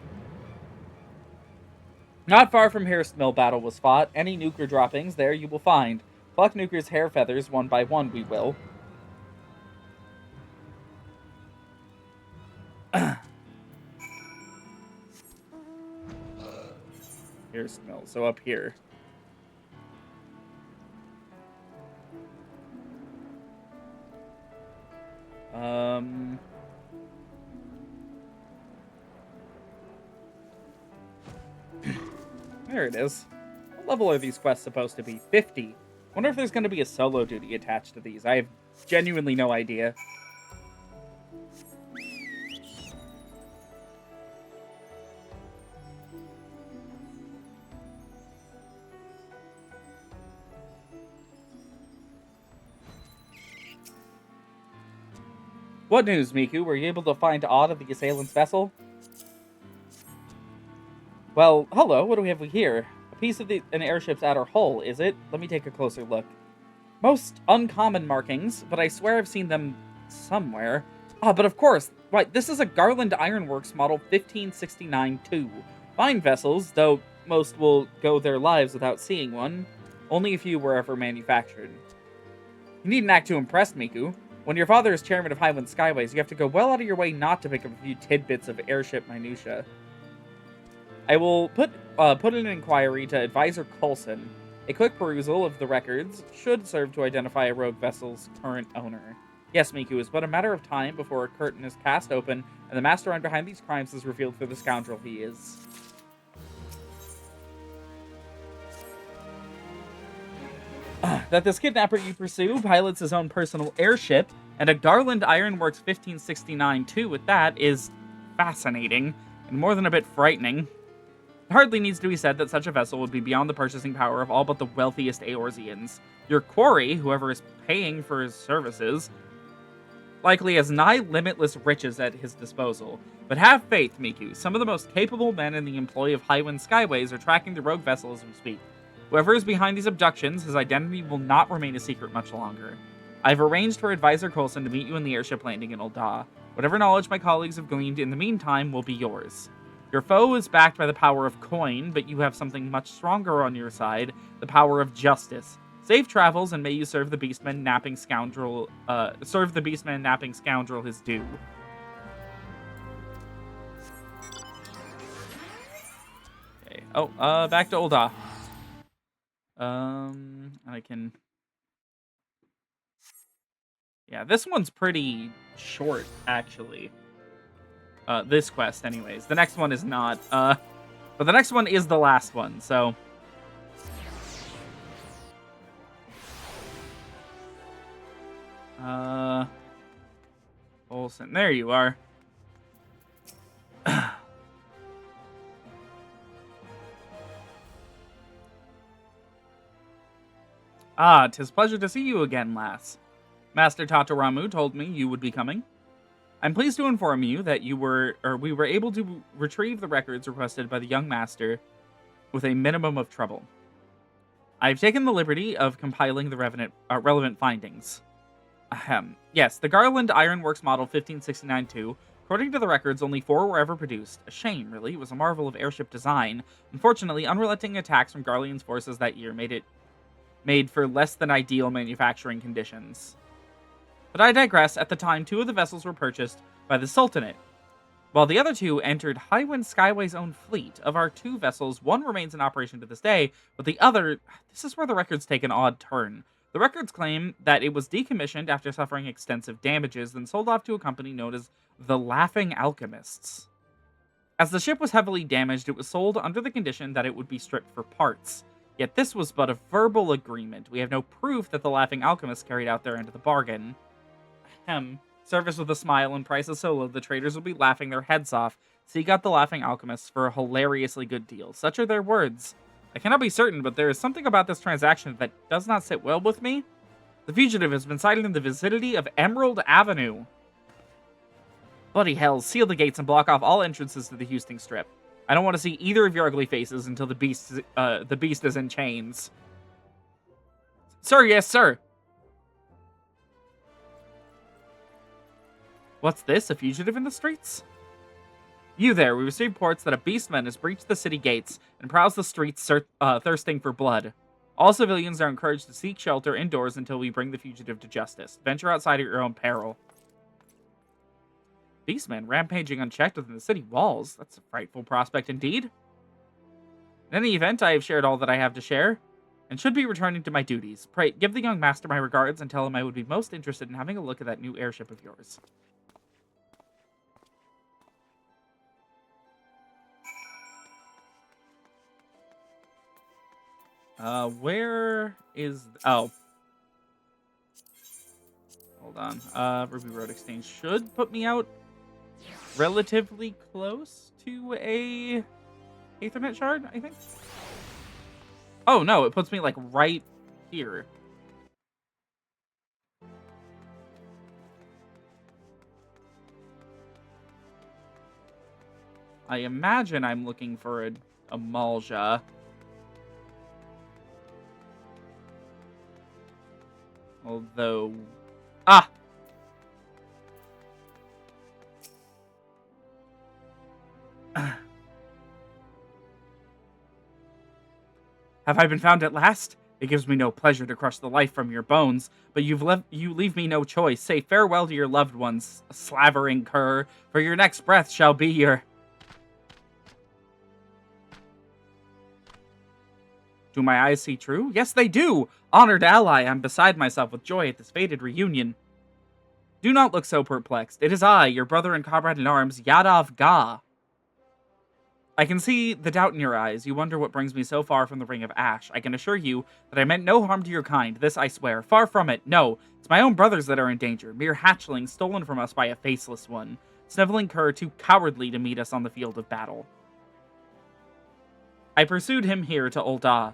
Not far from here, Mill battle was fought. Any nuker droppings there you will find. Pluck nuker's hair feathers one by one, we will. Here's Mill, so up here. There it is. What level are these quests supposed to be? 50. Wonder if there's going to be a solo duty attached to these. I have genuinely no idea. What news, Miku? Were you able to find aught of the assailant's vessel? Well, hello, what do we have here? A piece of an airship's outer hull, is it? Let me take a closer look. Most uncommon markings, but I swear I've seen them somewhere. But of course, right, this is a Garland Ironworks model 1569-2. Fine vessels, though most will go their lives without seeing one. Only a few were ever manufactured. You needn't act to impress, Miku. When your father is chairman of Highland Skyways, you have to go well out of your way not to pick up a few tidbits of airship minutia. I will put in an inquiry to Advisor Coulson. A quick perusal of the records should serve to identify a rogue vessel's current owner. Yes, Miku, it's but a matter of time before a curtain is cast open and the mastermind behind these crimes is revealed for the scoundrel he is. That this kidnapper you pursue pilots his own personal airship, and a Garland Ironworks 1569 too with that, is fascinating, and more than a bit frightening. It hardly needs to be said that such a vessel would be beyond the purchasing power of all but the wealthiest Eorzeans. Your quarry, whoever is paying for his services, likely has nigh limitless riches at his disposal. But have faith, Miku, some of the most capable men in the employ of Highwind Skyways are tracking the rogue vessel as we speak. Whoever is behind these abductions, his identity will not remain a secret much longer. I've arranged for Advisor Coulson to meet you in the airship landing in Ul'dah. Whatever knowledge my colleagues have gleaned in the meantime will be yours. Your foe is backed by the power of coin, but you have something much stronger on your side, the power of justice. Safe travels, and may you serve the beastman napping scoundrel his due. Okay. Oh, back to Ul'dah. I can... Yeah, this one's pretty short, actually. This quest, anyways. The next one is not, but the next one is the last one, so... Olsen, there you are. Ah, 'tis pleasure to see you again, lass. Master Tatoramu told me you would be coming. I'm pleased to inform you that we were able to retrieve the records requested by the young master with a minimum of trouble. I've taken the liberty of compiling the relevant findings. Yes, the Garland Ironworks Model 1569-2. According to the records, only 4 were ever produced. A shame, really. It was a marvel of airship design. Unfortunately, unrelenting attacks from Garlean's forces that year made for less than ideal manufacturing conditions. But I digress. At the time, 2 of the vessels were purchased by the Sultanate, while the other 2 entered Highwind Skyway's own fleet. Of our 2 vessels, one remains in operation to this day, but the other... This is where the records take an odd turn. The records claim that it was decommissioned after suffering extensive damages, then sold off to a company known as the Laughing Alchemists. As the ship was heavily damaged, it was sold under the condition that it would be stripped for parts. Yet this was but a verbal agreement. We have no proof that the Laughing Alchemists carried out their end of the bargain. Service with a smile and prices so low the traders will be laughing their heads off. Seek out the Laughing Alchemists for a hilariously good deal. Such are their words. I cannot be certain, but there is something about this transaction that does not sit well with me. The fugitive has been sighted in the vicinity of Emerald Avenue. Bloody hell, seal the gates and block off all entrances to the Houston Strip. I don't want to see either of your ugly faces until the beast is in chains. Sir, yes, sir. What's this, a fugitive in the streets? You there, we received reports that a beastman has breached the city gates and prowls the streets thirsting for blood. All civilians are encouraged to seek shelter indoors until we bring the fugitive to justice. Venture outside at your own peril. Beastman rampaging unchecked within the city walls. That's a frightful prospect indeed. In any event, I have shared all that I have to share, and should be returning to my duties. Pray, give the young master my regards and tell him I would be most interested in having a look at that new airship of yours. Where is... Oh. Hold on. Ruby Road Exchange should put me out relatively close to a Aethernet shard, I think. Oh, no, it puts me, like, right here. I imagine I'm looking for a Malja. Although... Ah! Have I been found at last? It gives me no pleasure to crush the life from your bones, but you leave me no choice. Say farewell to your loved ones, slavering cur, for your next breath shall be your... Do my eyes see true? Yes, they do! Honored ally, I'm beside myself with joy at this fated reunion. Do not look so perplexed. It is I, your brother and comrade in arms, Yadav Ga. I can see the doubt in your eyes. You wonder what brings me so far from the Ring of Ash. I can assure you that I meant no harm to your kind. This I swear. Far from it. No, it's my own brothers that are in danger. Mere hatchlings stolen from us by a faceless one. Sniveling cur too cowardly to meet us on the field of battle. I pursued him here to Ul'dah,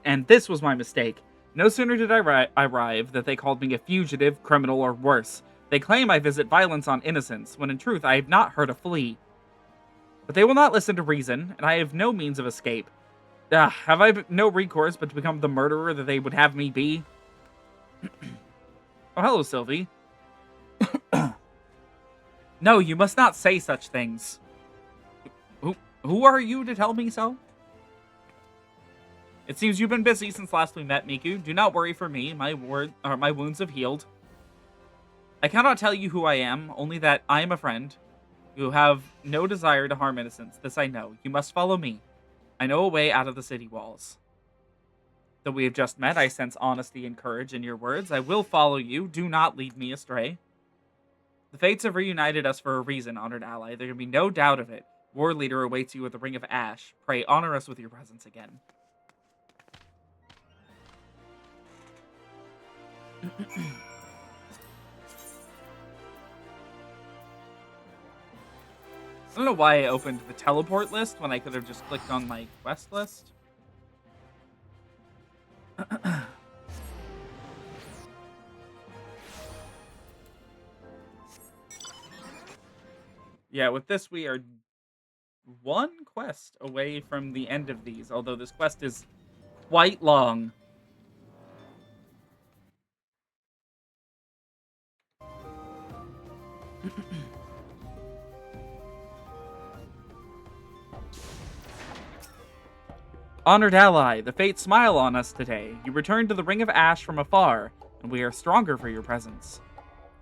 and this was my mistake. No sooner did I arrive that they called me a fugitive, criminal, or worse. They claim I visit violence on innocents, when in truth I have not heard a flea. But they will not listen to reason, and I have no means of escape. Have I no recourse but to become the murderer that they would have me be? Oh, hello, Sylvie. No, you must not say such things. Who are you to tell me so? It seems you've been busy since last we met, Miku. Do not worry for me. My wounds have healed. I cannot tell you who I am, only that I am a friend. You have no desire to harm innocents. This I know. You must follow me. I know a way out of the city walls. Though we have just met, I sense honesty and courage in your words. I will follow you. Do not lead me astray. The fates have reunited us for a reason, honored ally. There can be no doubt of it. War leader awaits you at the Ring of Ash. Pray, honor us with your presence again. I don't know why I opened the teleport list when I could have just clicked on my quest list. Yeah, with this we are one quest away from the end of these, although this quest is quite long. Honored ally, the fates smile on us today. You returned to the Ring of Ash from afar, and we are stronger for your presence.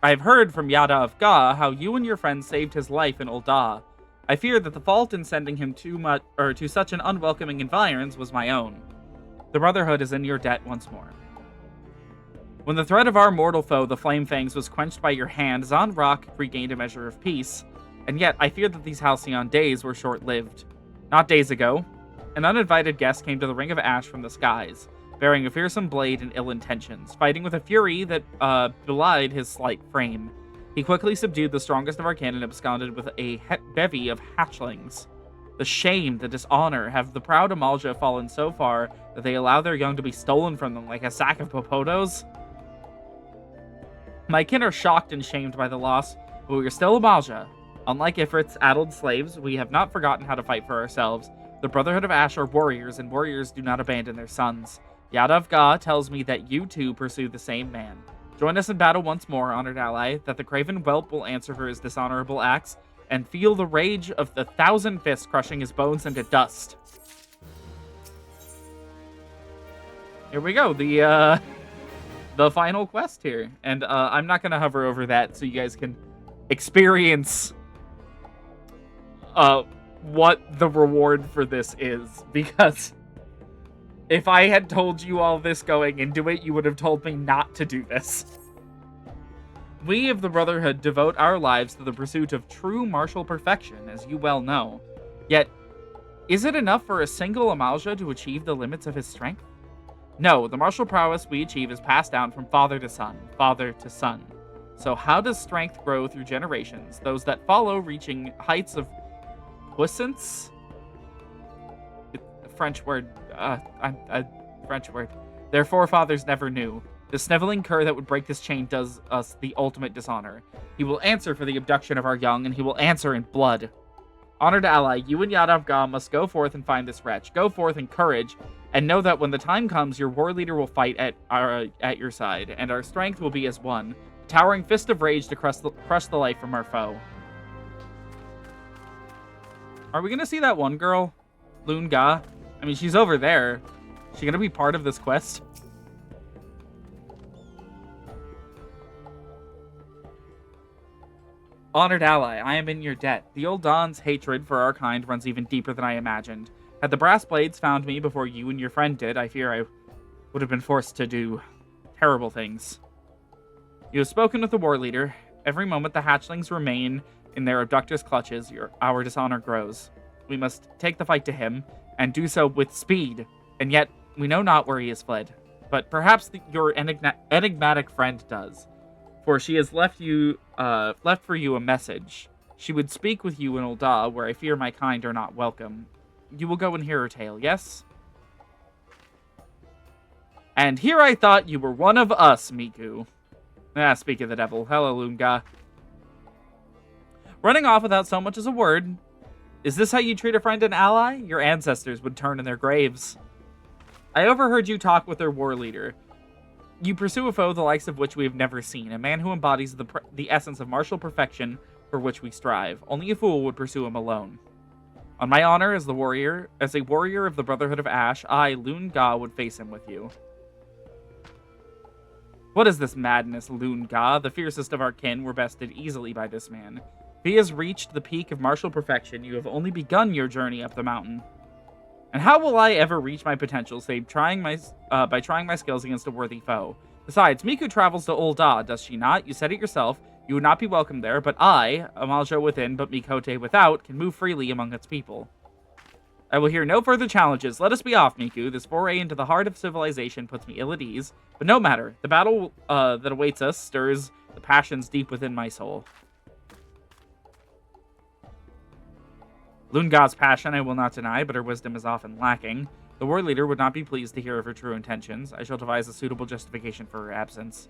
I have heard from Yadav Ga how you and your friends saved his life in Ul'dah. I fear that the fault in sending him to such an unwelcoming environs was my own. The Brotherhood is in your debt once more. When the threat of our mortal foe, the Flame Fangs, was quenched by your hand, Zan'Rok regained a measure of peace. And yet, I fear that these halcyon days were short-lived. Not days ago, an uninvited guest came to the Ring of Ash from the skies, bearing a fearsome blade and ill intentions, fighting with a fury that belied his slight frame. He quickly subdued the strongest of our cannon and absconded with a bevy of hatchlings. The shame, the dishonor, have the proud Amalja fallen so far that they allow their young to be stolen from them like a sack of popotos? My kin are shocked and shamed by the loss, but we are still Amalja. Unlike Ifrit's addled slaves, we have not forgotten how to fight for ourselves. The Brotherhood of Ash are warriors, and warriors do not abandon their sons. Yadav Ga tells me that you too pursue the same man. Join us in battle once more, honored ally, that the craven whelp will answer for his dishonorable acts, and feel the rage of the 1,000 fists crushing his bones into dust. Here we go, the final quest here. And I'm not going to hover over that so you guys can experience what the reward for this is, because if I had told you all this going into it, you would have told me not to do this. We of the Brotherhood devote our lives to the pursuit of true martial perfection, as you well know. Yet, is it enough for a single Amalja to achieve the limits of his strength? No, the martial prowess we achieve is passed down from father to son, father to son. So how does strength grow through generations, those that follow reaching heights of puissance? French word. French word. Their forefathers never knew. The sniveling cur that would break this chain does us the ultimate dishonor. He will answer for the abduction of our young, and he will answer in blood. Honored ally, you and Yadav Ga must go forth and find this wretch. Go forth in courage, and know that when the time comes, your war leader will fight at your side, and our strength will be as one, towering fist of rage to crush the life from our foe. Are we gonna see that one girl, Loon Ga? I mean, she's over there. Is she gonna be part of this quest? Honored ally, I am in your debt. The old Don's hatred for our kind runs even deeper than I imagined. Had the brass blades found me before you and your friend did, I fear I would have been forced to do terrible things. You have spoken with the war leader. Every moment the hatchlings remain in their abductor's clutches, our dishonor grows. We must take the fight to him, and do so with speed, and yet we know not where he has fled. But perhaps your enigmatic friend does, for she has left for you a message. She would speak with you in Ul'dah, where I fear my kind are not welcome. You will go and hear her tale, yes? And here I thought you were one of us, Miku. Speak of the devil. Hello, Lunga. Running off without so much as a word. Is this how you treat a friend and ally? Your ancestors would turn in their graves. I overheard you talk with their war leader. You pursue a foe the likes of which we have never seen, a man who embodies the essence of martial perfection for which we strive. Only a fool would pursue him alone. On my honor as a warrior of the Brotherhood of Ash, I, Lunga, would face him with you. What is this madness, Lunga? The fiercest of our kin were bested easily by this man. If he has reached the peak of martial perfection, you have only begun your journey up the mountain. And how will I ever reach my potential, save by trying my skills against a worthy foe? Besides, Miku travels to Ul'dah, does she not? You said it yourself. You would not be welcome there, but I, Amalja within, but Mikote without, can move freely among its people. I will hear no further challenges. Let us be off, Miku. This foray into the heart of civilization puts me ill at ease. But no matter. The battle that awaits us stirs the passions deep within my soul. Lunga's passion I will not deny, but her wisdom is often lacking. The war leader would not be pleased to hear of her true intentions. I shall devise a suitable justification for her absence.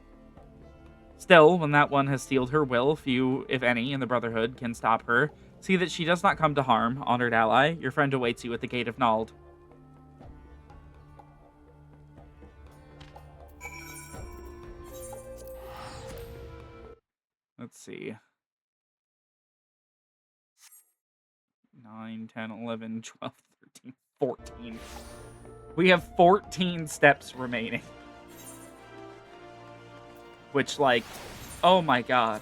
Still, when that one has steeled her will, few, if any, in the Brotherhood can stop her. See that she does not come to harm, honored ally. Your friend awaits you at the gate of Nald. Let's see. 9, 10, 11, 12, 13, 14. We have 14 steps remaining. Which, like, oh my god.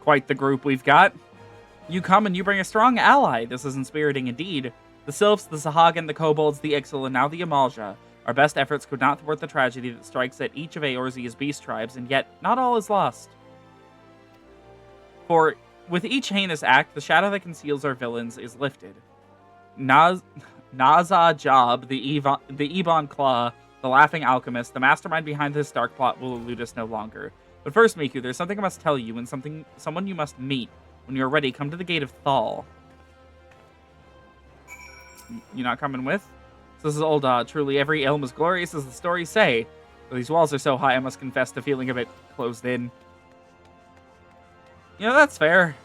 Quite the group we've got. You come and you bring a strong ally. This is inspiriting indeed. The Sylphs, the Sahagan, the Kobolds, the Ixal, and now the Amalja. Our best efforts could not thwart the tragedy that strikes at each of Eorzea's beast tribes, and yet not all is lost. For with each heinous act, the shadow that conceals our villains is lifted. Naza Job, the Ebon Claw, the Laughing Alchemist, the mastermind behind this dark plot will elude us no longer. But first, Miku, there's something I must tell you, and someone you must meet. When you are ready, come to the Gate of Thal. You not coming with? So this is Ul'dah. Truly, every ilm is glorious as the stories say. Though these walls are so high, I must confess to feeling a bit closed in. You know, that's fair.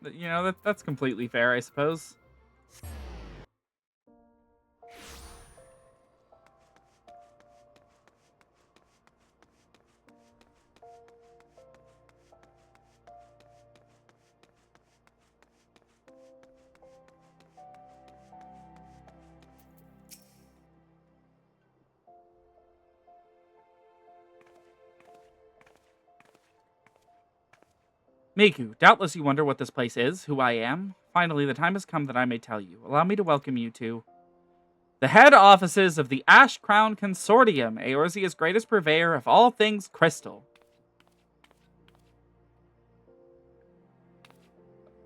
You know, that's completely fair, I suppose. Miku, doubtless you wonder what this place is, who I am. Finally, the time has come that I may tell you. Allow me to welcome you to the head offices of the Ash Crown Consortium, Eorzea's greatest purveyor of all things crystal.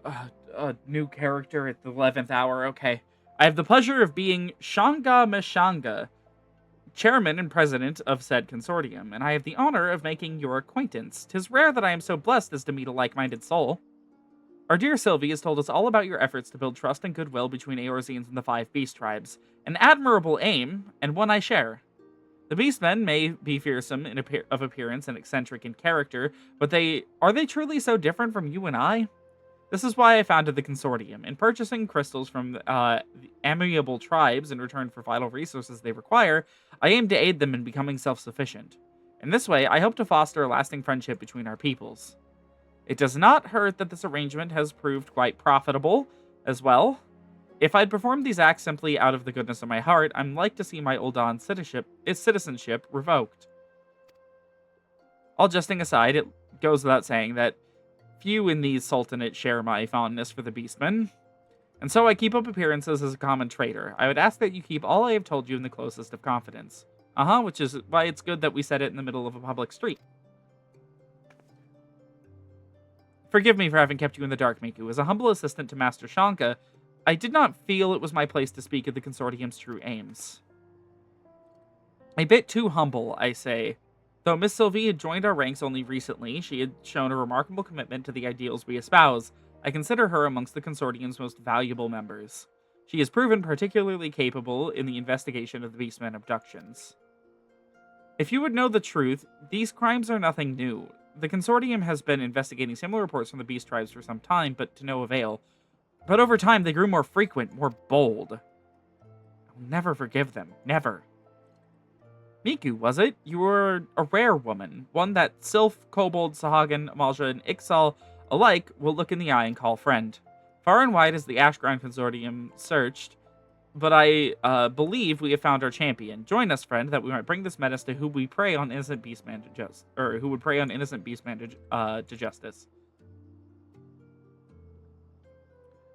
A new character at the 11th hour, okay. I have the pleasure of being Shanga Meshanga, chairman and president of said consortium, and I have the honor of making your acquaintance. 'Tis rare that I am so blessed as to meet a like-minded soul. Our dear Sylvie has told us all about your efforts to build trust and goodwill between Eorzeans and the 5 beast tribes. An admirable aim, and one I share. The beastmen may be fearsome of appearance and eccentric in character, but are they truly so different from you and I? This is why I founded the Consortium. In purchasing crystals from the amiable tribes in return for vital resources they require, I aim to aid them in becoming self-sufficient. In this way, I hope to foster a lasting friendship between our peoples. It does not hurt that this arrangement has proved quite profitable as well. If I'd performed these acts simply out of the goodness of my heart, I'm like to see my Uldan citizenship revoked. All jesting aside, it goes without saying that few in the Sultanate share my fondness for the Beastmen, and so I keep up appearances as a common traitor. I would ask that you keep all I have told you in the closest of confidence. Which is why it's good that we said it in the middle of a public street. Forgive me for having kept you in the dark, Miku. As a humble assistant to Master Shanka, I did not feel it was my place to speak of the Consortium's true aims. A bit too humble, I say. Though Miss Sylvie had joined our ranks only recently, she had shown a remarkable commitment to the ideals we espouse. I consider her amongst the Consortium's most valuable members. She has proven particularly capable in the investigation of the Beastmen abductions. If you would know the truth, these crimes are nothing new. The Consortium has been investigating similar reports from the Beast tribes for some time, but to no avail. But over time, they grew more frequent, more bold. I'll never forgive them. Never. Miku, was it? You were a rare woman. One that Sylph, Kobold, Sahagin, Amalja, and Ixal alike will look in the eye and call friend. Far and wide has the Ashground Consortium searched, but I believe we have found our champion. Join us, friend, that we might bring this menace to who we prey on innocent beastman who would prey on innocent beastman to justice.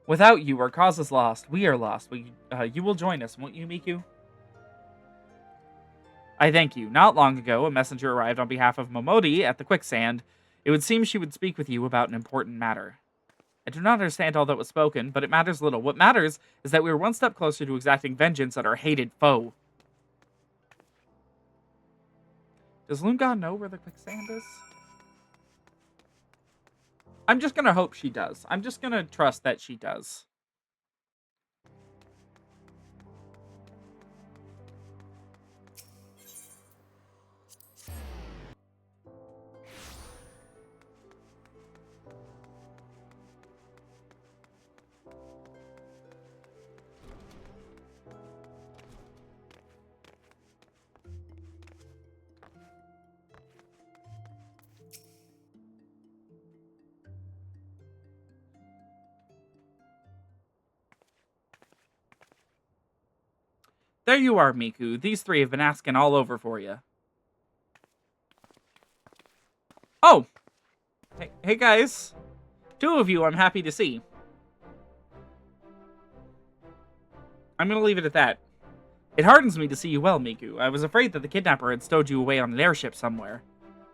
Without you, our cause is lost. We are lost. You will join us, won't you, Miku? I thank you. Not long ago, a messenger arrived on behalf of Momodi at the quicksand. It would seem she would speak with you about an important matter. I do not understand all that was spoken, but it matters little. What matters is that we are one step closer to exacting vengeance on our hated foe. Does Lunga know where the quicksand is? I'm just gonna hope she does. I'm just gonna trust that she does. There you are, Miku. These three have been asking all over for you. Oh! Hey guys. Two of you I'm happy to see. I'm gonna leave it at that. It hardens me to see you well, Miku. I was afraid that the kidnapper had stowed you away on an airship somewhere.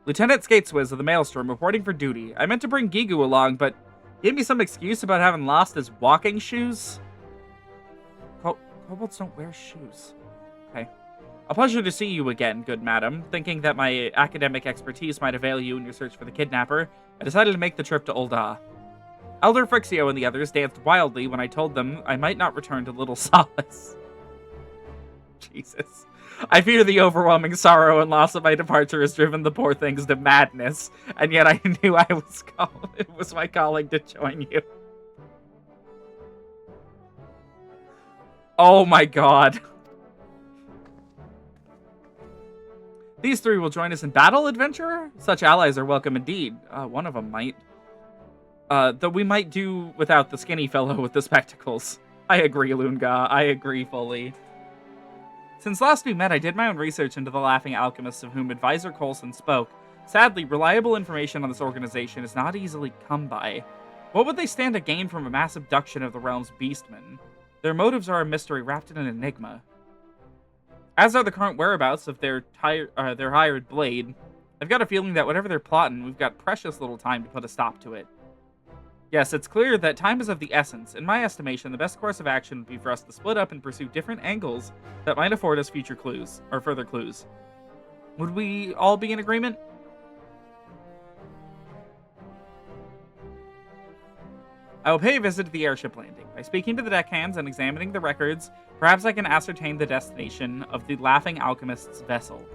Lieutenant Skateswiz of the Maelstrom reporting for duty. I meant to bring Gigu along, but he gave me some excuse about having lost his walking shoes. Kobolds don't wear shoes. Okay. A pleasure to see you again, good madam. Thinking that my academic expertise might avail you in your search for the kidnapper, I decided to make the trip to Ul'dah. Elder Frixio and the others danced wildly when I told them I might not return to Little Solace. Jesus. I fear the overwhelming sorrow and loss of my departure has driven the poor things to madness, and yet I knew it was my calling to join you. Oh my god. These three will join us in battle, adventurer? Such allies are welcome indeed. One of them might. Though we might do without the skinny fellow with the spectacles. I agree, Lunga. I agree fully. Since last we met, I did my own research into the Laughing Alchemists of whom Advisor Coulson spoke. Sadly, reliable information on this organization is not easily come by. What would they stand to gain from a mass abduction of the realm's beastmen? Their motives are a mystery wrapped in an enigma. As are the current whereabouts of their hired blade. I've got a feeling that whatever they're plotting, we've got precious little time to put a stop to it. Yes, it's clear that time is of the essence. In my estimation, the best course of action would be for us to split up and pursue different angles that might afford us future clues, or further clues. Would we all be in agreement? I will pay a visit to the airship landing. By speaking to the deckhands and examining the records, perhaps I can ascertain the destination of the Laughing Alchemist's vessel.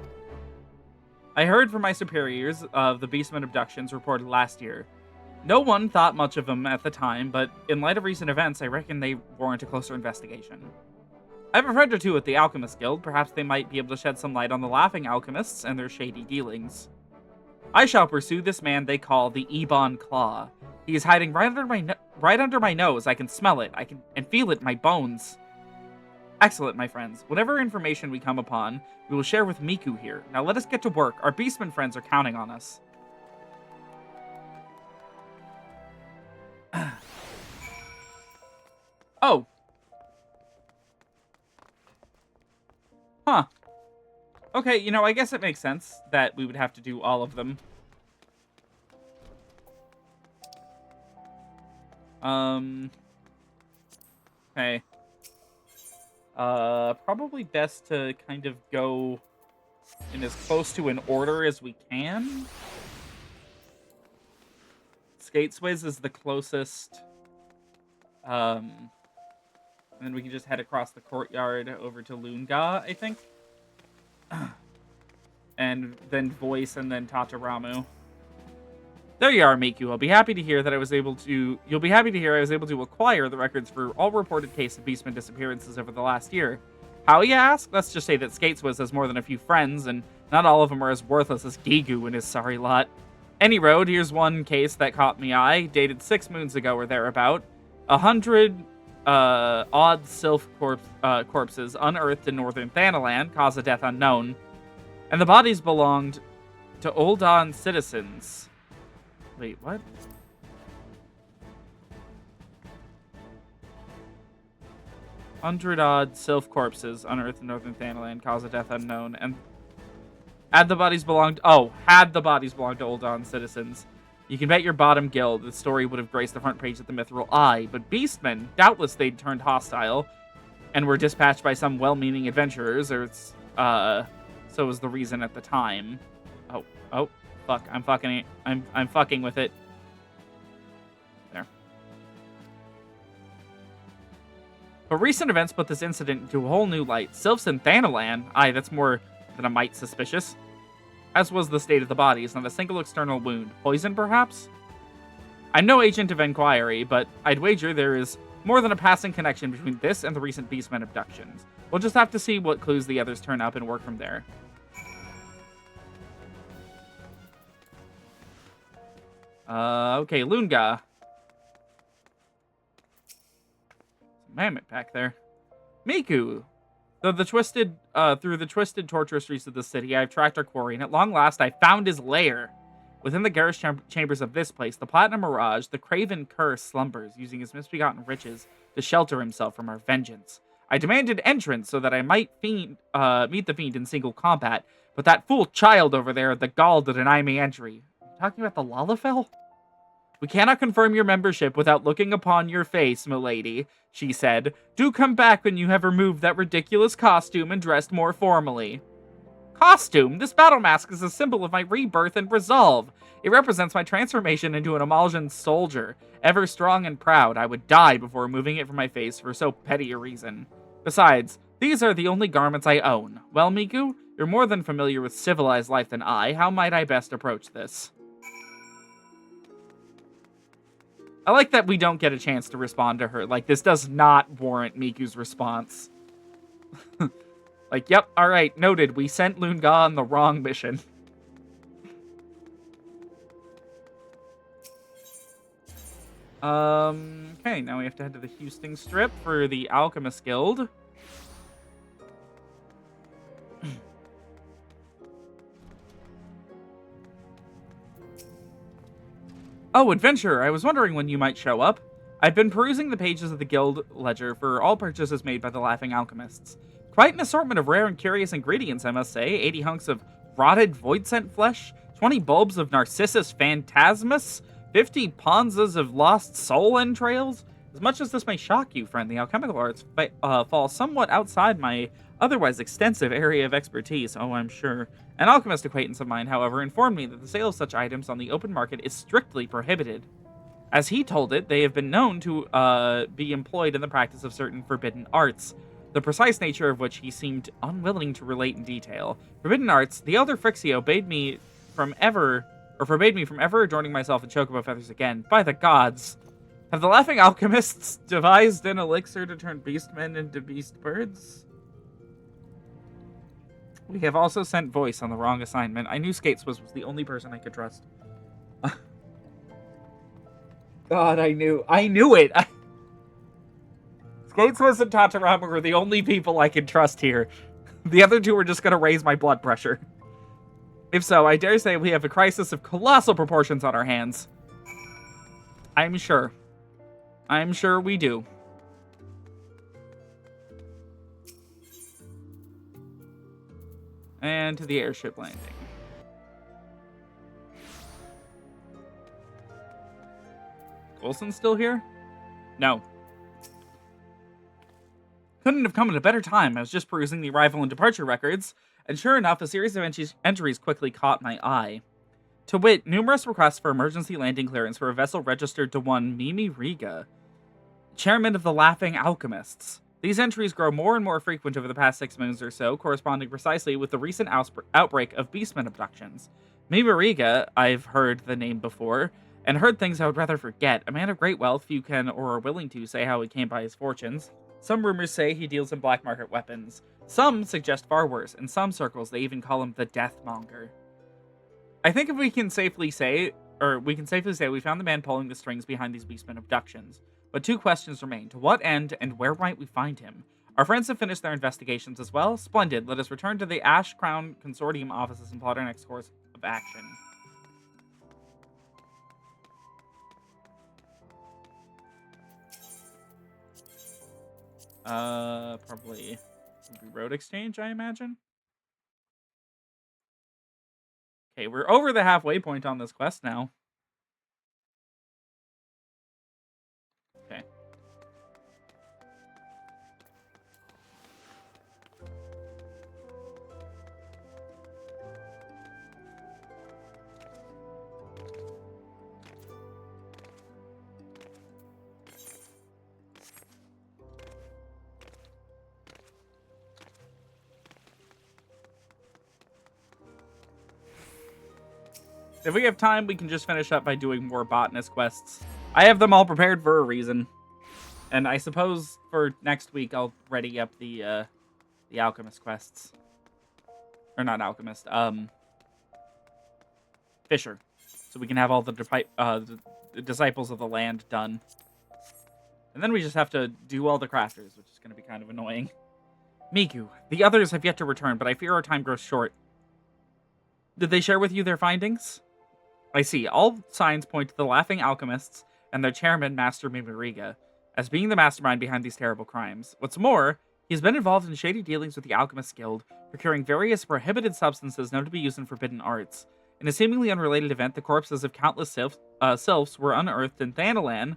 I heard from my superiors of the Beastman abductions reported last year. No one thought much of them at the time, but in light of recent events, I reckon they warrant a closer investigation. I have a friend or two at the Alchemist Guild. Perhaps they might be able to shed some light on the Laughing Alchemists and their shady dealings. I shall pursue this man they call the Ebon Claw. He is hiding right under my nose. I can smell it. I can feel it in my bones. Excellent, my friends. Whatever information we come upon, we will share with Miku here. Now let us get to work. Our beastmen friends are counting on us. Oh. Huh. Okay, you know, I guess it makes sense that we would have to do all of them. Okay. Probably best to kind of go in as close to an order as we can. Skateswiz is the closest. And then we can just head across the courtyard over to Lunga, I think. And then Voice and then Tataramu. There you are, Miku. You'll be happy to hear I was able to acquire the records for all reported cases of Beastman disappearances over the last year. How, you ask? Let's just say that Skateswiz has more than a few friends, and not all of them are as worthless as Gigu and his sorry lot. Any road, here's one case that caught me eye, dated 6 moons ago or thereabout. 100 odd sylph corpses unearthed in northern Thanalan, cause of death unknown. And the bodies belonged to Uldan citizens. Wait, what? Hundred-odd sylph corpses unearthed in northern Thanalan, cause of death unknown, and had the bodies belonged to Uldan citizens. You can bet your bottom guild the story would have graced the front page of the Mithril Eye, but beastmen, doubtless they'd turned hostile, and were dispatched by some well-meaning adventurers, or so was the reason at the time. Oh, fuck, I'm fucking with it. There. But recent events put this incident into a whole new light. Sylphs in Thanalan, aye, that's more than a mite suspicious. As was the state of the bodies, not a single external wound. Poison, perhaps? I'm no agent of inquiry, but I'd wager there is more than a passing connection between this and the recent Beastmen abductions. We'll just have to see what clues the others turn up and work from there. Okay, Lunga. Some mammoth pack there. Miku! Through the twisted, tortuous streets of the city, I've tracked our quarry, and at long last, I found his lair. Within the garish chambers of this place, the Platinum Mirage, the craven curse, slumbers, using his misbegotten riches to shelter himself from our vengeance. I demanded entrance so that I might meet the fiend in single combat, but that fool child over there had the gall to deny me entry. Are you talking about the Lalafell? We cannot confirm your membership without looking upon your face, milady, she said. Do come back when you have removed that ridiculous costume and dressed more formally. Costume? This battle mask is a symbol of my rebirth and resolve. It represents my transformation into an Amaljan soldier. Ever strong and proud, I would die before removing it from my face for so petty a reason. Besides, these are the only garments I own. Well, Miku, you're more than familiar with civilized life than I. How might I best approach this? I like that we don't get a chance to respond to her. Like, this does not warrant Miku's response. Like, yep, alright, noted. We sent Lunga on the wrong mission. Okay, now we have to head to the Houston Strip for the Alchemist Guild. Oh, adventurer, I was wondering when you might show up. I've been perusing the pages of the guild ledger for all purchases made by the Laughing Alchemists. Quite an assortment of rare and curious ingredients, I must say. 80 hunks of rotted void-scent flesh, 20 bulbs of Narcissus phantasmus, 50 ponzas of lost soul entrails. As much as this may shock you, friend, the alchemical arts fall somewhat outside my otherwise extensive area of expertise, oh, I'm sure. An alchemist acquaintance of mine, however, informed me that the sale of such items on the open market is strictly prohibited. As he told it, they have been known to be employed in the practice of certain forbidden arts, the precise nature of which he seemed unwilling to relate in detail. Forbidden arts, the elder Frixio bade me from ever or forbade me from ever adorning myself in chocobo feathers again. By the gods! Have the laughing alchemists devised an elixir to turn beastmen into beast birds? We have also sent voice on the wrong assignment. I knew Skates was the only person I could trust. God, I knew it! Skateswiz and Tatarama were the only people I could trust here. The other two were just going to raise my blood pressure. If so, I dare say we have a crisis of colossal proportions on our hands. I'm sure. I'm sure we do. And to the airship landing. Olsen's still here? No. Couldn't have come at a better time. I was just perusing the arrival and departure records, and sure enough, a series of entries quickly caught my eye. To wit, numerous requests for emergency landing clearance for a vessel registered to one Mimi Riga, chairman of the Laughing Alchemists. These entries grow more and more frequent over the past 6 months or so, corresponding precisely with the recent outbreak of beastmen abductions. Mimi Riga, I've heard the name before, and heard things I would rather forget. A man of great wealth, few can or are willing to say how he came by his fortunes. Some rumors say he deals in black market weapons. Some suggest far worse. In some circles, they even call him the Deathmonger. I think if we can safely say we found the man pulling the strings behind these beastmen abductions. But 2 questions remain. To what end, and where might we find him? Our friends have finished their investigations as well. Splendid. Let us return to the Ash Crown Consortium offices and plot our next course of action. Probably road exchange, I imagine. Okay, we're over the halfway point on this quest now. Okay. If we have time, we can just finish up by doing more Botanist Quests. I have them all prepared for a reason. And I suppose for next week, I'll ready up the Alchemist Quests. Or not Alchemist, Fisher. So we can have all the Disciples of the Land done. And then we just have to do all the crafters, which is going to be kind of annoying. Miku, the others have yet to return, but I fear our time grows short. Did they share with you their findings? I see. All signs point to the Laughing Alchemists and their chairman, Master Mimiriga, as being the mastermind behind these terrible crimes. What's more, he has been involved in shady dealings with the Alchemist Guild, procuring various prohibited substances known to be used in forbidden arts. In a seemingly unrelated event, the corpses of countless sylphs were unearthed in Thanalan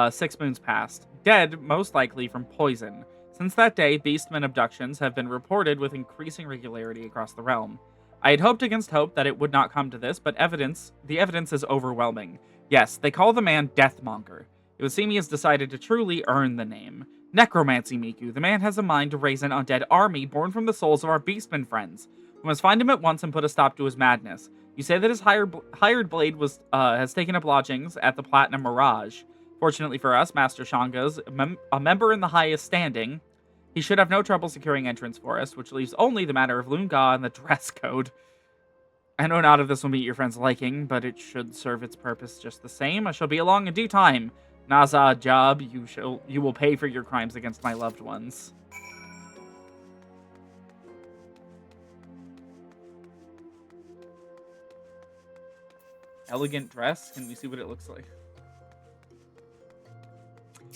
6 moons past, dead most likely from poison. Since that day, beastmen abductions have been reported with increasing regularity across the realm. I had hoped against hope that it would not come to this, but the evidence is overwhelming. Yes, they call the man Deathmonger. It would seem he has decided to truly earn the name. Necromancy, Miku. The man has a mind to raise an undead army born from the souls of our beastmen friends. We must find him at once and put a stop to his madness. You say that his hired blade has taken up lodgings at the Platinum Mirage. Fortunately for us, Master Shanga's a member in the highest standing. He should have no trouble securing entrance for us, which leaves only the matter of Lunga and the dress code. I know not if this will meet your friend's liking, but it should serve its purpose just the same. I shall be along in due time. Naza Job, you will pay for your crimes against my loved ones. Elegant dress? Can we see what it looks like?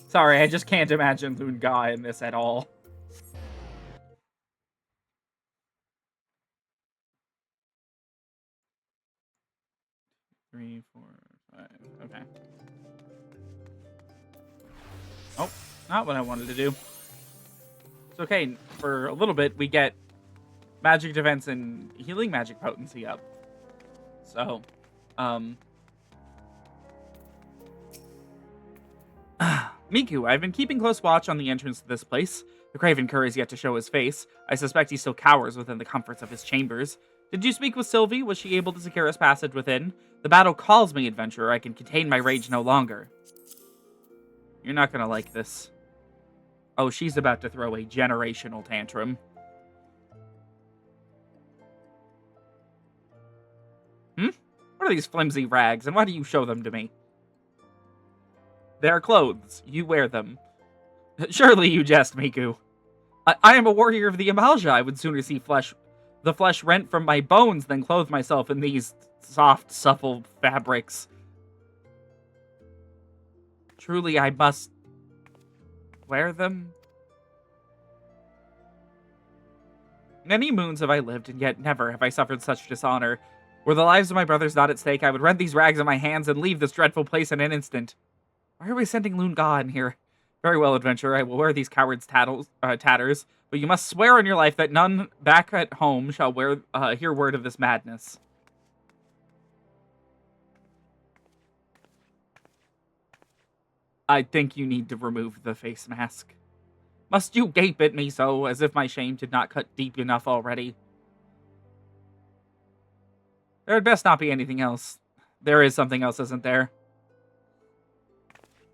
Sorry, I just can't imagine Lunga in this at all. 3, 4, 5. Okay. Oh, not what I wanted to do. It's okay. For a little bit, we get magic defense and healing magic potency up. So, Miku, I've been keeping close watch on the entrance to this place. The Craven Cur is yet to show his face. I suspect he still cowers within the comforts of his chambers. Did you speak with Sylvie? Was she able to secure us passage within? The battle calls me, adventurer. I can contain my rage no longer. You're not gonna like this. Oh, she's about to throw a generational tantrum. What are these flimsy rags, and why do you show them to me? They are clothes. You wear them. Surely you jest, Miku. I am a warrior of the Amalja. I would sooner see the flesh rent from my bones than clothe myself in these soft, supple fabrics. Truly, I must wear them. Many moons have I lived, and yet never have I suffered such dishonor. Were the lives of my brothers not at stake, I would rend these rags in my hands and leave this dreadful place in an instant. Why are we sending Lunga in here? Very well, adventurer, I will wear these cowards' tatters, but you must swear on your life that none back at home shall hear word of this madness. I think you need to remove the face mask. Must you gape at me so, as if my shame did not cut deep enough already? There had best not be anything else. There is something else, isn't there?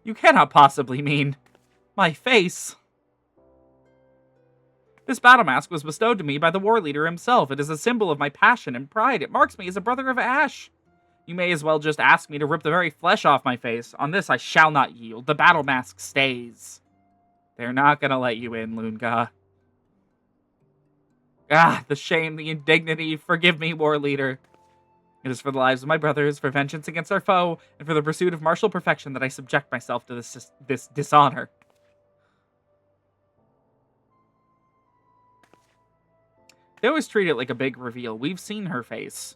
You cannot possibly mean my face. This battle mask was bestowed to me by the war leader himself. It is a symbol of my passion and pride. It marks me as a brother of Ash. You may as well just ask me to rip the very flesh off my face. On this I shall not yield. The battle mask stays. They're not gonna let you in, Lunga. Ah, the shame, the indignity. Forgive me, war leader. It is for the lives of my brothers, for vengeance against our foe, and for the pursuit of martial perfection that I subject myself to this dishonor. They always treat it like a big reveal. We've seen her face.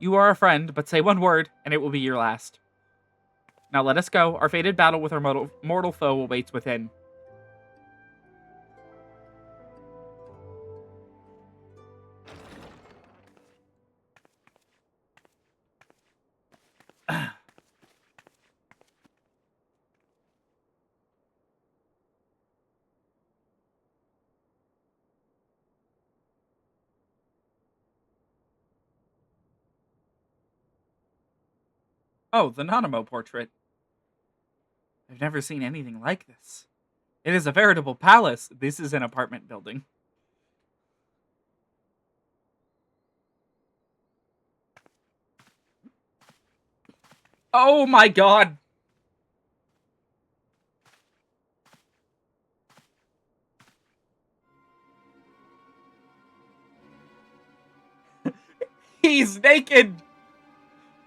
You are a friend, but say one word, and it will be your last. Now let us go. Our fated battle with our mortal foe awaits within. Oh, the Nanamo portrait. I've never seen anything like this. It is a veritable palace. This is an apartment building. Oh my god! He's naked!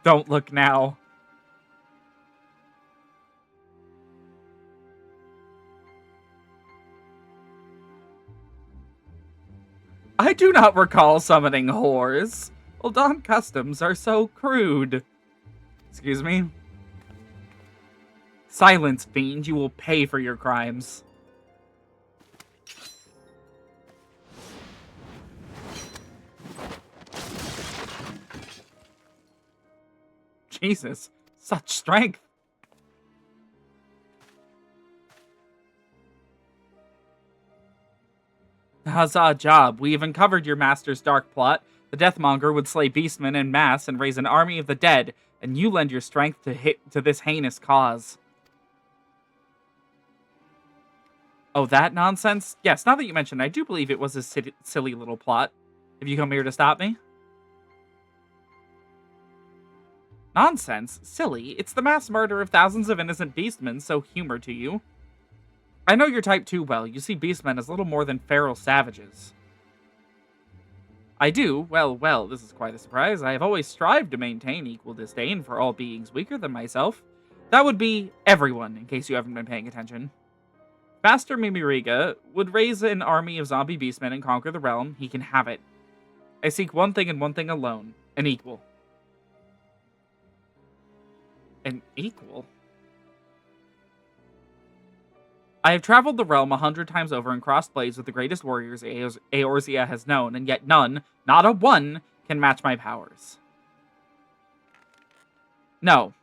Don't look now. I do not recall summoning whores. Uldan customs are so crude. Excuse me? Silence, fiend. You will pay for your crimes. Jesus. Such strength. Huzzah job. We have uncovered your master's dark plot. The Deathmonger would slay beastmen en masse and raise an army of the dead, and you lend your strength to this heinous cause. Oh, that nonsense? Yes, now that you mention it, I do believe it was a silly little plot. Have you come here to stop me? Nonsense? Silly? It's the mass murder of thousands of innocent beastmen, so humor to you. I know your type too well. You see beastmen as little more than feral savages. I do? Well, this is quite a surprise. I have always strived to maintain equal disdain for all beings weaker than myself. That would be everyone, in case you haven't been paying attention. Master Mimiriga would raise an army of zombie beastmen and conquer the realm. He can have it. I seek one thing and one thing alone. An equal. An equal? I have traveled the realm 100 times over and crossed blades with the greatest warriors Eorzea has known, and yet none, not a one, can match my powers. No,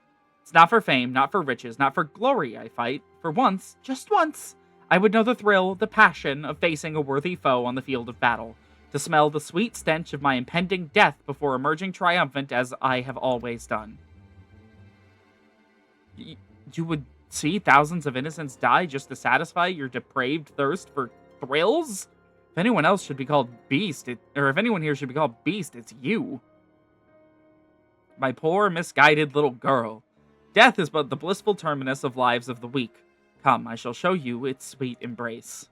it's not for fame, not for riches, not for glory I fight. For once, just once, I would know the thrill, the passion of facing a worthy foe on the field of battle. to smell the sweet stench of my impending death before emerging triumphant as I have always done. You would see thousands of innocents die just to satisfy your depraved thirst for thrills? If anyone else should be called Beast, or if anyone here should be called Beast, it's you. My poor, misguided little girl. Death is but the blissful terminus of lives of the weak. Come, I shall show you its sweet embrace.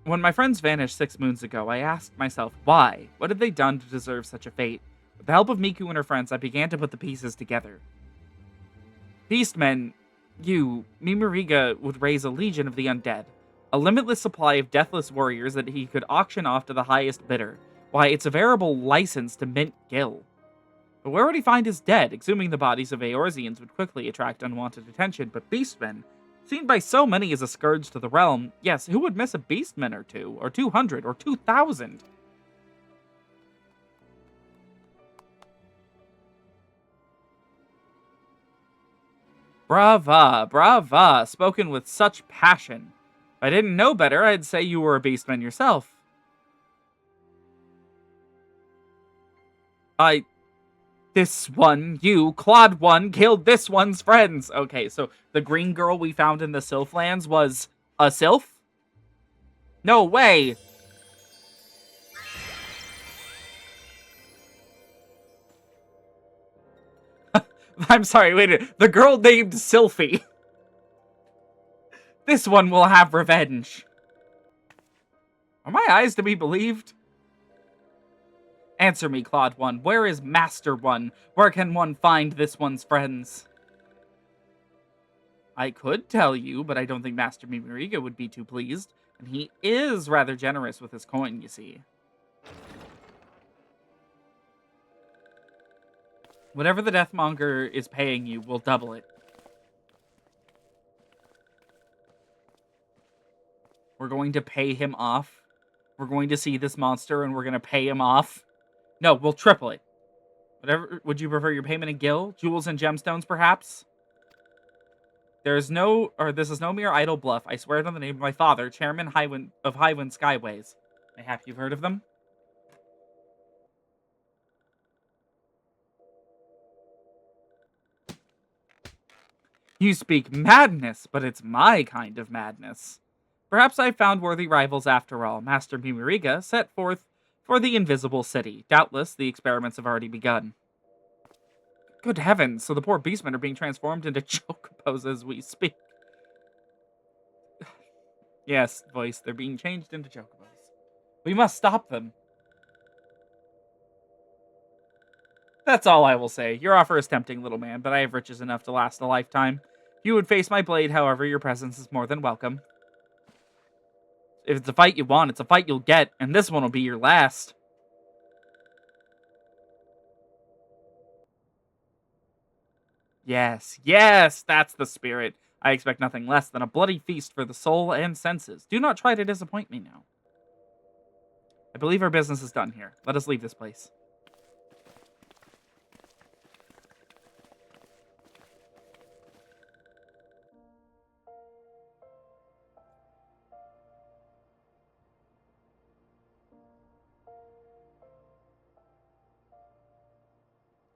When my friends vanished 6 moons ago, I asked myself, why? What had they done to deserve such a fate? With the help of Miku and her friends, I began to put the pieces together. Beastmen, Mimiriga would raise a legion of the undead. A limitless supply of deathless warriors that he could auction off to the highest bidder. Why, it's a veritable license to mint gil. But where would he find his dead? Exhuming the bodies of Eorzeans would quickly attract unwanted attention, but beastmen, seen by so many as a scourge to the realm, yes, who would miss a beastman or 2, or 200, or 2,000? Brava, brava, spoken with such passion. If I didn't know better, I'd say you were a beastman yourself. This one, Claude 1, killed this one's friends. Okay, so the green girl we found in the Sylphlands was a sylph? No way! I'm sorry, wait a minute. The girl named Sylphie. This one will have revenge. Are my eyes to be believed? Answer me, Claude 1. Where is Master 1? Where can one find this one's friends? I could tell you, but I don't think Master Mimiriga would be too pleased. And he is rather generous with his coin, you see. Whatever the Deathmonger is paying you, we'll double it. We're going to pay him off. We're going to see this monster and we're going to pay him off. No, we'll triple it. Whatever. Would you prefer your payment in gil, jewels, and gemstones, perhaps? This is no mere idle bluff. I swear it on the name of my father, Chairman of Highwind Skyways. Mayhap you've heard of them? You speak madness, but it's my kind of madness. Perhaps I've found worthy rivals after all. Master Mimiriga set forth for the invisible city. Doubtless, the experiments have already begun. Good heavens, so the poor beastmen are being transformed into chocobos as we speak. Yes, voice, they're being changed into chocobos. We must stop them. That's all I will say. Your offer is tempting, little man, but I have riches enough to last a lifetime. If you would face my blade, however, your presence is more than welcome. If it's a fight you want, it's a fight you'll get, and this one will be your last. Yes, yes, that's the spirit. I expect nothing less than a bloody feast for the soul and senses. Do not try to disappoint me now. I believe our business is done here. Let us leave this place.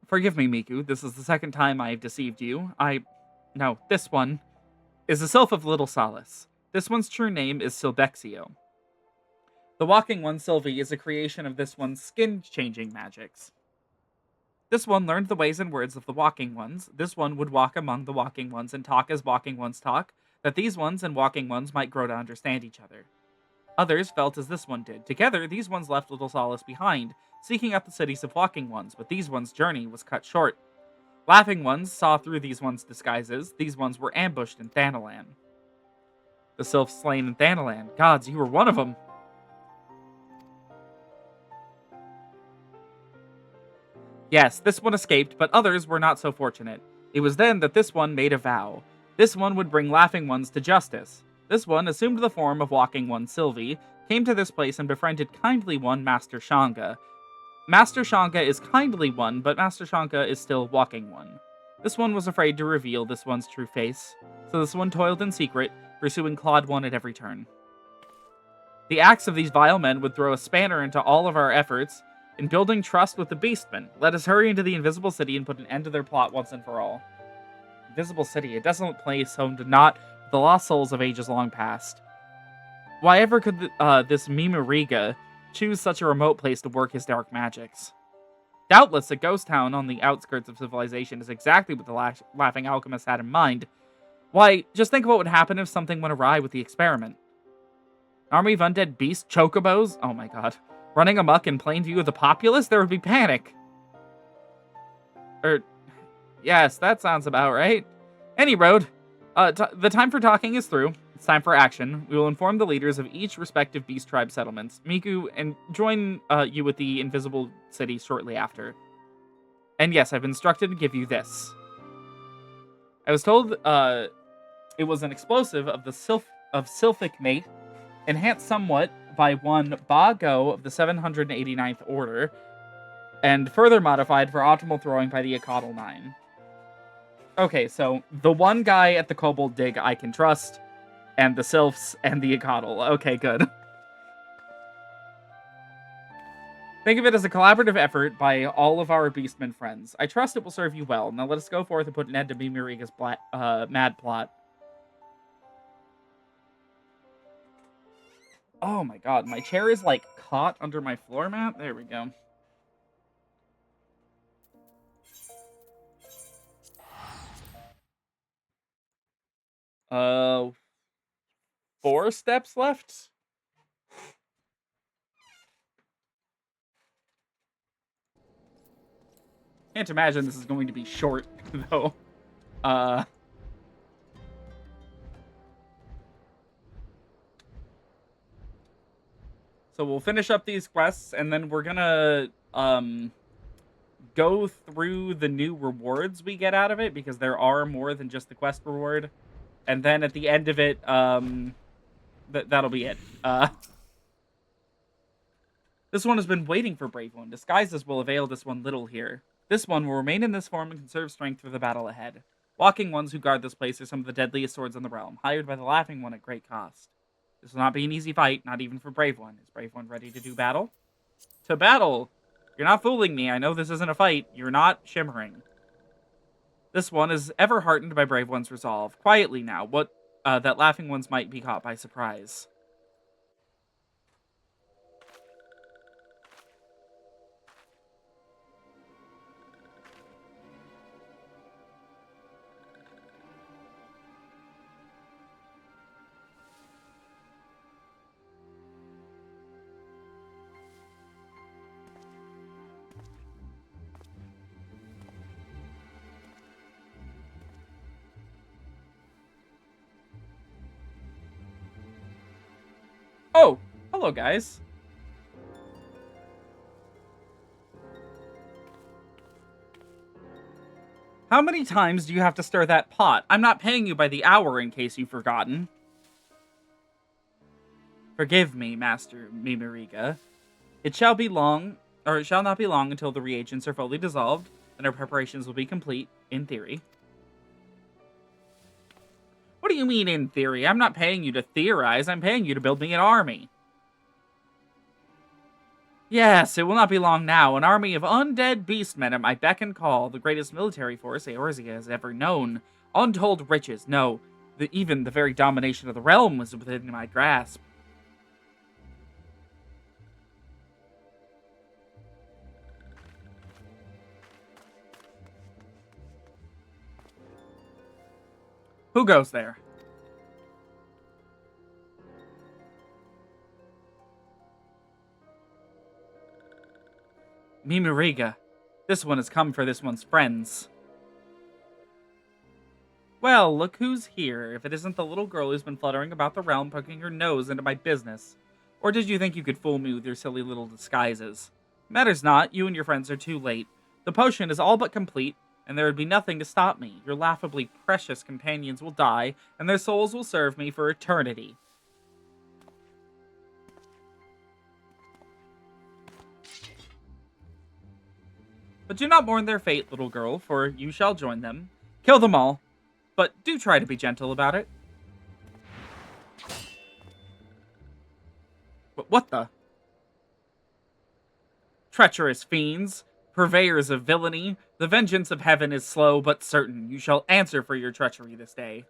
Forgive me, Miku. This is the second time I have deceived you. No, this one is a sylph of little solace. This one's true name is Silbexio. The Walking One, Sylvie, is a creation of this one's skin-changing magics. This one learned the ways and words of the Walking Ones. This one would walk among the Walking Ones and talk as Walking Ones talk, that these ones and Walking Ones might grow to understand each other. Others felt as this one did. Together, these ones left little solace behind, seeking out the cities of Walking Ones, but these ones' journey was cut short. Laughing Ones saw through these ones' disguises. These ones were ambushed in Thanalan. The sylph slain in Thanalan. Gods, you were one of them. Yes, this one escaped, but others were not so fortunate. It was then that this one made a vow. This one would bring laughing ones to justice. This one assumed the form of walking one Sylvie, came to this place and befriended kindly one Master Shanga. Master Shanga is kindly one, but Master Shanga is still walking one. This one was afraid to reveal this one's true face, so this one toiled in secret, pursuing Claude One at every turn. The acts of these vile men would throw a spanner into all of our efforts in building trust with the Beastmen. Let us hurry into the Invisible City and put an end to their plot once and for all. Invisible City, a desolate place home to not the lost souls of ages long past. Why ever could this Mimuriga choose such a remote place to work his dark magics? Doubtless, a ghost town on the outskirts of civilization is exactly what the Laughing Alchemist had in mind. Why, just think of what would happen if something went awry with the experiment. An army of undead beast chocobos? Oh my god. Running amok in plain view of the populace? There would be panic. Yes, that sounds about right. Any road. The time for talking is through. It's time for action. We will inform the leaders of each respective beast tribe settlements. Miku, and join you with the Invisible City shortly after. And yes, I've been instructed to give you this. I was told it was an explosive of the Sylphic Mate, enhanced somewhat by one Bago of the 789th Order, and further modified for optimal throwing by the Akatl 9. Okay, so the one guy at the Kobold Dig I can trust, and the Sylphs and the Akatl. Okay, good. Think of it as a collaborative effort by all of our Beastmen friends. I trust it will serve you well. Now let us go forth and put an end to Mimuriga's mad plot. Oh my god, my chair is like caught under my floor mat. There we go. Uh, 4 steps left? Can't imagine this is going to be short, though. So we'll finish up these quests, and then we're gonna, go through the new rewards we get out of it, because there are more than just the quest reward. And then at the end of it, that'll be it. This one has been waiting for Brave One. Disguises will avail this one little here. This one will remain in this form and conserve strength for the battle ahead. Walking ones who guard this place are some of the deadliest swords in the realm, hired by the Laughing One at great cost. This will not be an easy fight, not even for Brave One. Is Brave One ready to do battle? To battle! You're not fooling me. I know this isn't a fight. You're not shimmering. This one is ever heartened by Brave One's resolve. Quietly now, that Laughing Ones might be caught by surprise. Oh, hello guys. How many times do you have to stir that pot? I'm not paying you by the hour in case you've forgotten. Forgive me, Master Mimuriga. It shall not be long until the reagents are fully dissolved, and our preparations will be complete, in theory. What do you mean, in theory? I'm not paying you to theorize, I'm paying you to build me an army. Yes, it will not be long now. An army of undead beastmen at my beck and call, the greatest military force Eorzea has ever known. Untold riches, no, even the very domination of the realm was within my grasp. Who goes there? Mimuriga. This one has come for this one's friends. Well, look who's here, if it isn't the little girl who's been fluttering about the realm poking her nose into my business. Or did you think you could fool me with your silly little disguises? Matters not, you and your friends are too late. The potion is all but complete. and there would be nothing to stop me. Your laughably precious companions will die, and their souls will serve me for eternity. But do not mourn their fate, little girl, for you shall join them. Kill them all, but do try to be gentle about it. But what the? Treacherous fiends, purveyors of villainy, the vengeance of heaven is slow but certain. You shall answer for your treachery this day.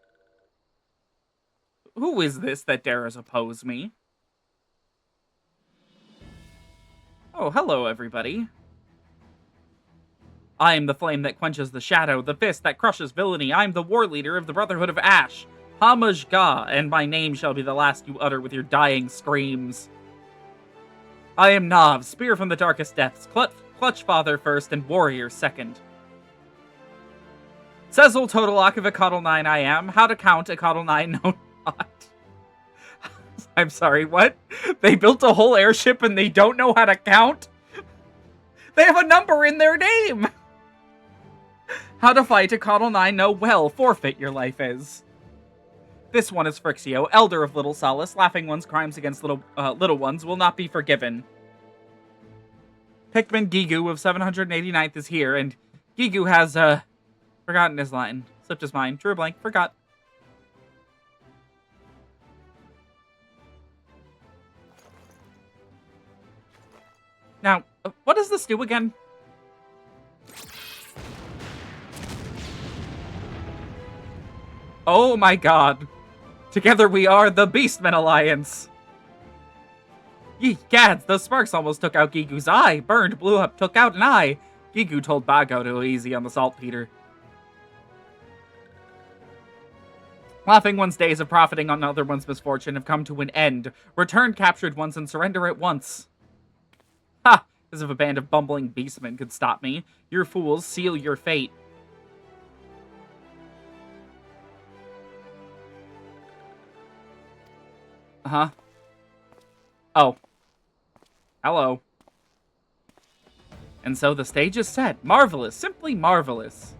Who is this that dares oppose me? Oh, hello, everybody. I am the flame that quenches the shadow, the fist that crushes villainy. I am the war leader of the Brotherhood of Ash. Homage Ga, and my name shall be the last you utter with your dying screams. I am Nav, spear from the darkest depths, clutch father first and warrior second. Sezel Totolak of Ecotl 9 I am. How to count Ecotl 9 no not. I'm sorry, what? They built a whole airship and they don't know how to count? They have a number in their name! How to fight Ecotl 9 know well, forfeit your life is. This one is Frixio, elder of Little Solace. Laughing one's crimes against little ones will not be forgiven. Pikmin Gigu of 789th is here, and Gigu has, forgotten his line. Slipped his mind. Drew a blank. Forgot. Now, what does this do again? Oh my god. Together we are the Beastmen Alliance. Ye gads, those sparks almost took out Gigu's eye. Burned, blew up, took out an eye. Gigu told Bago to go easy on the saltpeter. Laughing one's days of profiting on another one's misfortune have come to an end. Return captured ones and surrender at once. Ha! As if a band of bumbling beastmen could stop me. Your fools, seal your fate. Uh-huh. Oh. Hello. And so the stage is set. Marvelous. Simply marvelous.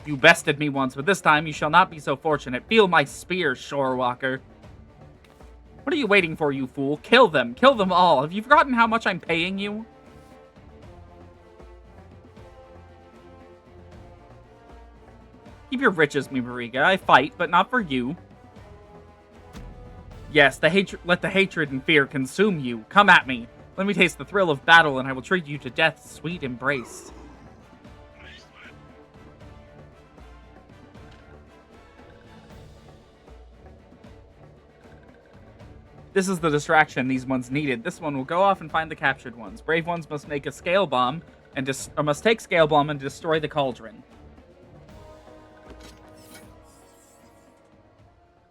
You bested me once, but this time you shall not be so fortunate. Feel my spear, Shorewalker. What are you waiting for, you fool? Kill them. Kill them all. Have you forgotten how much I'm paying you? Keep your riches, mi Mariga. I fight, but not for you. Yes, let the hatred and fear consume you. Come at me. Let me taste the thrill of battle, and I will treat you to death's sweet embrace. This is the distraction these ones needed. This one will go off and find the captured ones. Brave ones must make a scale bomb and must take scale bomb and destroy the cauldron.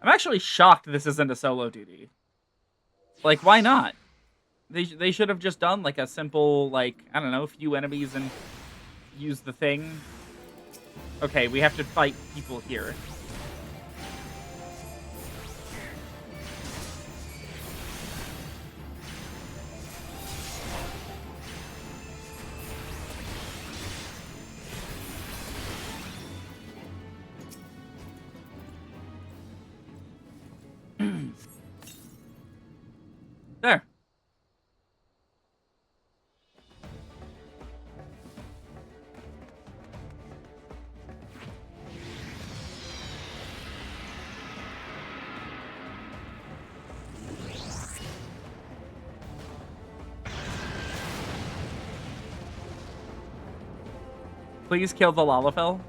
I'm actually shocked this isn't a solo duty. Like, why not? They should have just done, like, a simple, like, I don't know, few enemies and use the thing. Okay, we have to fight people here. There. Please kill the Lalafell.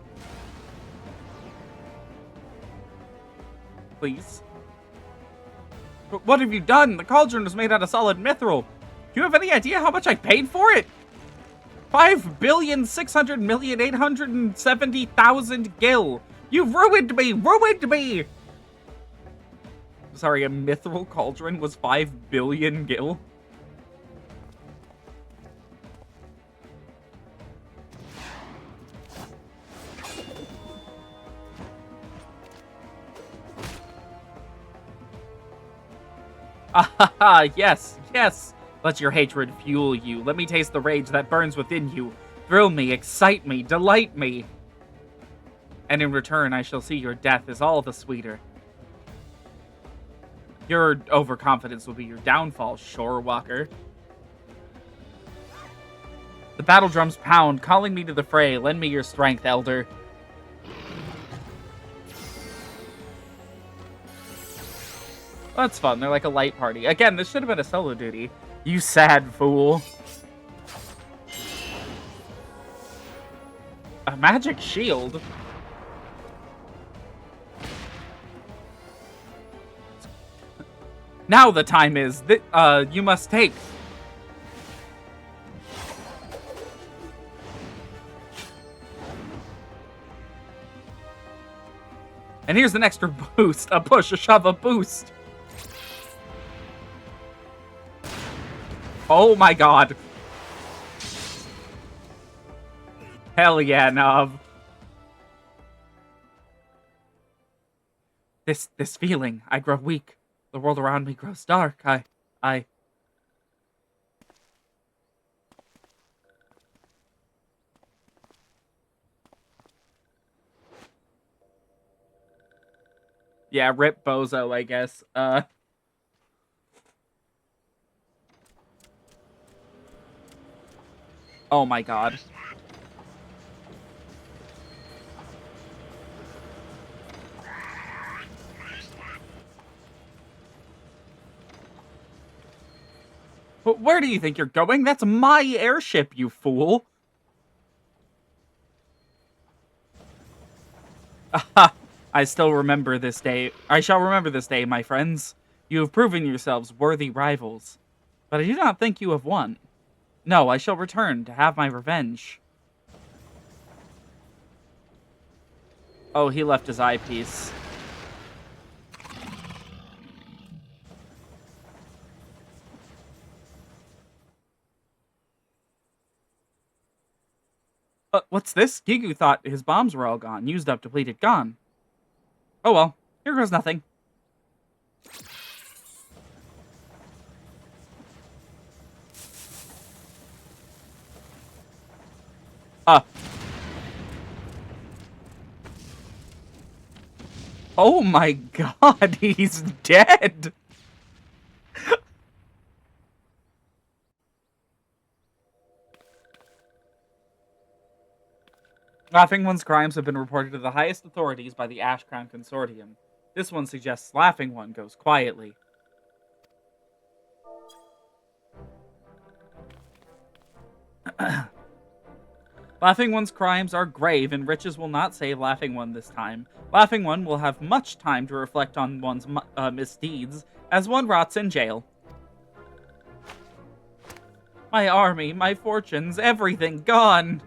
Please. But what have you done? The cauldron was made out of solid mithril. Do you have any idea how much I paid for it? 5,600,870,000 gil. You've ruined me! Ruined me! Sorry, a mithril cauldron was 5 billion gil? Ah, yes, yes. Let your hatred fuel you. Let me taste the rage that burns within you. Thrill me, excite me, delight me. And in return, I shall see your death is all the sweeter. Your overconfidence will be your downfall, Shorewalker. The battle drums pound, calling me to the fray. Lend me your strength, Elder. Well, that's fun. They're like a light party. Again, this should have been a solo duty. You sad fool. A magic shield? Now the time is. You must take. And here's an extra boost. A push, a shove, a boost. Oh my god. Hell yeah, Nov. This feeling. I grow weak. The world around me grows dark. I... Yeah, rip Bozo, I guess. Oh my god. Where do you think you're going? That's my airship, you fool. I still remember this day. I shall remember this day, my friends. You have proven yourselves worthy rivals. But I do not think you have won. No, I shall return to have my revenge. Oh, he left his eyepiece. What's this? Gigu thought his bombs were all gone. Used up, depleted, gone. Oh well, here goes nothing. Oh my god, he's dead! Laughing One's crimes have been reported to the highest authorities by the Ash Crown Consortium. This one suggests Laughing One goes quietly. Laughing One's crimes are grave, and riches will not save Laughing One this time. Laughing One will have much time to reflect on one's misdeeds, as one rots in jail. My army, my fortunes, everything gone!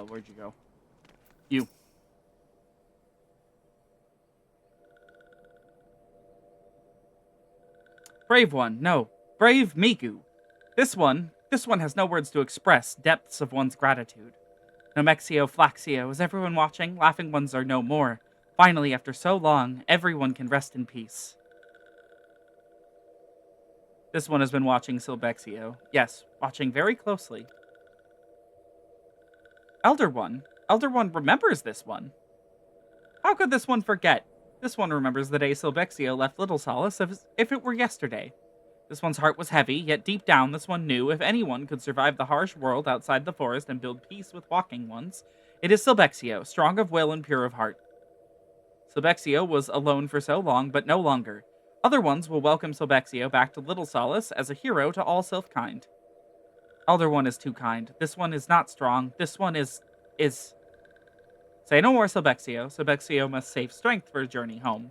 Where'd you go? You. Brave One, no. Brave Miku. This one has no words to express depths of one's gratitude. Nomexio, Flaxio, is everyone watching? Laughing Ones are no more. Finally, after so long, everyone can rest in peace. This one has been watching Silbexio. Yes, watching very closely. Elder One remembers this one. How could this one forget? This one remembers the day Silbexio left Little Solace as if it were yesterday. This one's heart was heavy, yet deep down this one knew if anyone could survive the harsh world outside the forest and build peace with walking ones, it is Silbexio, strong of will and pure of heart. Silbexio was alone for so long, but no longer. Other ones will welcome Silbexio back to Little Solace as a hero to all Sylph-kind. Elder One is too kind. This one is not strong. This one is... Say no more, Silbexio. Silbexio must save strength for a journey home.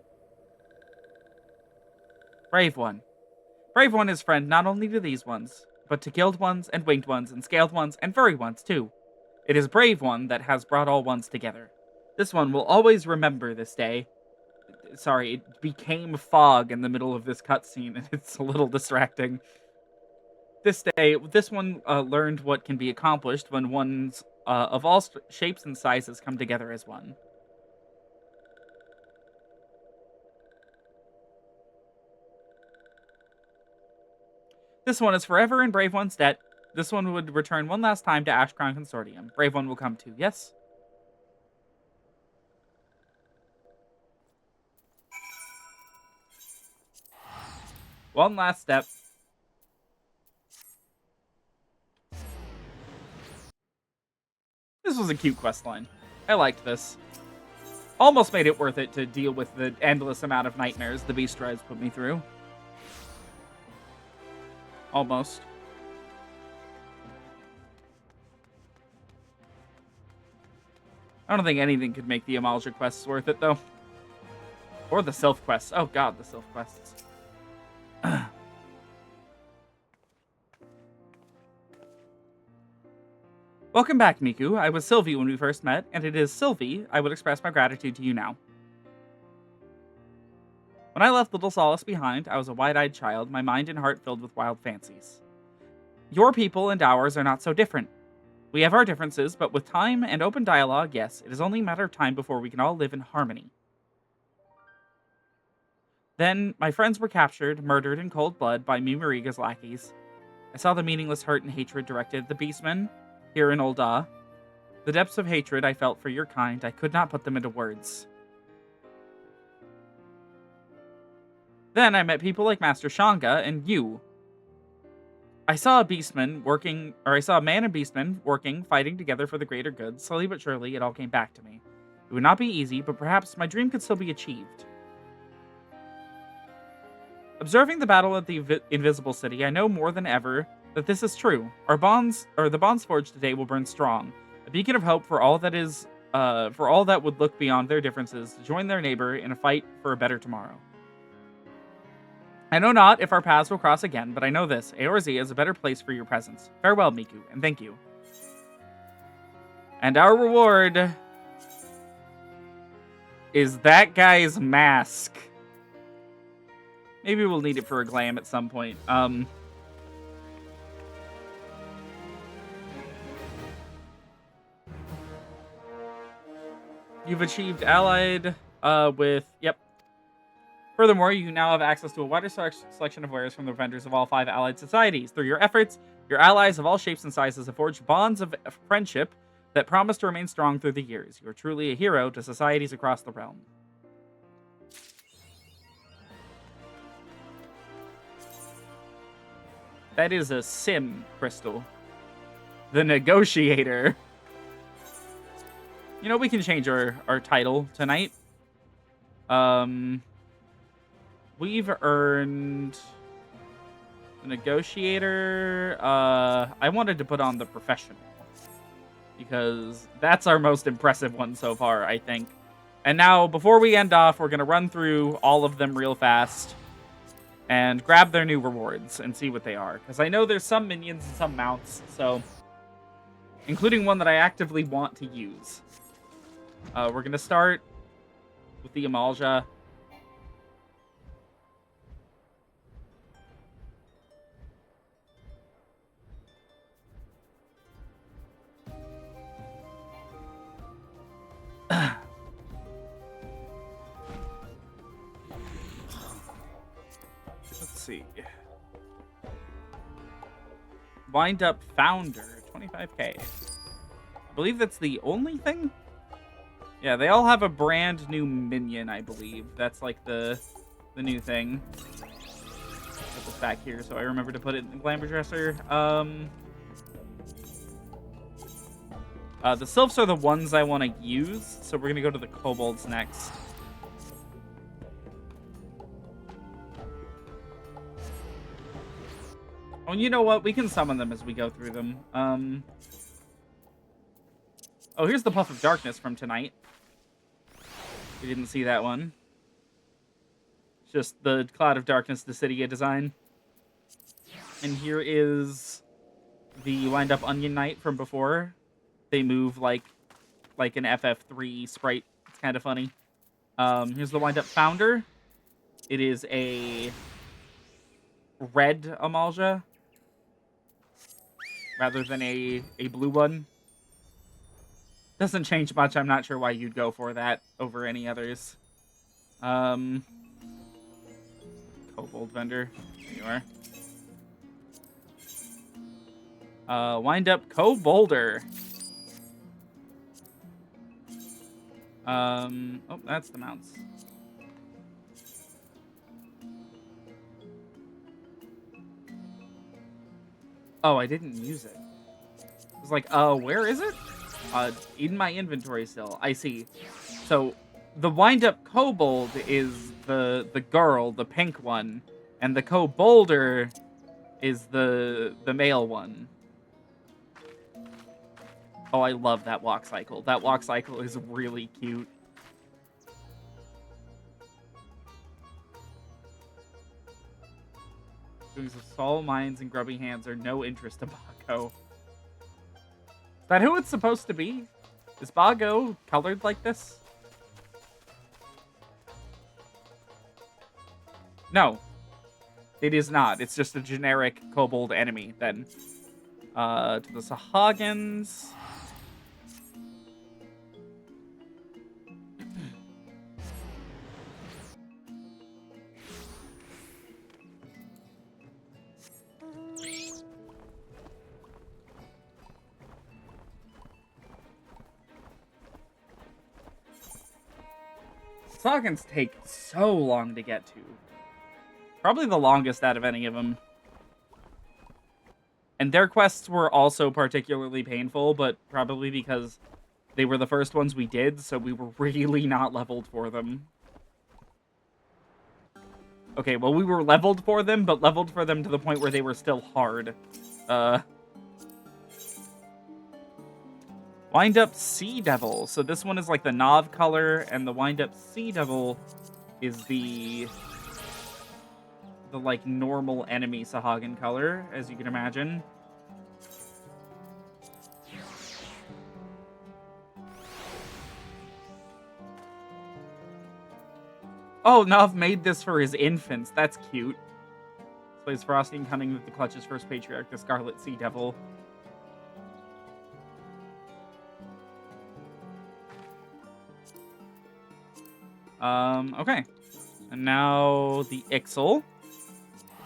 Brave one. Brave one is friend not only to these ones, but to guild ones, and winged ones, and scaled ones, and furry ones, too. It is brave one that has brought all ones together. This one will always remember this day. Sorry, it became fog in the middle of this cutscene, and it's a little distracting. This day, this one learned what can be accomplished when ones of all shapes and sizes come together as one. This one is forever in Brave One's debt. This one would return one last time to Ash Crown Consortium. Brave One will come too, yes? One last step. This was a cute questline. I liked this. Almost made it worth it to deal with the endless amount of nightmares the Beast Rides put me through. Almost. I don't think anything could make the Amalja quests worth it, though. Or the Sylph quests. Oh god, the Sylph quests. Welcome back, Miku. I was Sylvie when we first met, and it is Sylvie I would express my gratitude to you now. When I left Little Solace behind, I was a wide-eyed child, my mind and heart filled with wild fancies. Your people and ours are not so different. We have our differences, but with time and open dialogue, yes, it is only a matter of time before we can all live in harmony. Then, my friends were captured, murdered in cold blood by Mimariga's lackeys. I saw the meaningless hurt and hatred directed at the beastmen here in Ul'dah. The depths of hatred I felt for your kind, I could not put them into words. Then I met people like Master Shanga and you. I saw a man and beastman working, fighting together for the greater good. Slowly but surely, it all came back to me. It would not be easy, but perhaps my dream could still be achieved. Observing the battle at the Invisible City, I know more than ever that this is true. The bonds forged today will burn strong, a beacon of hope for all that would look beyond their differences to join their neighbor in a fight for a better tomorrow. I know not if our paths will cross again, but I know this: Eorzea is a better place for your presence. Farewell, Miku, and thank you. And our reward is that guy's mask. Maybe we'll need it for a glam at some point. You've achieved allied with... Yep. Furthermore, you now have access to a wider selection of wares from the vendors of all 5 allied societies. Through your efforts, your allies of all shapes and sizes have forged bonds of friendship that promise to remain strong through the years. You are truly a hero to societies across the realm. That is a sim crystal. The Negotiator. You know, we can change our title tonight. We've earned the Negotiator. I wanted to put on the Professional, because that's our most impressive one so far, I think. And now, before we end off, we're going to run through all of them real fast and grab their new rewards and see what they are. Because I know there's some minions and some mounts, so... including one that I actively want to use. We're going to start with the Amalja. Let's see. Wind Up Founder, 25k. I believe that's the only thing? Yeah, they all have a brand new minion, I believe. That's like the new thing. Put this back here so I remember to put it in the Glamour Dresser. The Sylphs are the ones I want to use, so we're going to go to the Kobolds next. Oh, you know what? We can summon them as we go through them. Oh, here's the Puff of Darkness from tonight. We didn't see that one. Just the Cloud of Darkness Dissidia design. And here is the Wind Up Onion Knight from before. They move like an FF3 sprite. It's kind of funny. Here's the Wind Up Founder. It is a red Amalja rather than a blue one. Doesn't change much. I'm not sure why you'd go for that over any others. Kobold vendor. There you are. Wind Up Kobolder. Oh, that's the mounts. Oh, I didn't use it. I was like, where is it? In my inventory still. I see. So, the Wind-Up Kobold is the girl, the pink one, and the Kobolder is the male one. Oh, I love that walk cycle. That walk cycle is really cute. Doings of Soul Mines and Grubby Hands are no interest to Bago. Is that who it's supposed to be? Is Bago colored like this? No. It is not. It's just a generic kobold enemy, then. To the Sahagins. Sahagins take so long to get to. Probably the longest out of any of them. And their quests were also particularly painful, but probably because they were the first ones we did, so we were really not leveled for them. Okay, well, we were leveled for them, but leveled for them to the point where they were still hard. Wind Up Sea Devil. So this one is like the Nav color, and the Wind Up Sea Devil is the like normal enemy Sahagin color, as you can imagine. Oh, Nav made this for his infants. That's cute. Plays Frosty and Cunning with the Clutch's first patriarch, the Scarlet Sea Devil. Okay. And now the Ixal.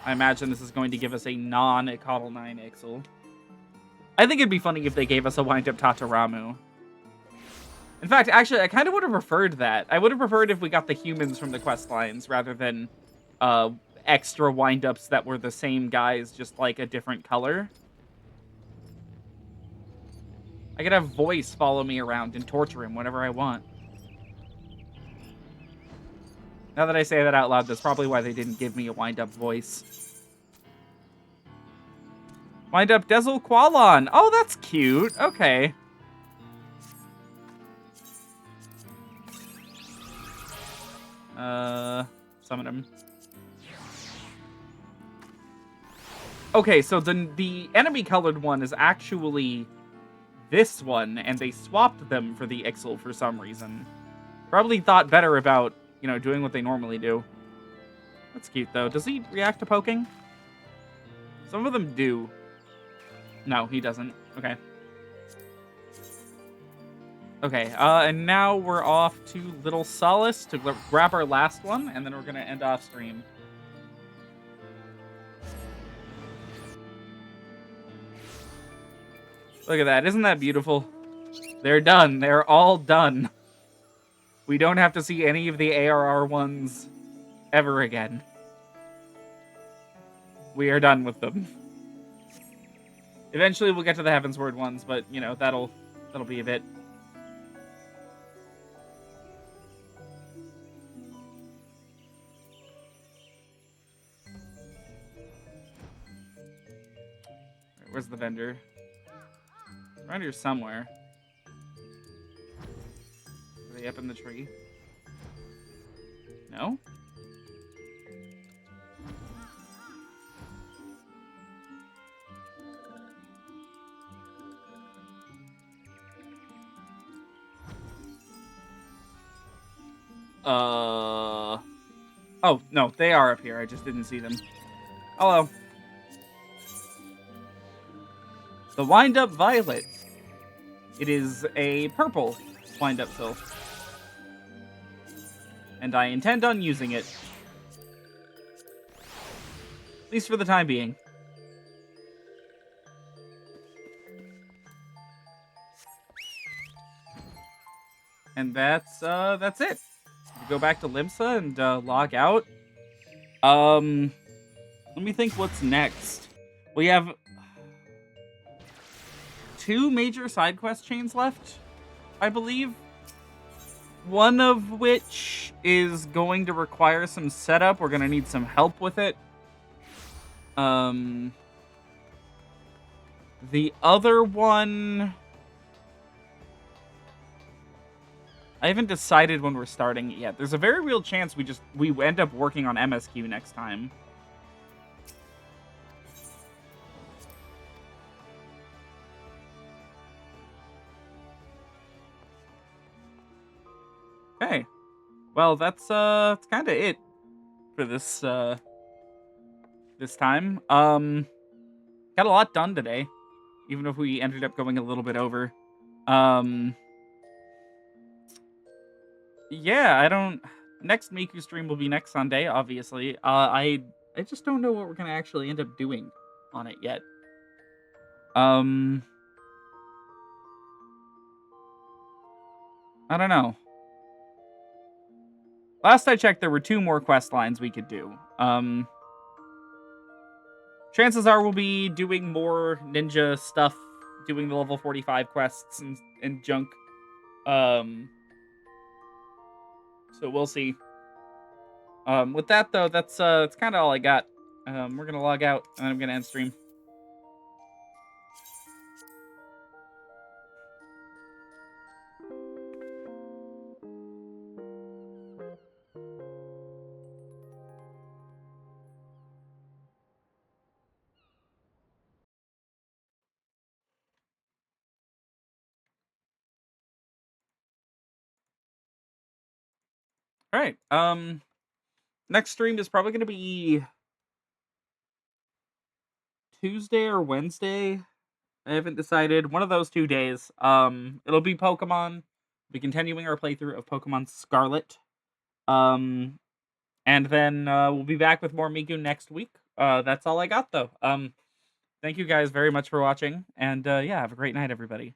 I imagine this is going to give us a non-Icodal 9 Ixal. I think it'd be funny if they gave us a Wind-Up Tataramu. In fact, actually, I kind of would have preferred that. I would have preferred if we got the humans from the quest lines rather than extra wind-ups that were the same guys, just like a different color. I could have Voice follow me around and torture him whenever I want. Now that I say that out loud, that's probably why they didn't give me a wind-up voice. Wind-up Dezel Qualon. Oh, that's cute. Okay. Summon him. Okay, so the enemy-colored one is actually this one, and they swapped them for the Ixal for some reason. Probably thought better about, you know, doing what they normally do. That's cute, though. Does he react to poking? Some of them do. No, he doesn't. Okay. Okay, and now we're off to Little Solace to grab our last one, and then we're going to end off stream. Look at that. Isn't that beautiful? They're done. They're all done. We don't have to see any of the ARR ones ever again. We are done with them. Eventually we'll get to the Heavensward ones, but, you know, that'll be a bit. Where's the vendor? Around here somewhere. Are they up in the tree? No? Oh, no, they are up here. I just didn't see them. Hello. The Wind-Up Violet. It is a purple wind-up pill. And I intend on using it. At least for the time being. And that's it. We go back to Limsa and log out. Let me think what's next. We have 2 major side quest chains left, I believe. One of which is going to require some setup. We're going to need some help with it. The other one, I haven't decided when we're starting it yet. There's a very real chance we end up working on MSQ next time. Okay. Well, that's kind of it for this this time. Got a lot done today, even if we ended up going a little bit over. Yeah, I don't. Next Miku stream will be next Sunday, obviously. I just don't know what we're gonna actually end up doing on it yet. I don't know. Last I checked, there were 2 more quest lines we could do. Chances are we'll be doing more ninja stuff, doing the level 45 quests and junk. So we'll see. With that though, that's kind of all I got. We're gonna log out and I'm gonna end stream. All right. Next stream is probably gonna be Tuesday or Wednesday. I haven't decided. One of those 2 days. It'll be Pokemon. We'll be continuing our playthrough of Pokemon Scarlet. And then we'll be back with more Miku next week. That's all I got though. Thank you guys very much for watching, and yeah, have a great night, everybody.